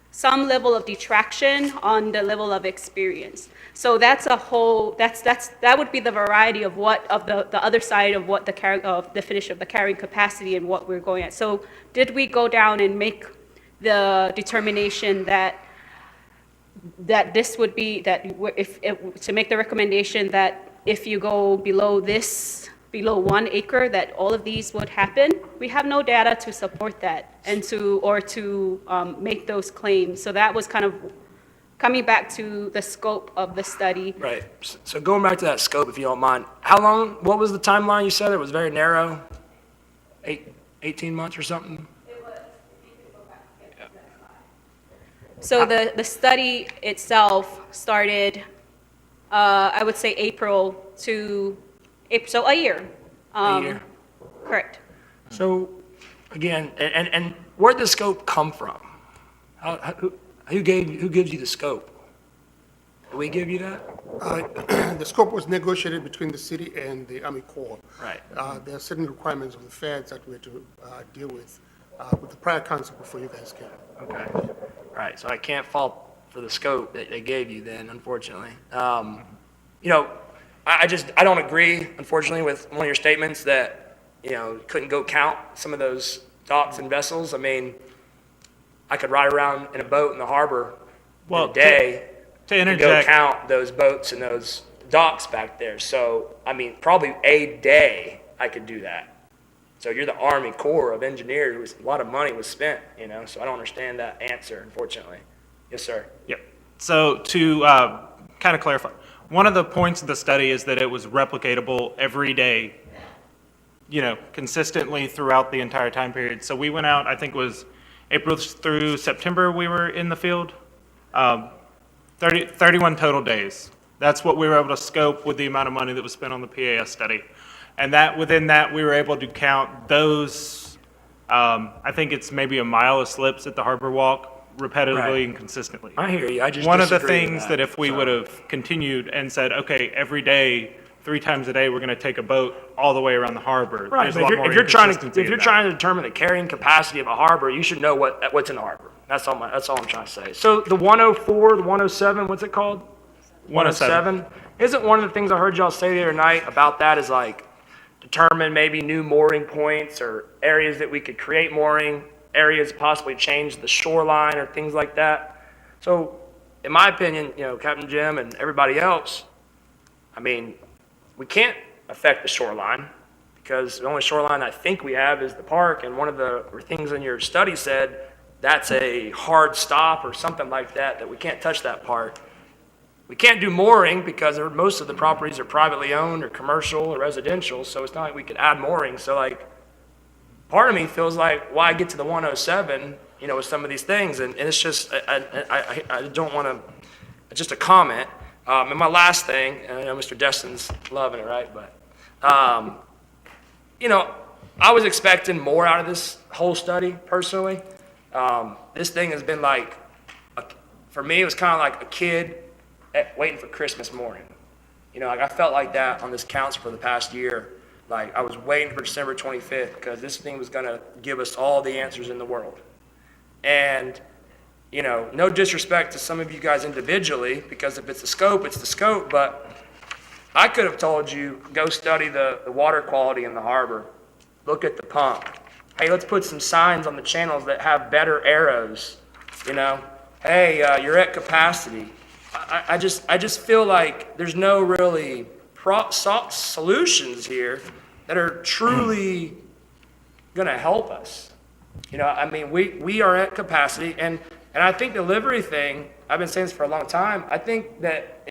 some level of detraction on the level of experience. So that's a whole, that would be the variety of the other side of what the definition of the carrying capacity and what we're going at. So did we go down and make the determination that this would be, to make the recommendation that if you go below 1 acre, that all of these would happen? We have no data to support that and to make those claims. So that was kind of coming back to the scope of the study. Right. So going back to that scope, if you don't mind, what was the timeline you said? It was very narrow? 18 months or something? So the study itself started, I would say April, so a year. A year. Correct. So, again, and where'd the scope come from? Who gives you the scope? Did we give you that? The scope was negotiated between the city and the Army Corps. Right. There are certain requirements of the feds that we had to deal with the prior council before you guys came. Okay. All right, so I can't fault for the scope that they gave you then, unfortunately. You know, I don't agree, unfortunately, with one of your statements that, you know, couldn't go count some of those docks and vessels. I mean, I could ride around in a boat in the harbor in a day to and go interject, count those boats and those docks back there. So, I mean, probably a day I could do that. So you're the Army Corps of Engineers. A lot of money was spent, you know, so I don't understand that answer, unfortunately. Yes, sir. Yep. So to kind of clarify, one of the points of the study is that it was replicatable every day, you know, consistently throughout the entire time period. So we went out, I think it was April through September we were in the field, 31 total days. That's what we were able to scope with the amount of money that was spent on the PAS study. And that within that, we were able to count those, I think it's maybe a mile of slips at the Harbor Walk, repetitively Right. and consistently. I hear you. I just One of the disagree with things that, that if we so. would have continued and said, okay, every day, 3 times a day, we're going to take a boat all the way around the harbor. Right, there's a but lot if more you're trying to inconsistency in that. to determine the carrying capacity of a harbor, you should know what's in the harbor. That's all I'm trying to say. So the 104, the 107, what's it called? 107. Isn't one of the things I heard y'all say the other night about that is like determine maybe new mooring points or areas that we could create mooring, areas possibly change the shoreline or things like that. So in my opinion, you know, Captain Jim and everybody else, I mean, we can't affect the shoreline because the only shoreline I think we have is the park. And one of the things in your study said that's a hard stop or something like that, that we can't touch that part. We can't do mooring because most of the properties are privately owned or commercial or residential, so it's not like we could add mooring. So like, part of me feels like, why get to the 107, you know, with some of these things? And it's just, I don't want to, just a comment. And my last thing, and I know Mr. Destin's loving it, right? But, you know, I was expecting more out of this whole study, personally. This thing has been like, for me, it was kind of like a kid waiting for Christmas morning. You know, like I felt like that on this council for the past year. Like I was waiting for December 25th because this thing was going to give us all the answers in the world. And, you know, no disrespect to some of you guys individually, because if it's the scope, it's the scope. But I could have told you, go study the water quality in the harbor. Look at the pump. Hey, let's put some signs on the channels that have better arrows, you know. Hey, you're at capacity. I just feel like there's no really solutions here that are truly going to help us. You know, I mean, we are at capacity, and I think the delivery thing, I've been saying this for a long time, I think that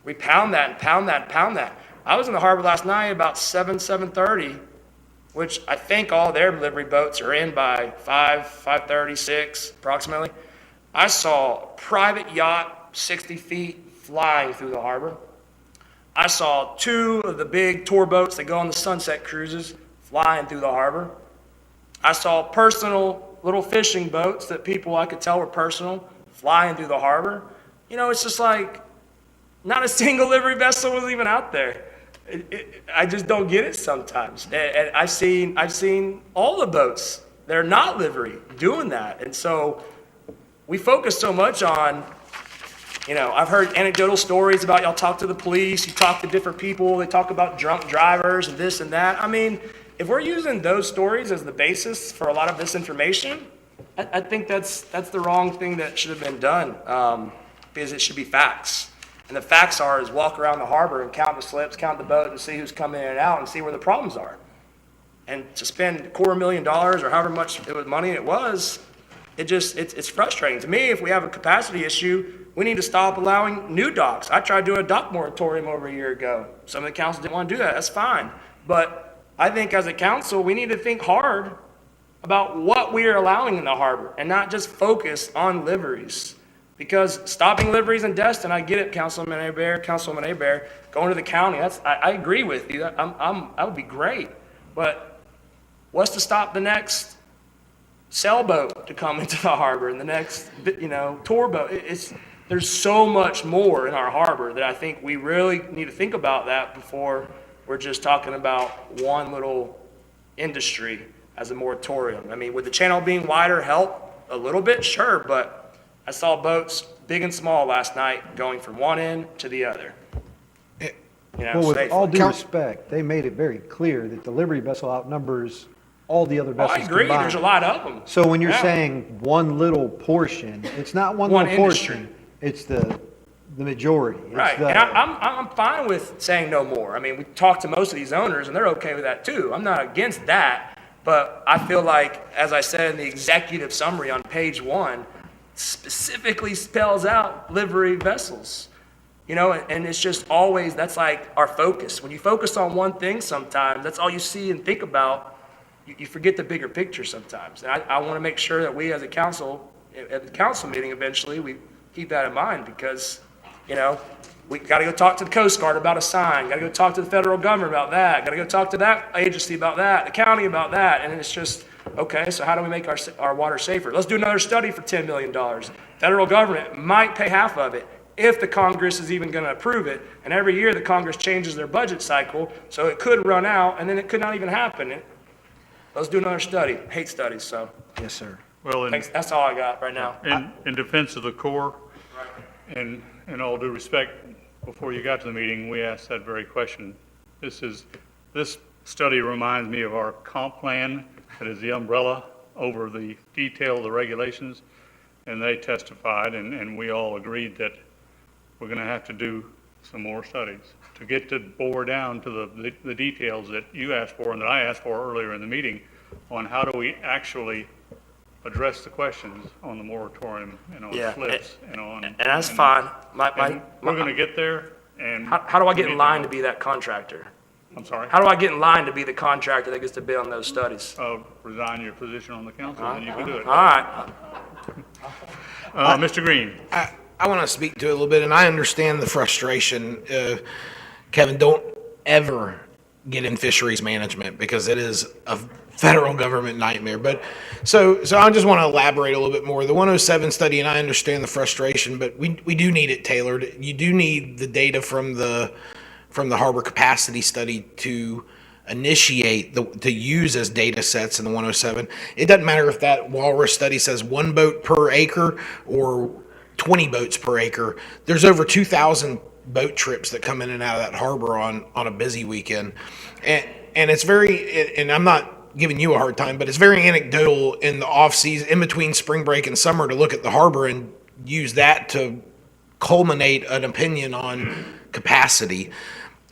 we pound that and pound that and pound that. I was in the harbor last night about 7:30, which I think all their delivery boats are in by 5:30, 6 approximately. I saw a private yacht 60 feet flying through the harbor. I saw 2 of the big tour boats that go on the sunset cruises flying through the harbor. I saw personal little fishing boats that people I could tell were personal flying through the harbor. You know, it's just like not a single livery vessel was even out there. I just don't get it sometimes. And I've seen all the boats that are not livery doing that. And so we focus so much on, you know, I've heard anecdotal stories about y'all talk to the police, you talk to different people, they talk about drunk drivers and this and that. I mean, if we're using those stories as the basis for a lot of this information, I think that's the wrong thing that should have been done, because it should be facts. And the facts is walk around the harbor and count the slips, count the boat, and see who's coming in and out and see where the problems are. And to spend $250,000 or however much money it was, it's frustrating. To me, if we have a capacity issue, we need to stop allowing new docks. I tried doing a dock moratorium over a year ago. Some of the council didn't want to do that. That's fine. But I think as a council, we need to think hard about what we are allowing in the harbor and not just focus on liveries. Because stopping liveries in Destin, I get it, Councilman Hebert, going to the county, I agree with you. That would be great. But what's to stop the next sailboat to come into the harbor and the next, you know, tour boat? there's so much more in our harbor that I think we really need to think about that before we're just talking about one little industry as a moratorium. I mean, would the channel being wider help a little bit? Sure, but I saw boats, big and small, last night going from one end to the other. You know, Well, with safely. all due respect, they made it very clear that the Liberty vessel outnumbers all the other Oh, vessels I agree, combined. there's a lot of them. So when you're Yeah. saying one little portion, it's not one One little industry. portion, it's the majority. It's Right, the- and I'm fine with saying no more. I mean, we talked to most of these owners, and they're okay with that too. I'm not against that, but I feel like, as I said in the executive summary on page 1, specifically spells out livery vessels. You know, and it's just always, that's like our focus. When you focus on one thing sometimes, that's all you see and think about. You forget the bigger picture sometimes. And I want to make sure that we as a council, at the council meeting eventually, we keep that in mind because, you know, we got to go talk to the Coast Guard about a sign, got to go talk to the federal government about that, got to go talk to that agency about that, the county about that. And it's just, okay, so how do we make our water safer? Let's do another study for $10 million. Federal government might pay half of it if the Congress is even going to approve it. And every year the Congress changes their budget cycle, so it could run out and then it could not even happen. Let's do another study. Hate studies, so. Yes, sir. Well, Thanks. That's all I got right now. in defense of the Corps, and in all due respect, before you got to the meeting, we asked that very question. This study reminds me of our comp plan that is the umbrella over the detail of the regulations, and they testified, and we all agreed that we're going to have to do some more studies to get to bore down to the details that you asked for and that I asked for earlier in the meeting on how do we actually address the questions on the moratorium and on Yeah, slips and on. And that's fine. And we're going to get there, and. How do I get in line to be that contractor? I'm sorry? How do I get in line to be the contractor that gets to bid on those studies? Resign your position on the council, and you can do it. All right. Mr. Green. I want to speak to it a little bit, and I understand the frustration. Kevin, don't ever get in fisheries management because it is a federal government nightmare. But so I just want to elaborate a little bit more. The 107 study, and I understand the frustration, but we do need it tailored. You do need the data from the harbor capacity study to initiate to use as data sets in the 107. It doesn't matter if that walrus study says 1 boat per acre or 20 boats per acre. There's over 2,000 boat trips that come in and out of that harbor on a busy weekend. And it's very, and I'm not giving you a hard time, but it's very anecdotal in the off season, in between spring break and summer, to look at the harbor and use that to culminate an opinion on capacity.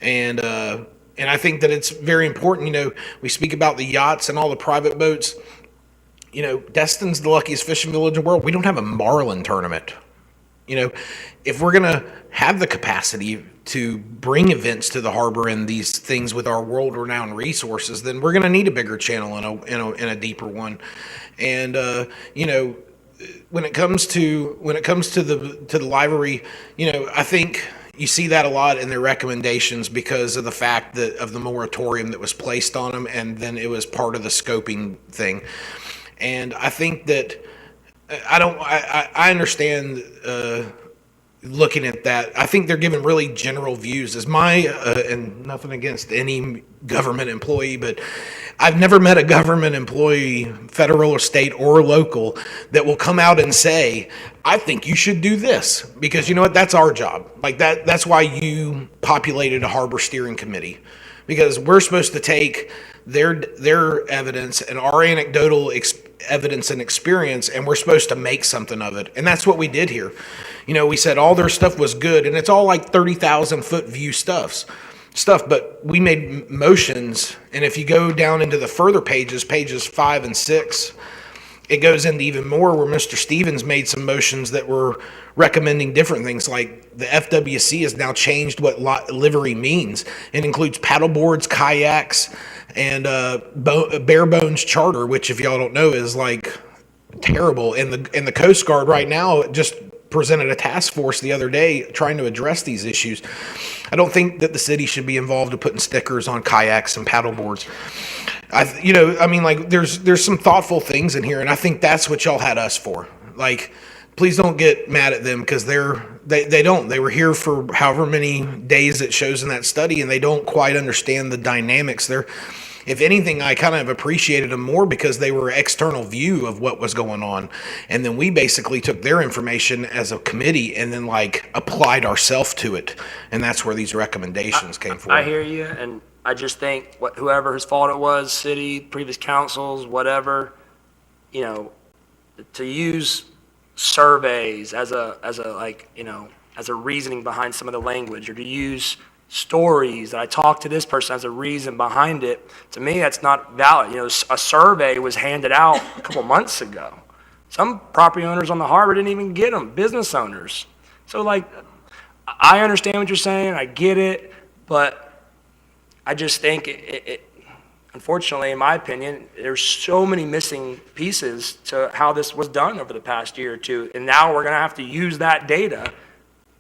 And I think that it's very important. You know, we speak about the yachts and all the private boats. You know, Destin's the luckiest fishing village in the world. We don't have a marlin tournament. You know, if we're going to have the capacity to bring events to the harbor and these things with our world-renowned resources, then we're going to need a bigger channel and a deeper one. And you know, when it comes to the livery, you know, I think you see that a lot in their recommendations because of the fact that of the moratorium that was placed on them, and then it was part of the scoping thing. And I think that I understand looking at that. I think they're giving really general views. As my and nothing against any government employee, but I've never met a government employee, federal or state or local, that will come out and say, I think you should do this, because you know what, that's our job. Like that's why you populated a harbor steering committee, because we're supposed to take their evidence and our anecdotal evidence and experience, and we're supposed to make something of it. And that's what we did here. You know, we said all their stuff was good, and it's all like 30,000 foot view stuff, but we made motions, and if you go down into the further pages 5 and 6, it goes into even more where Mr. Stevens made some motions that were recommending different things, like the FWC has now changed what livery means. It includes paddle boards, kayaks, and bare bones charter, which, if y'all don't know, is like terrible. And the Coast Guard right now just presented a task force the other day trying to address these issues. I don't think that the city should be involved in putting stickers on kayaks and paddle boards. You know, I mean, like there's some thoughtful things in here, and I think that's what y'all had us for. Like, please don't get mad at them because they don't. They were here for however many days it shows in that study, and they don't quite understand the dynamics there. If anything, I kind of appreciated them more because they were external view of what was going on. And then we basically took their information as a committee and then like applied ourselves to it. And that's where these recommendations came from. I hear you, and I just think whoever whose fault it was, city, previous councils, whatever, you know, to use surveys as a reasoning behind some of the language, or to use stories that I talked to this person as a reason behind it, to me, that's not valid. You know, a survey was handed out a couple months ago. Some property owners on the harbor didn't even get them, business owners. So, like, I understand what you're saying, I get it, but I just think unfortunately, in my opinion, there's so many missing pieces to how this was done over the past year or two, and now we're going to have to use that data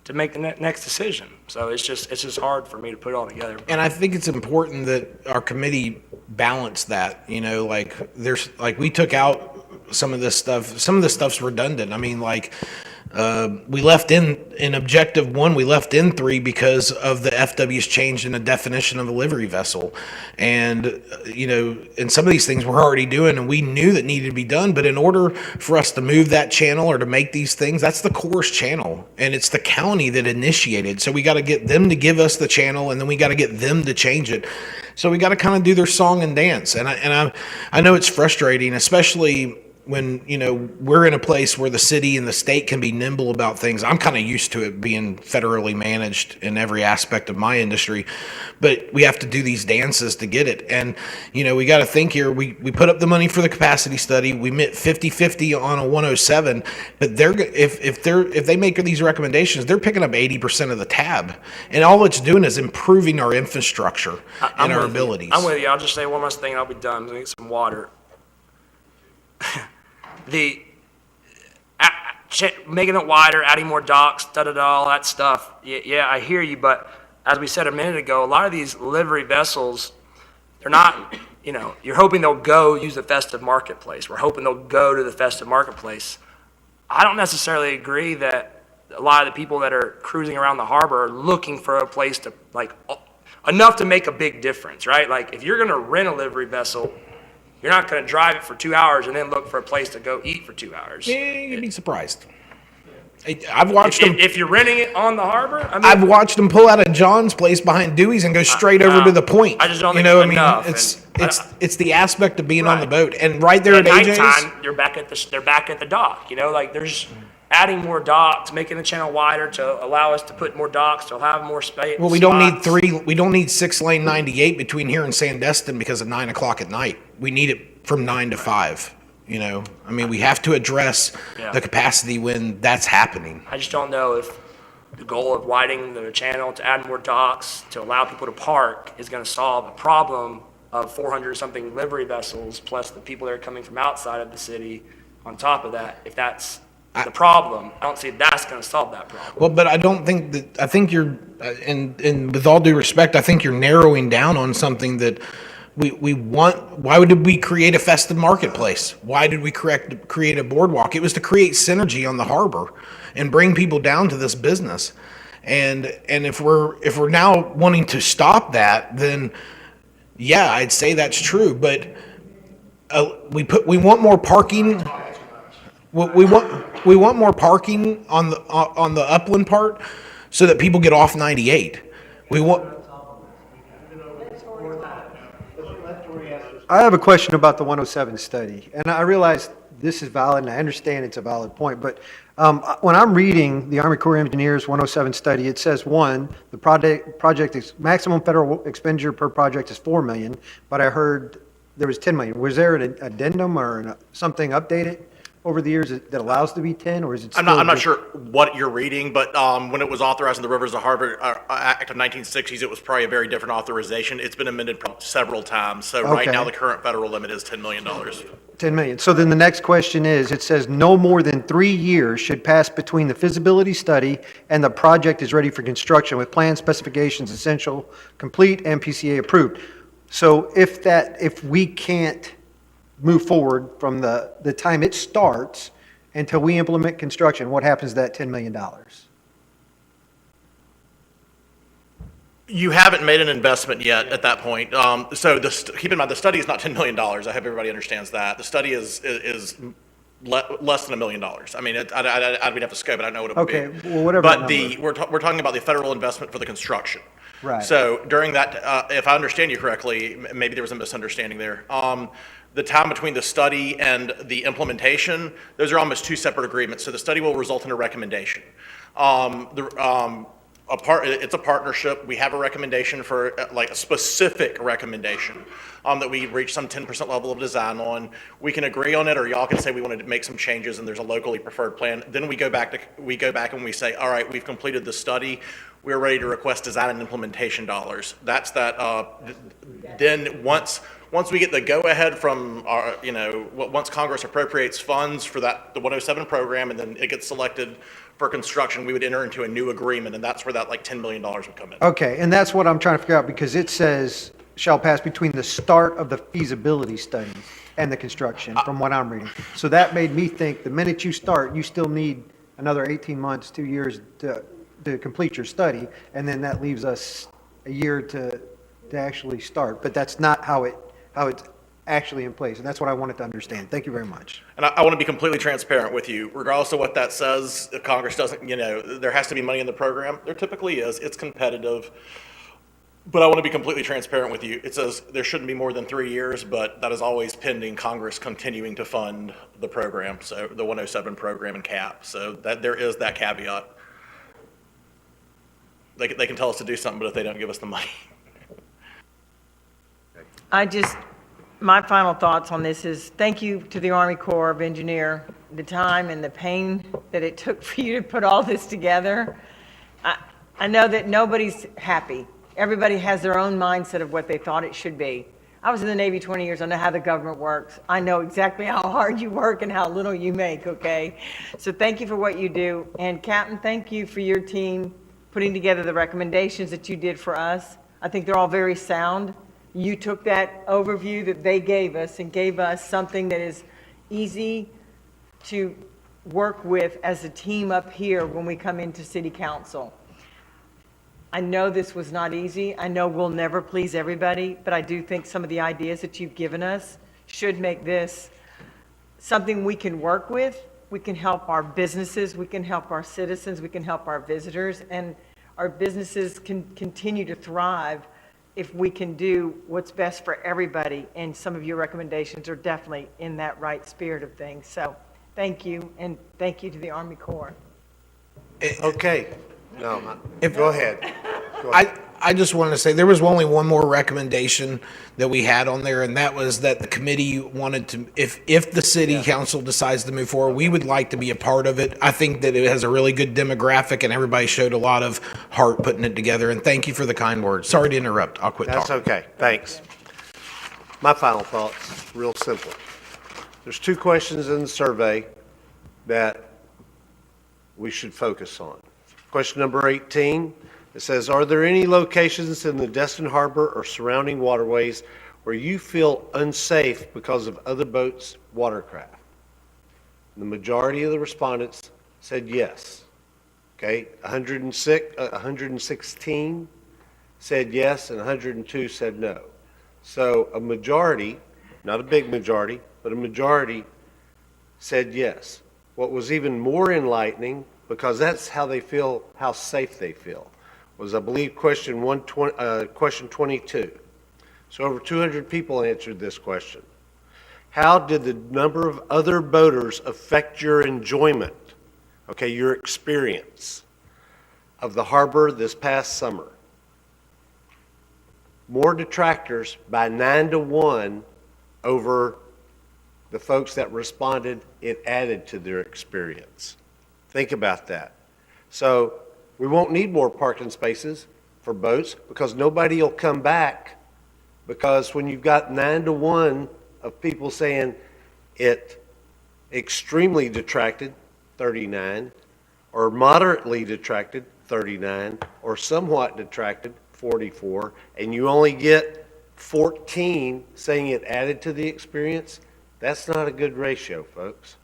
to make the next decision. So it's just hard for me to put it all together. And I think it's important that our committee balance that, you know, like we took out some of this stuff. Some of this stuff's redundant. I mean, like, we left in objective 1, we left in 3 because of the FW's change in the definition of a livery vessel. And, you know, and some of these things we're already doing and we knew that needed to be done. But in order for us to move that channel or to make these things, that's the Corps' channel. And it's the county that initiated. So we got to get them to give us the channel and then we got to get them to change it. So we got to kind of do their song and dance. And I know it's frustrating, especially when, you know, we're in a place where the city and the state can be nimble about things. I'm kind of used to it being federally managed in every aspect of my industry, but we have to do these dances to get it. And, you know, we got to think here, we put up the money for the capacity study. We met 50-50 on a 107, but if they make these recommendations, they're picking up 80% of the tab. And all it's doing is improving our infrastructure and our abilities. I'm with you. I'll just say one last thing and I'll be done. I'm going to get some water. Making it wider, adding more docks, all that stuff. Yeah, I hear you, but as we said a minute ago, a lot of these livery vessels, they're not, you know, you're hoping they'll go use the festive marketplace. We're hoping they'll go to the festive marketplace. I don't necessarily agree that a lot of the people that are cruising around the harbor are looking for a place to, like, enough to make a big difference, right? Like, if you're going to rent a livery vessel, you're not going to drive it for 2 hours and then look for a place to go eat for 2 hours. Yeah, you'd be surprised. I've watched them. If you're renting it on the harbor, I mean, I've watched them pull out of John's place behind Dewey's and go straight over to the point. I just don't you think know, it's enough. It's the aspect of being on the boat, and right there at AJ's. Nighttime, they're back at the dock. You know, like there's adding more docks, making the channel wider to allow us to put more docks, to have more space. Well, we don't need 6-lane 98 between here and Sandestin because of 9 o'clock at night. We need it from 9 to 5. You know, I mean, we have to address the capacity when that's happening. I just don't know if the goal of widening the channel to add more docks to allow people to park is going to solve the problem of 400-something livery vessels plus the people that are coming from outside of the city on top of that. If that's the problem, I don't see that's going to solve that problem. Well, but I don't think that, I think you're, and with all due respect, I think you're narrowing down on something that we want. Why did we create a festive marketplace? Why did we create a boardwalk? It was to create synergy on the harbor and bring people down to this business. And if we're now wanting to stop that, then yeah, I'd say that's true. But we want more parking. We want more parking on the upland part so that people get off 98. We want. I have a question about the 107 study, and I realize this is valid, and I understand it's a valid point, but when I'm reading the Army Corps of Engineers 107 study, it says, one, the project is maximum federal expenditure per project is $4 million, but I heard there was $10 million. Was there an addendum or something updated over the years that allows to be 10, or is it still? I'm not sure what you're reading, but when it was authorized in the Rivers of Harbor Act of 1960s, it was probably a very different authorization. It's been amended several times. So right now, the current federal limit is $10 million. $10 million. So then the next question is, it says no more than 3 years should pass between the feasibility study and the project is ready for construction with plan specifications essential, complete, and PCA approved. So if we can't move forward from the time it starts Until we implement construction, what happens to that $10 million? You haven't made an investment yet at that point. Keep in mind, the study is not $10 million. I hope everybody understands that. The study is less than $1 million. I mean, we'd have to scope it. I don't know what it would be. Okay, well, whatever But that number. we're talking about the federal investment for the construction. Right. So during that, if I understand you correctly, maybe there was a misunderstanding there. The time between the study and the implementation, those are almost two separate agreements. So the study will result in a recommendation. It's a partnership. We have a recommendation for like a specific recommendation that we reach some 10% level of design on. We can agree on it, or y'all can say we want to make some changes and there's a locally preferred plan. Then we go back and we say, all right, we've completed the study. We're ready to request design and implementation dollars. That's that. Then once we get the go-ahead from our, once Congress appropriates funds for the 107 program, and then it gets selected for construction, we would enter into a new agreement, and that's where that like $10 million would come in. Okay, and that's what I'm trying to figure out, because it says shall pass between the start of the feasibility study and the construction, from what I'm reading. So that made me think the minute you start, you still need another 18 months, 2 years to complete your study, and then that leaves us a year to actually start. But that's not how it's actually in place, and that's what I wanted to understand. Thank you very much. And I want to be completely transparent with you. Regardless of what that says, if Congress doesn't, there has to be money in the program. There typically is. It's competitive. But I want to be completely transparent with you. It says there shouldn't be more than 3 years, but that is always pending Congress continuing to fund the program, so the 107 program and CAP. So that there is that caveat. They can tell us to do something, but if they don't give us the money. My final thoughts on this is thank you to the Army Corps of Engineers, the time and the pain that it took for you to put all this together. I know that nobody's happy. Everybody has their own mindset of what they thought it should be. I was in the Navy 20 years. I know how the government works. I know exactly how hard you work and how little you make, okay? So thank you for what you do. And Captain, thank you for your team putting together the recommendations that you did for us. I think they're all very sound. You took that overview that they gave us and gave us something that is easy to work with as a team up here when we come into City Council. I know this was not easy. I know we'll never please everybody, but I do think some of the ideas that you've given us should make this something we can work with. We can help our businesses, we can help our citizens, we can help our visitors, and our businesses can continue to thrive if we can do what's best for everybody. And some of your recommendations are definitely in that right spirit of things. So thank you, and thank you to the Army Corps. Okay. No, go ahead. I just wanted to say, there was only one more recommendation that we had on there, and that was that the committee wanted to, if the city council decides to move forward, we would like to be a part of it. I think that it has a really good demographic, and everybody showed a lot of heart putting it together, and thank you for the kind words. Sorry to interrupt. I'll quit talking. That's okay. Thanks. My final thoughts, real simple. There's 2 questions in the survey that we should focus on. Question number 18, it says, are there any locations in the Destin Harbor or surrounding waterways where you feel unsafe because of other boats' watercraft? The majority of the respondents said yes. Okay, 116 said yes, and 102 said no. So a majority, not a big majority, but a majority said yes. What was even more enlightening, because that's how they feel, how safe they feel, was, I believe, question 22. So over 200 people answered this question. How did the number of other boaters affect your enjoyment, okay, your experience of the harbor this past summer? More detractors by 9-1 over the folks that responded, it added to their experience. Think about that. So we won't need more parking spaces for boats because nobody will come back, because when you've got 9-1 of people saying it extremely detracted, 39, or moderately detracted, 39, or somewhat detracted, 44, and you only get 14 saying it added to the experience, that's not a good ratio, folks.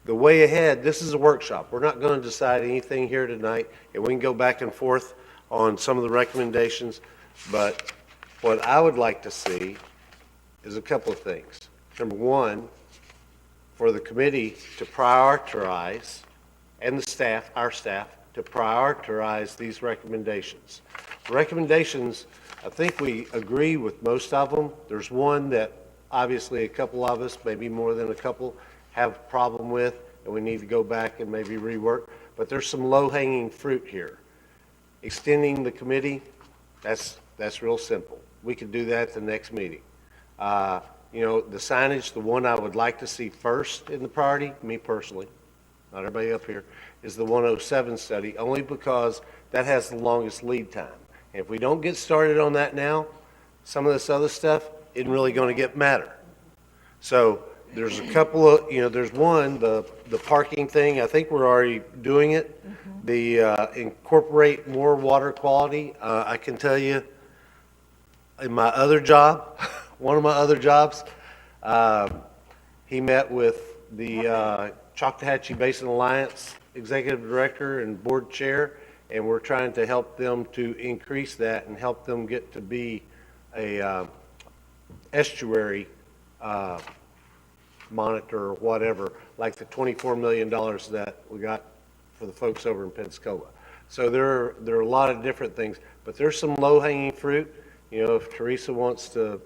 the way ahead, this is a workshop. We're not going to decide anything here tonight, and we can go back and forth on some of the recommendations, but what I would like to see is a couple of things. Number one, for the committee to prioritize, and the staff, our staff, to prioritize these recommendations. Recommendations, I think we agree with most of them. There's one that obviously a couple of us, maybe more than a couple, have a problem with, and we need to go back and maybe rework. But there's some low-hanging fruit here. Extending the committee, that's real simple. We could do that at the next meeting. You know, the signage, the one I would like to see first in the priority, me personally, not everybody up here, is the 107 study, only because that has the longest lead time. And if we don't get started on that now, some of this other stuff isn't really going to get matter. So there's a couple of, you know, there's one, the parking thing, I think we're already doing it. The incorporate more water quality, I can tell you, in my other job, one of my other jobs, he met with the Choctawhatchee Basin Alliance Executive Director and Board Chair, and we're trying to help them to increase that and help them get to be a estuary monitor or whatever, like the $24 million that we got for the folks over in Pensacola. So there are a lot of different things, but there's some low-hanging fruit. You know, if Teresa wants to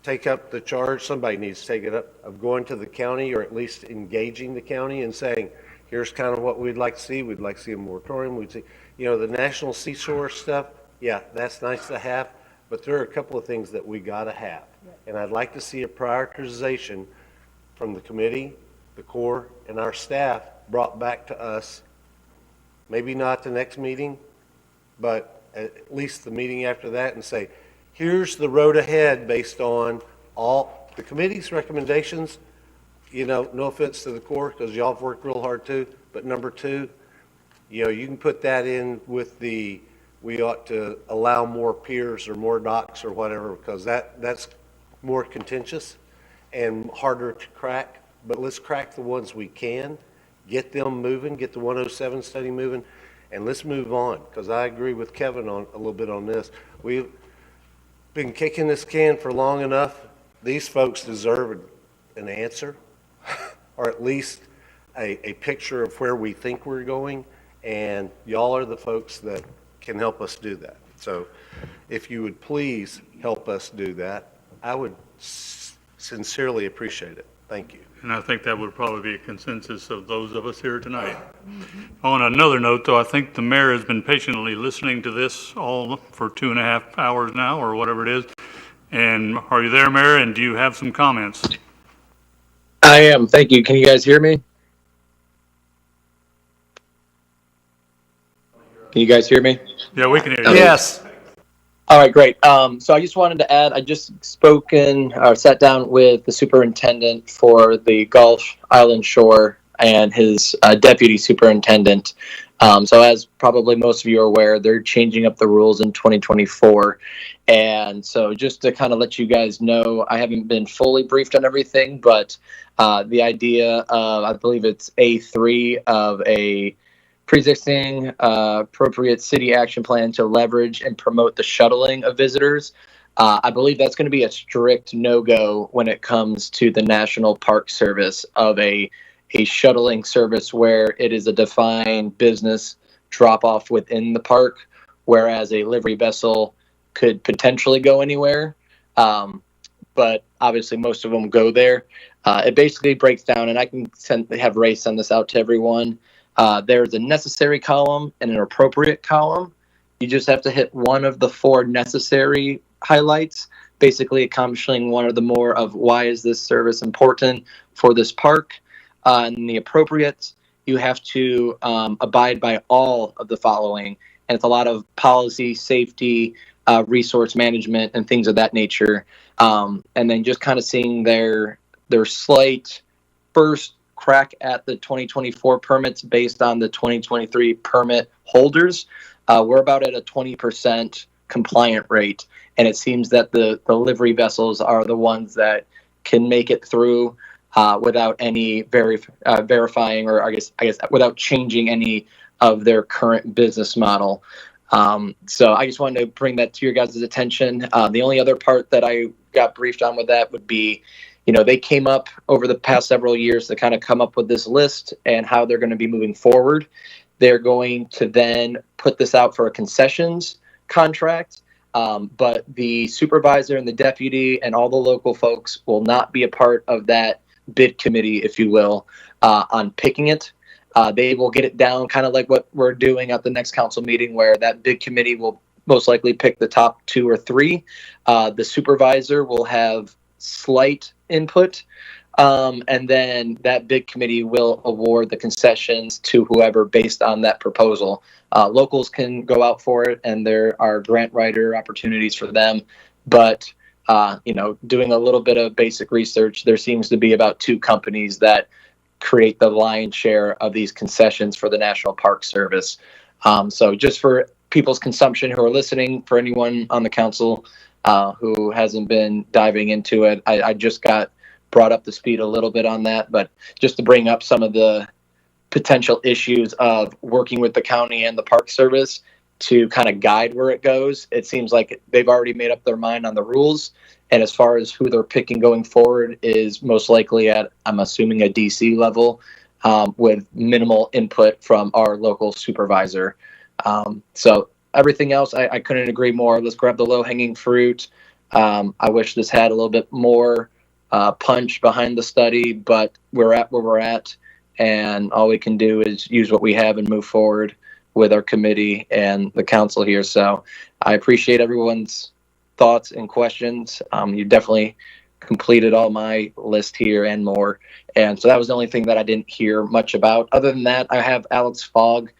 take up the charge, somebody needs to take it up, of going to the county, or at least engaging the county and saying, here's kind of what we'd like to see. We'd like to see a moratorium. We'd see, you know, the national seashore stuff, yeah, that's nice to have, but there are a couple of things that we got to have. And I'd like to see a prioritization from the committee, the Corps, and our staff brought back to us, maybe not the next meeting, but at least the meeting after that, and say, here's the road ahead based on all the committee's recommendations. You know, no offense to the Corps, because y'all have worked real hard too, but number two, you know, you can put that in with the, we ought to allow more piers or more docks or whatever, because that's more contentious and harder to crack. But let's crack the ones we can, get them moving, get the 107 study moving, and let's move on, because I agree with Kevin on a little bit on this. We've been kicking this can for long enough. These folks deserve an answer, or at least a picture of where we think we're going, and y'all are the folks that can help us do that. So if you would please help us do that, I would sincerely appreciate it. Thank you. And I think that would probably be a consensus of those of us here tonight. On another note, though, I think the mayor has been patiently listening to this all for 2.5 hours now, or whatever it is. And are you there, Mayor? And do you have some comments? I am. Thank you. Can you guys hear me? Can you guys hear me? Yeah, we can hear you. Yes. All right, great. So I just wanted to add, I just sat down with the superintendent for the Gulf Island Shore and his deputy superintendent. So as probably most of you are aware, they're changing up the rules in 2024. And so just to kind of let you guys know, I haven't been fully briefed on everything, but the idea of, I believe it's A3 of a pre-existing appropriate city action plan to leverage and promote the shuttling of visitors. I believe that's going to be a strict no-go when it comes to the National Park Service of a shuttling service where it is a defined business drop-off within the park, whereas a livery vessel could potentially go anywhere. But obviously most of them go there. It basically breaks down, and I can have Ray send this out to everyone. There's a necessary column and an appropriate column. You just have to hit one of the 4 necessary highlights, basically accomplishing one or the more of why is this service important for this park. And the appropriate, you have to abide by all of the following. And it's a lot of policy, safety, resource management, and things of that nature. And then just kind of seeing their slight first crack at the 2024 permits based on the 2023 permit holders. We're about at a 20% compliant rate, and it seems that the livery vessels are the ones that can make it through. without any verifying, or I guess without changing any of their current business model. So I just wanted to bring that to your guys' attention. The only other part that I got briefed on with that would be, they came up over the past several years to kind of come up with this list and how they're going to be moving forward. They're going to then put this out for a concessions contract, but the supervisor and the deputy and all the local folks will not be a part of that bid committee, if you will, on picking it. They will get it down kind of like what we're doing at the next council meeting, where that bid committee will most likely pick the top 2 or 3. The supervisor will have slight input, and then that bid committee will award the concessions to whoever based on that proposal. Locals can go out for it, and there are grant writer opportunities for them. But, doing a little bit of basic research, there seems to be about 2 companies that create the lion's share of these concessions for the National Park Service. So just for people's consumption who are listening, for anyone on the council who hasn't been diving into it, I just got brought up to speed a little bit on that, but just to bring up some of the potential issues of working with the county and the Park Service to kind of guide where it goes. It seems like they've already made up their mind on the rules. And as far as who they're picking going forward is most likely at, I'm assuming, a DC level, with minimal input from our local supervisor. So everything else, I couldn't agree more. Let's grab the low-hanging fruit. I wish this had a little bit more punch behind the study, but we're at where we're at, and all we can do is use what we have and move forward with our committee and the council here. So I appreciate everyone's thoughts and questions. You definitely completed all my list here and more. And so that was the only thing that I didn't hear much about. Other than that, I have Alex Fogg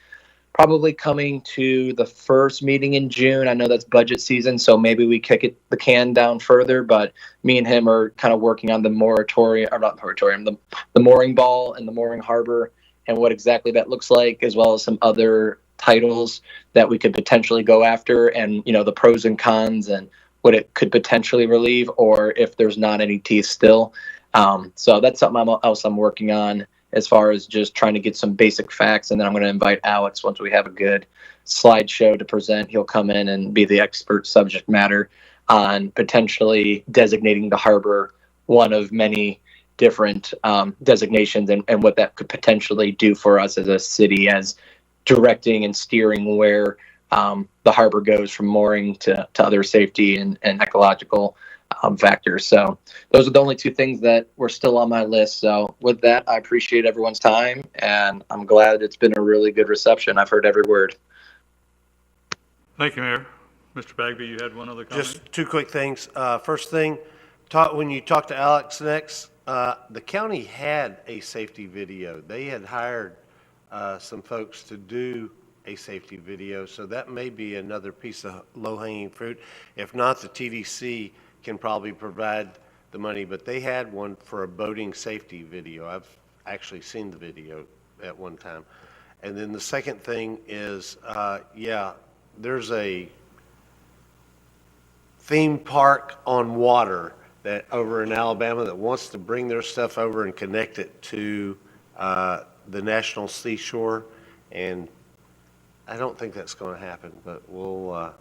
probably coming to the first meeting in June. I know that's budget season, so maybe we kick the can down further, but me and him are kind of working on the the mooring ball and the mooring harbor and what exactly that looks like, as well as some other titles that we could potentially go after, and the pros and cons and what it could potentially relieve, or if there's not any teeth still. So that's something else I'm working on, as far as just trying to get some basic facts. And then I'm going to invite Alex once we have a good slideshow to present. He'll come in and be the expert subject matter on potentially designating the harbor one of many different designations, and what that could potentially do for us as a city, as directing and steering where the harbor goes from mooring to other safety and ecological factors. So those are the only 2 things that were still on my list. So with that, I appreciate everyone's time, and I'm glad it's been a really good reception. I've heard every word. Thank you, Mayor. Mr. Bagby, you had one other comment? Just 2 quick things. First thing, when you talk to Alex next, the county had a safety video. They had hired some folks to do a safety video, so that may be another piece of low-hanging fruit. If not, the TDC can probably provide the money, but they had one for a boating safety video. I've actually seen the video at one time. And then the second thing is, there's a theme park on water that over in Alabama that wants to bring their stuff over and connect it to the National Seashore, and I don't think that's going to happen, but we'll.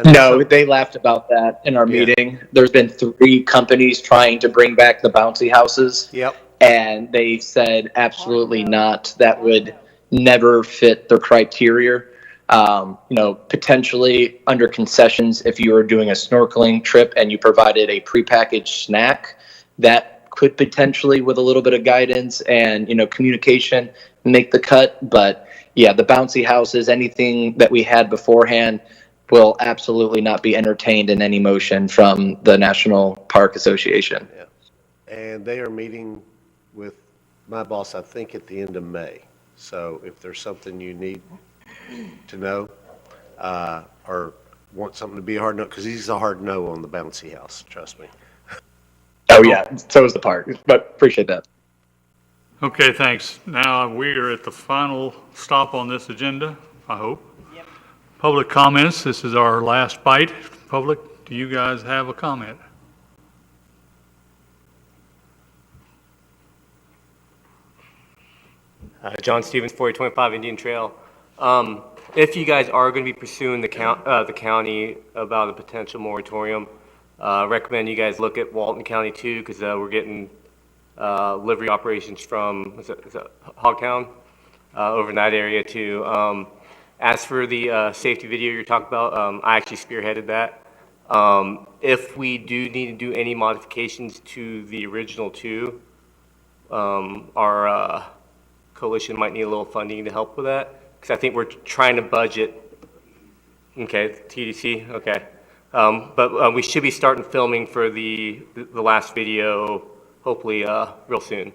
No, they laughed about that in our meeting. There's been 3 companies trying to bring back the bouncy houses. Yep. And they said absolutely not. That would never fit their criteria. Potentially under concessions, if you were doing a snorkeling trip and you provided a prepackaged snack, that could potentially, with a little bit of guidance and communication, make the cut. But yeah, the bouncy houses, anything that we had beforehand, will absolutely not be entertained in any motion from the National Park Association. Yeah. And they are meeting with my boss, I think, at the end of May. So if there's something you need to know, or want something to be a hard no, because he's a hard no on the bouncy house, trust me. Oh yeah, so is the park, but appreciate that. Okay, thanks. Now we are at the final stop on this agenda, I hope. Yep. Public comments. This is our last bite. Public, do you guys have a comment? John Stevens, 4025 Indian Trail. If you guys are going to be pursuing the county about a potential moratorium, recommend you guys look at Walton County too, because we're getting livery operations from, is it Hogtown, over in that area too. As for the safety video you're talking about, I actually spearheaded that. If we do need to do any modifications to the original two, our coalition might need a little funding to help with that, because I think we're trying to budget. Okay, TDC, okay. But we should be starting filming for the last video, hopefully real soon.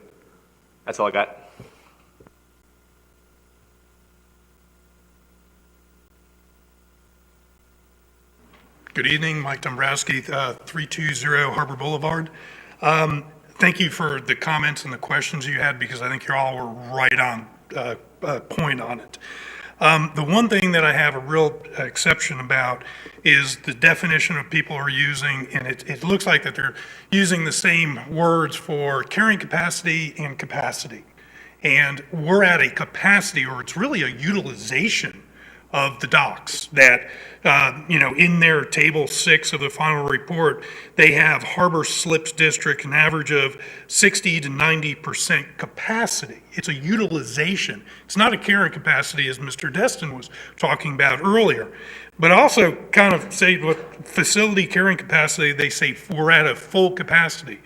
That's all I got. Good evening, Mike Dombrowski, 320 Harbor Boulevard. Thank you for the comments and the questions you had, because I think you all were right on point on it. The one thing that I have a real exception about is the definition of people are using, and it looks like that they're using the same words for carrying capacity and capacity. And we're at a capacity, or it's really a utilization of the docks that, in their table 6 of the final report, they have Harbor Slips District an average of 60 to 90% capacity. It's a utilization. It's not a carrying capacity, as Mr. Destin was talking about earlier. But also kind of say what facility carrying capacity, they say we're at a full capacity.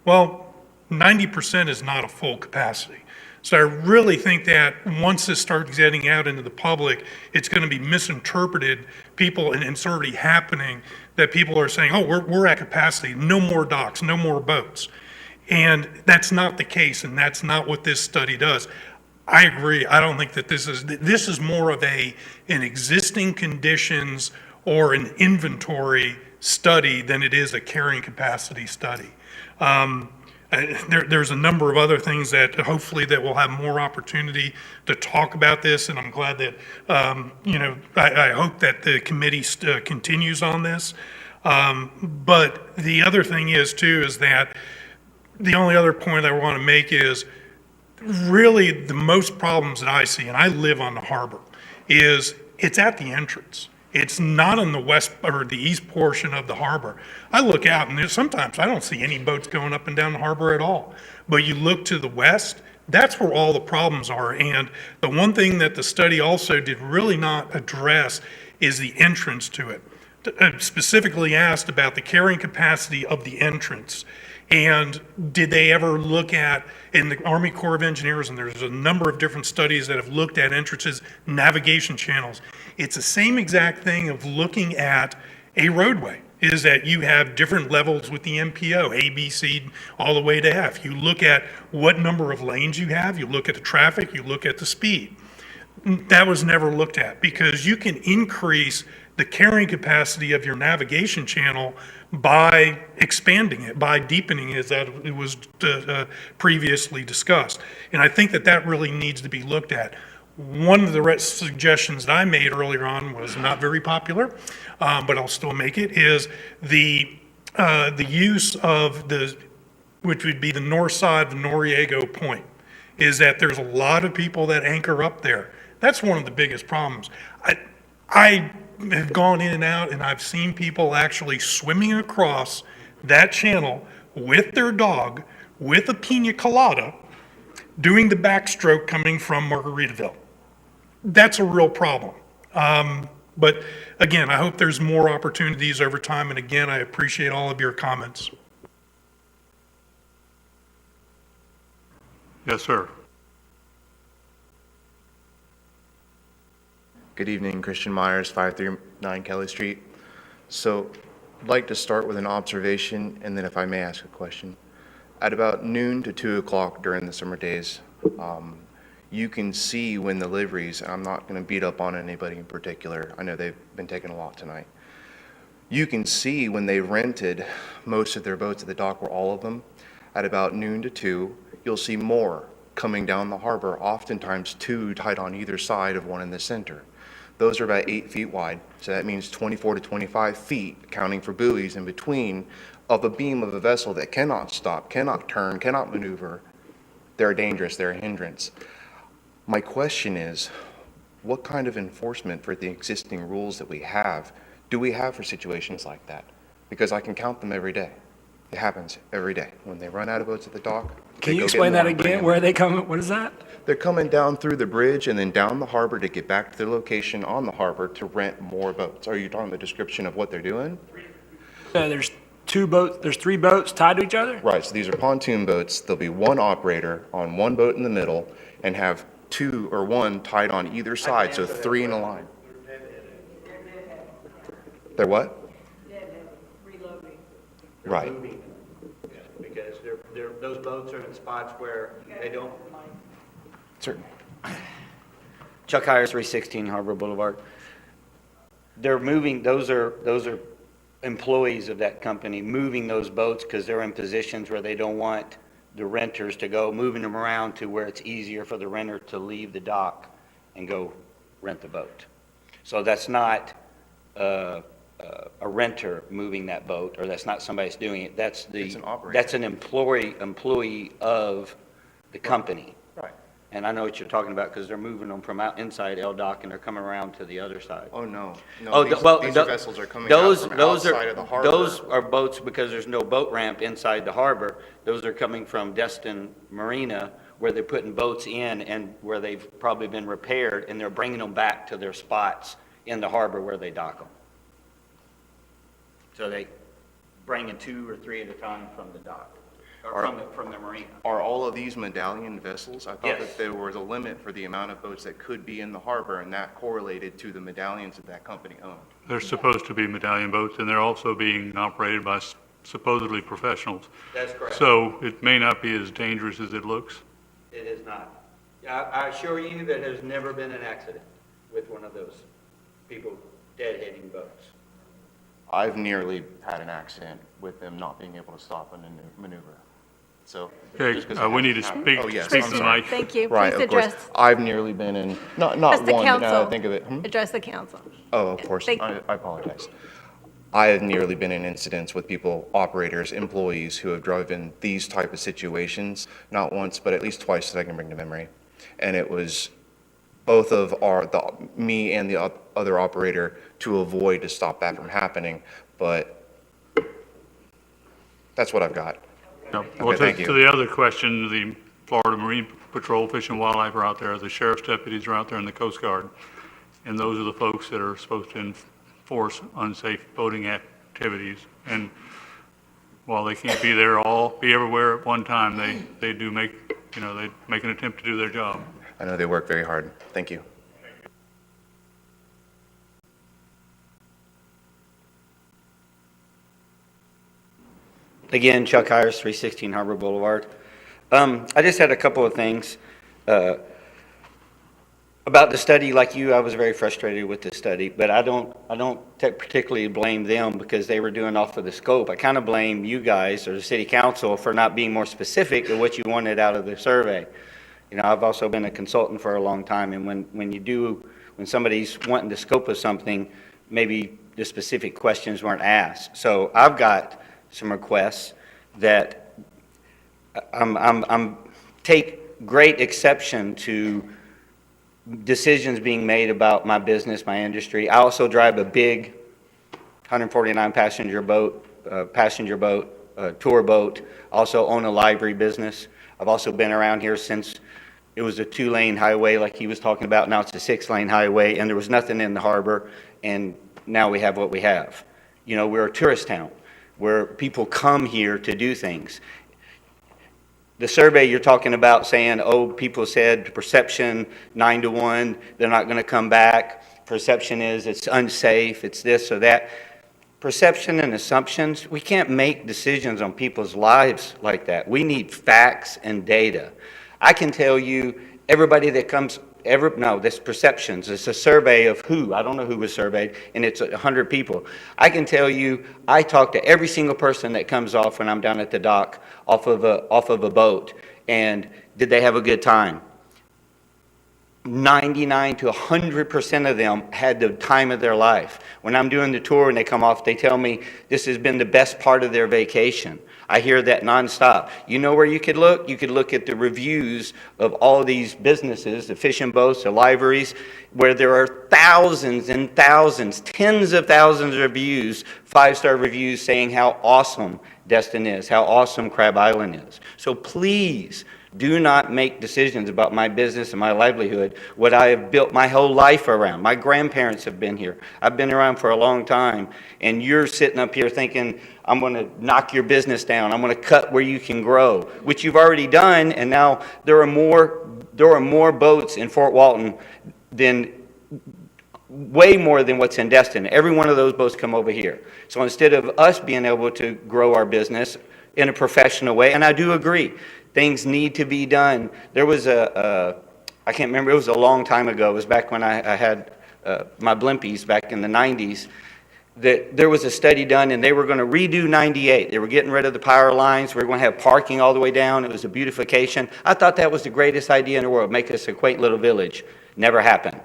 Well, 90% is not a full capacity. So I really think that once this starts getting out into the public, it's going to be misinterpreted. People, and it's already happening, that people are saying, oh, we're at capacity, no more docks, no more boats. And that's not the case, and that's not what this study does. I agree. I don't think that this is more of an existing conditions or an inventory study than it is a carrying capacity study. There's a number of other things that hopefully that we'll have more opportunity to talk about this, and I'm glad that, I hope that the committee continues on this. But the other thing is too, is that the only other point I want to make is really the most problems that I see, and I live on the harbor, is it's at the entrance. It's not in the west or the east portion of the harbor. I look out and sometimes I don't see any boats going up and down the harbor at all. But you look to the west, that's where all the problems are. And the one thing that the study also did really not address is the entrance to it. Specifically asked about the carrying capacity of the entrance. And did they ever look at, in the Army Corps of Engineers, and there's a number of different studies that have looked at entrances, navigation channels. It's the same exact thing of looking at a roadway, is that you have different levels with the MPO, A, B, C, all the way to F. You look at what number of lanes you have, you look at the traffic, you look at the speed. That was never looked at, because you can increase the carrying capacity of your navigation channel by expanding it, by deepening it, as that it was previously discussed. And I think that that really needs to be looked at. One of the suggestions that I made earlier on was not very popular, but I'll still make it, is the use of which would be the north side of Noriego Point, is that there's a lot of people that anchor up there. That's one of the biggest problems. I have gone in and out, and I've seen people actually swimming across that channel with their dog, with a pina colada, doing the backstroke coming from Margaritaville. That's a real problem. But again, I hope there's more opportunities over time, and again, I appreciate all of your comments. Yes, sir. Good evening, Christian Myers, 539 Kelly Street. So I'd like to start with an observation, and then if I may ask a question. At about noon to 2 o'clock during the summer days, you can see when the liveries, and I'm not going to beat up on anybody in particular, I know they've been taking a lot tonight. You can see when they rented most of their boats at the dock, or all of them, at about noon to 2, you'll see more coming down the harbor, oftentimes 2 tied on either side of one in the center. Those are about 8 feet wide, so that means 24 to 25 feet, counting for buoys in between, of a beam of a vessel that cannot stop, cannot turn, cannot maneuver. They're dangerous, they're a hindrance. My question is, what kind of enforcement for the existing rules that we have do we have for situations like that? Because I can count them every day. It happens every day. When they run out of boats at the dock. Can they you go get explain more that and bring again? them. Where are they coming? What is that? They're coming down through the bridge and then down the harbor to get back to their location on the harbor to rent more boats. Are you talking the description of what they're doing? There's there's 3 boats tied to each other? Right, so these are pontoon boats. There'll be one operator on one boat in the middle and have 2 or 1 tied on either side, so 3 in a line. They're what? Right. Because those boats are in spots where they don't. Certainly. Chuck Hires, 316 Harbor Boulevard. They're moving, those are employees of that company moving those boats because they're in positions where they don't want the renters to go, moving them around to where it's easier for the renter to leave the dock and go rent the boat. So that's not a renter moving that boat, or that's not somebody that's doing it. That's It's an operator. that's an employee of the company. Right. And I know what you're talking about because they're moving them from out inside L Dock and they're coming around to the other side. Oh, no. No, Oh, these, well, these tho- are vessels are coming out those, from those outside are, of the harbor. those are boats because there's no boat ramp inside the harbor. Those are coming from Destin Marina where they're putting boats in and where they've probably been repaired and they're bringing them back to their spots in the harbor where they dock them. So they bring in 2 or 3 at a time from the dock, or from the marina. Are all of these medallion vessels? I thought Yes. that there was a limit for the amount of boats that could be in the harbor, and that correlated to the medallions that that company owned. They're supposed to be medallion boats, and they're also being operated by supposedly professionals. That's correct. So it may not be as dangerous as it looks. It is not. I assure you that there's never been an accident with one of those people deadheading boats. I've nearly had an accident with them not being able to stop and maneuver. So. Okay, just 'cause it we need to hasn't speak- happened. Oh, yes, speak I'm to the sorry. mic. Thank you. Right, Please of course. address- I've nearly been in, not Address the one, but now council. I think of it. Address the council. Oh, of course. Thank- I apologize. I have nearly been in incidents with people, operators, employees who have driven these type of situations, not once, but at least twice that I can bring to memory. And it was both of me and the other operator to avoid, to stop that from happening. But that's what I've got. No. Okay, Well, thank to you. the other question, the Florida Marine Patrol, Fish and Wildlife are out there, the sheriff's deputies are out there, and the Coast Guard. And those are the folks that are supposed to enforce unsafe boating activities. And while they can't be everywhere at one time, they do make, they make an attempt to do their job. I know they work very hard. Thank you. Again, Chuck Hires, 316 Harbor Boulevard. I just had a couple of things. About the study, like you, I was very frustrated with the study, but I don't particularly blame them because they were doing off of the scope. I kind of blame you guys or the city council for not being more specific to what you wanted out of the survey. I've also been a consultant for a long time, and when somebody's wanting the scope of something, maybe the specific questions weren't asked. So I've got some requests that I'm take great exception to decisions being made about my business, my industry. I also drive a big 149 passenger boat, tour boat, also own a livery business. I've also been around here since it was a 2-lane highway like he was talking about. Now it's a 6-lane highway, and there was nothing in the harbor, and now we have what we have. We're a tourist town where people come here to do things. The survey you're talking about saying, people said perception 9-1, they're not going to come back. Perception is it's unsafe, it's this or that. Perception and assumptions, we can't make decisions on people's lives like that. We need facts and data. I can tell you everybody that comes, this perceptions. It's a survey of who. I don't know who was surveyed, and it's 100 people. I can tell you, I talk to every single person that comes off when I'm down at the dock off of a boat, and did they have a good time? 99 to 100% of them had the time of their life. When I'm doing the tour and they come off, they tell me this has been the best part of their vacation. I hear that nonstop. You know where you could look? You could look at the reviews of all these businesses, the fishing boats, the liveries, where there are thousands and thousands, tens of thousands of reviews, 5-star reviews saying how awesome Destin is, how awesome Crab Island is. So please, do not make decisions about my business and my livelihood, what I have built my whole life around. My grandparents have been here. I've been around for a long time, and you're sitting up here thinking, I'm going to knock your business down. I'm going to cut where you can grow, which you've already done, and now there are more boats in Fort Walton than way more than what's in Destin. Every one of those boats come over here. So instead of us being able to grow our business in a professional way, and I do agree, things need to be done. There was I can't remember, it was a long time ago. It was back when I had my blimpies back in the 90s. That there was a study done, and they were going to redo 98. They were getting rid of the power lines. We were going to have parking all the way down. It was a beautification. I thought that was the greatest idea in the world, make us a quaint little village. Never happened.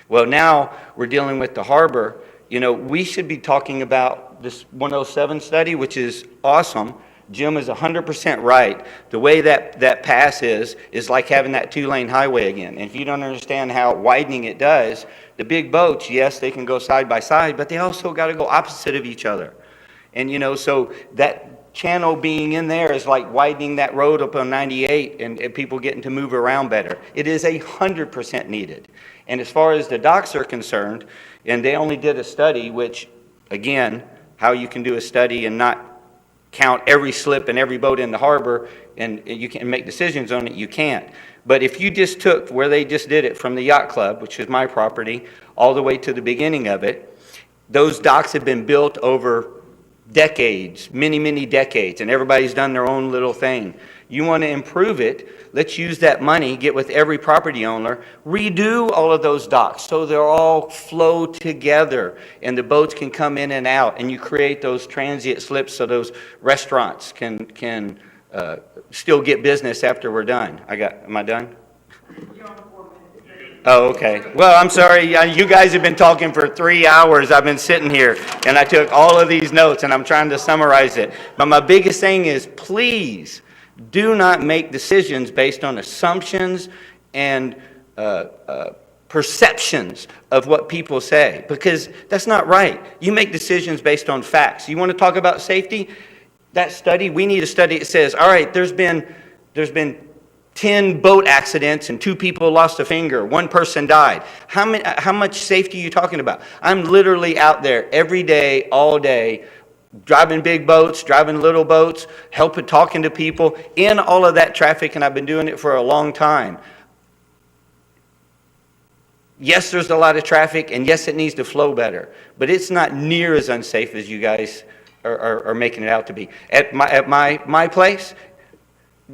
Well, now we're dealing with the harbor. You know, we should be talking about this 107 study, which is awesome. Jim is 100% right. The way that pass is like having that 2-lane highway again. And if you don't understand how widening it does, the big boats, yes, they can go side by side, but they also got to go opposite of each other. And, you know, so that channel being in there is like widening that road up on 98 and people getting to move around better. It is 100% needed. And as far as the docks are concerned, and they only did a study, which, again, how you can do a study and not count every slip and every boat in the harbor and you can make decisions on it, you can't. But if you just took where they just did it from the yacht club, which is my property, all the way to the beginning of it, those docks have been built over decades, many, many decades, and everybody's done their own little thing. You want to improve it, let's use that money, get with every property owner, redo all of those docks so they're all flow together and the boats can come in and out, and you create those transient slips so those restaurants can still get business after we're done. Am I done? Oh, okay. Well, I'm sorry. You guys have been talking for 3 hours. I've been sitting here, and I took all of these notes, and I'm trying to summarize it. But my biggest thing is, please do not make decisions based on assumptions and perceptions of what people say, because that's not right. You make decisions based on facts. You want to talk about safety? That study, we need a study that says, all right, there's been 10 boat accidents and 2 people lost a finger, 1 person died. How much safety are you talking about? I'm literally out there every day, all day, driving big boats, driving little boats, talking to people in all of that traffic, and I've been doing it for a long time. Yes, there's a lot of traffic, and yes, it needs to flow better, but it's not near as unsafe as you guys are making it out to be. At my place,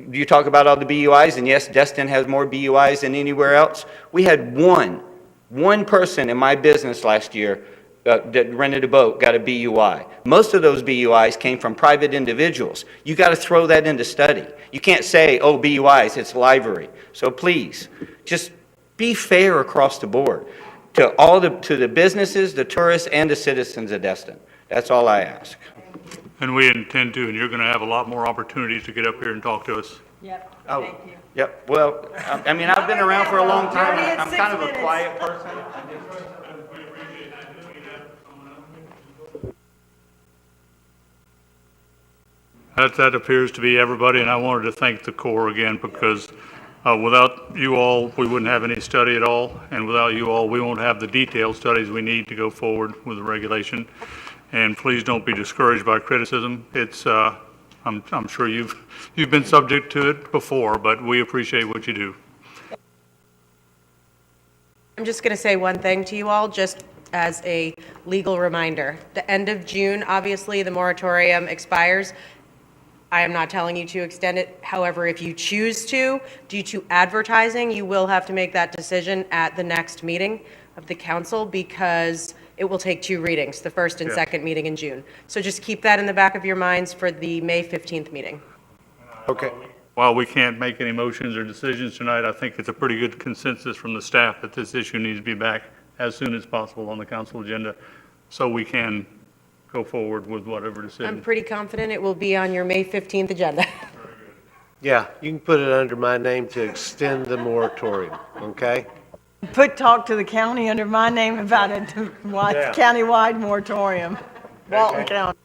you talk about all the BUIs, and yes, Destin has more BUIs than anywhere else. We had one person in my business last year that rented a boat got a BUI. Most of those BUIs came from private individuals. You got to throw that into study. You can't say, oh, BUIs, it's livery. So please, just be fair across the board to the businesses, the tourists, and the citizens of Destin. That's all I ask. And we intend to, and you're going to have a lot more opportunities to get up here and talk to us. Yep, Oh, thank you. Yep, well, I mean, I've been around for a long time. I'm kind of a quiet person. That appears to be everybody, and I wanted to thank the Corps again, because without you all, we wouldn't have any study at all, and without you all, we won't have the detailed studies we need to go forward with the regulation. And please don't be discouraged by criticism. It's, I'm sure you've been subject to it before, but we appreciate what you do. I'm just going to say one thing to you all, just as a legal reminder. The end of June, obviously, the moratorium expires. I am not telling you to extend it. However, if you choose to, due to advertising, you will have to make that decision at the next meeting of the council, because it will take 2 readings, the first and second meeting in June. So just keep that in the back of your minds for the May 15th meeting. Okay. while we can't make any motions or decisions tonight, I think it's a pretty good consensus from the staff that this issue needs to be back as soon as possible on the council agenda so we can go forward with whatever I'm decision. pretty confident it will be on your May 15th agenda. Yeah, you can put it under my name to extend the moratorium, okay? Talk to the county under my name about a countywide moratorium. Walton County.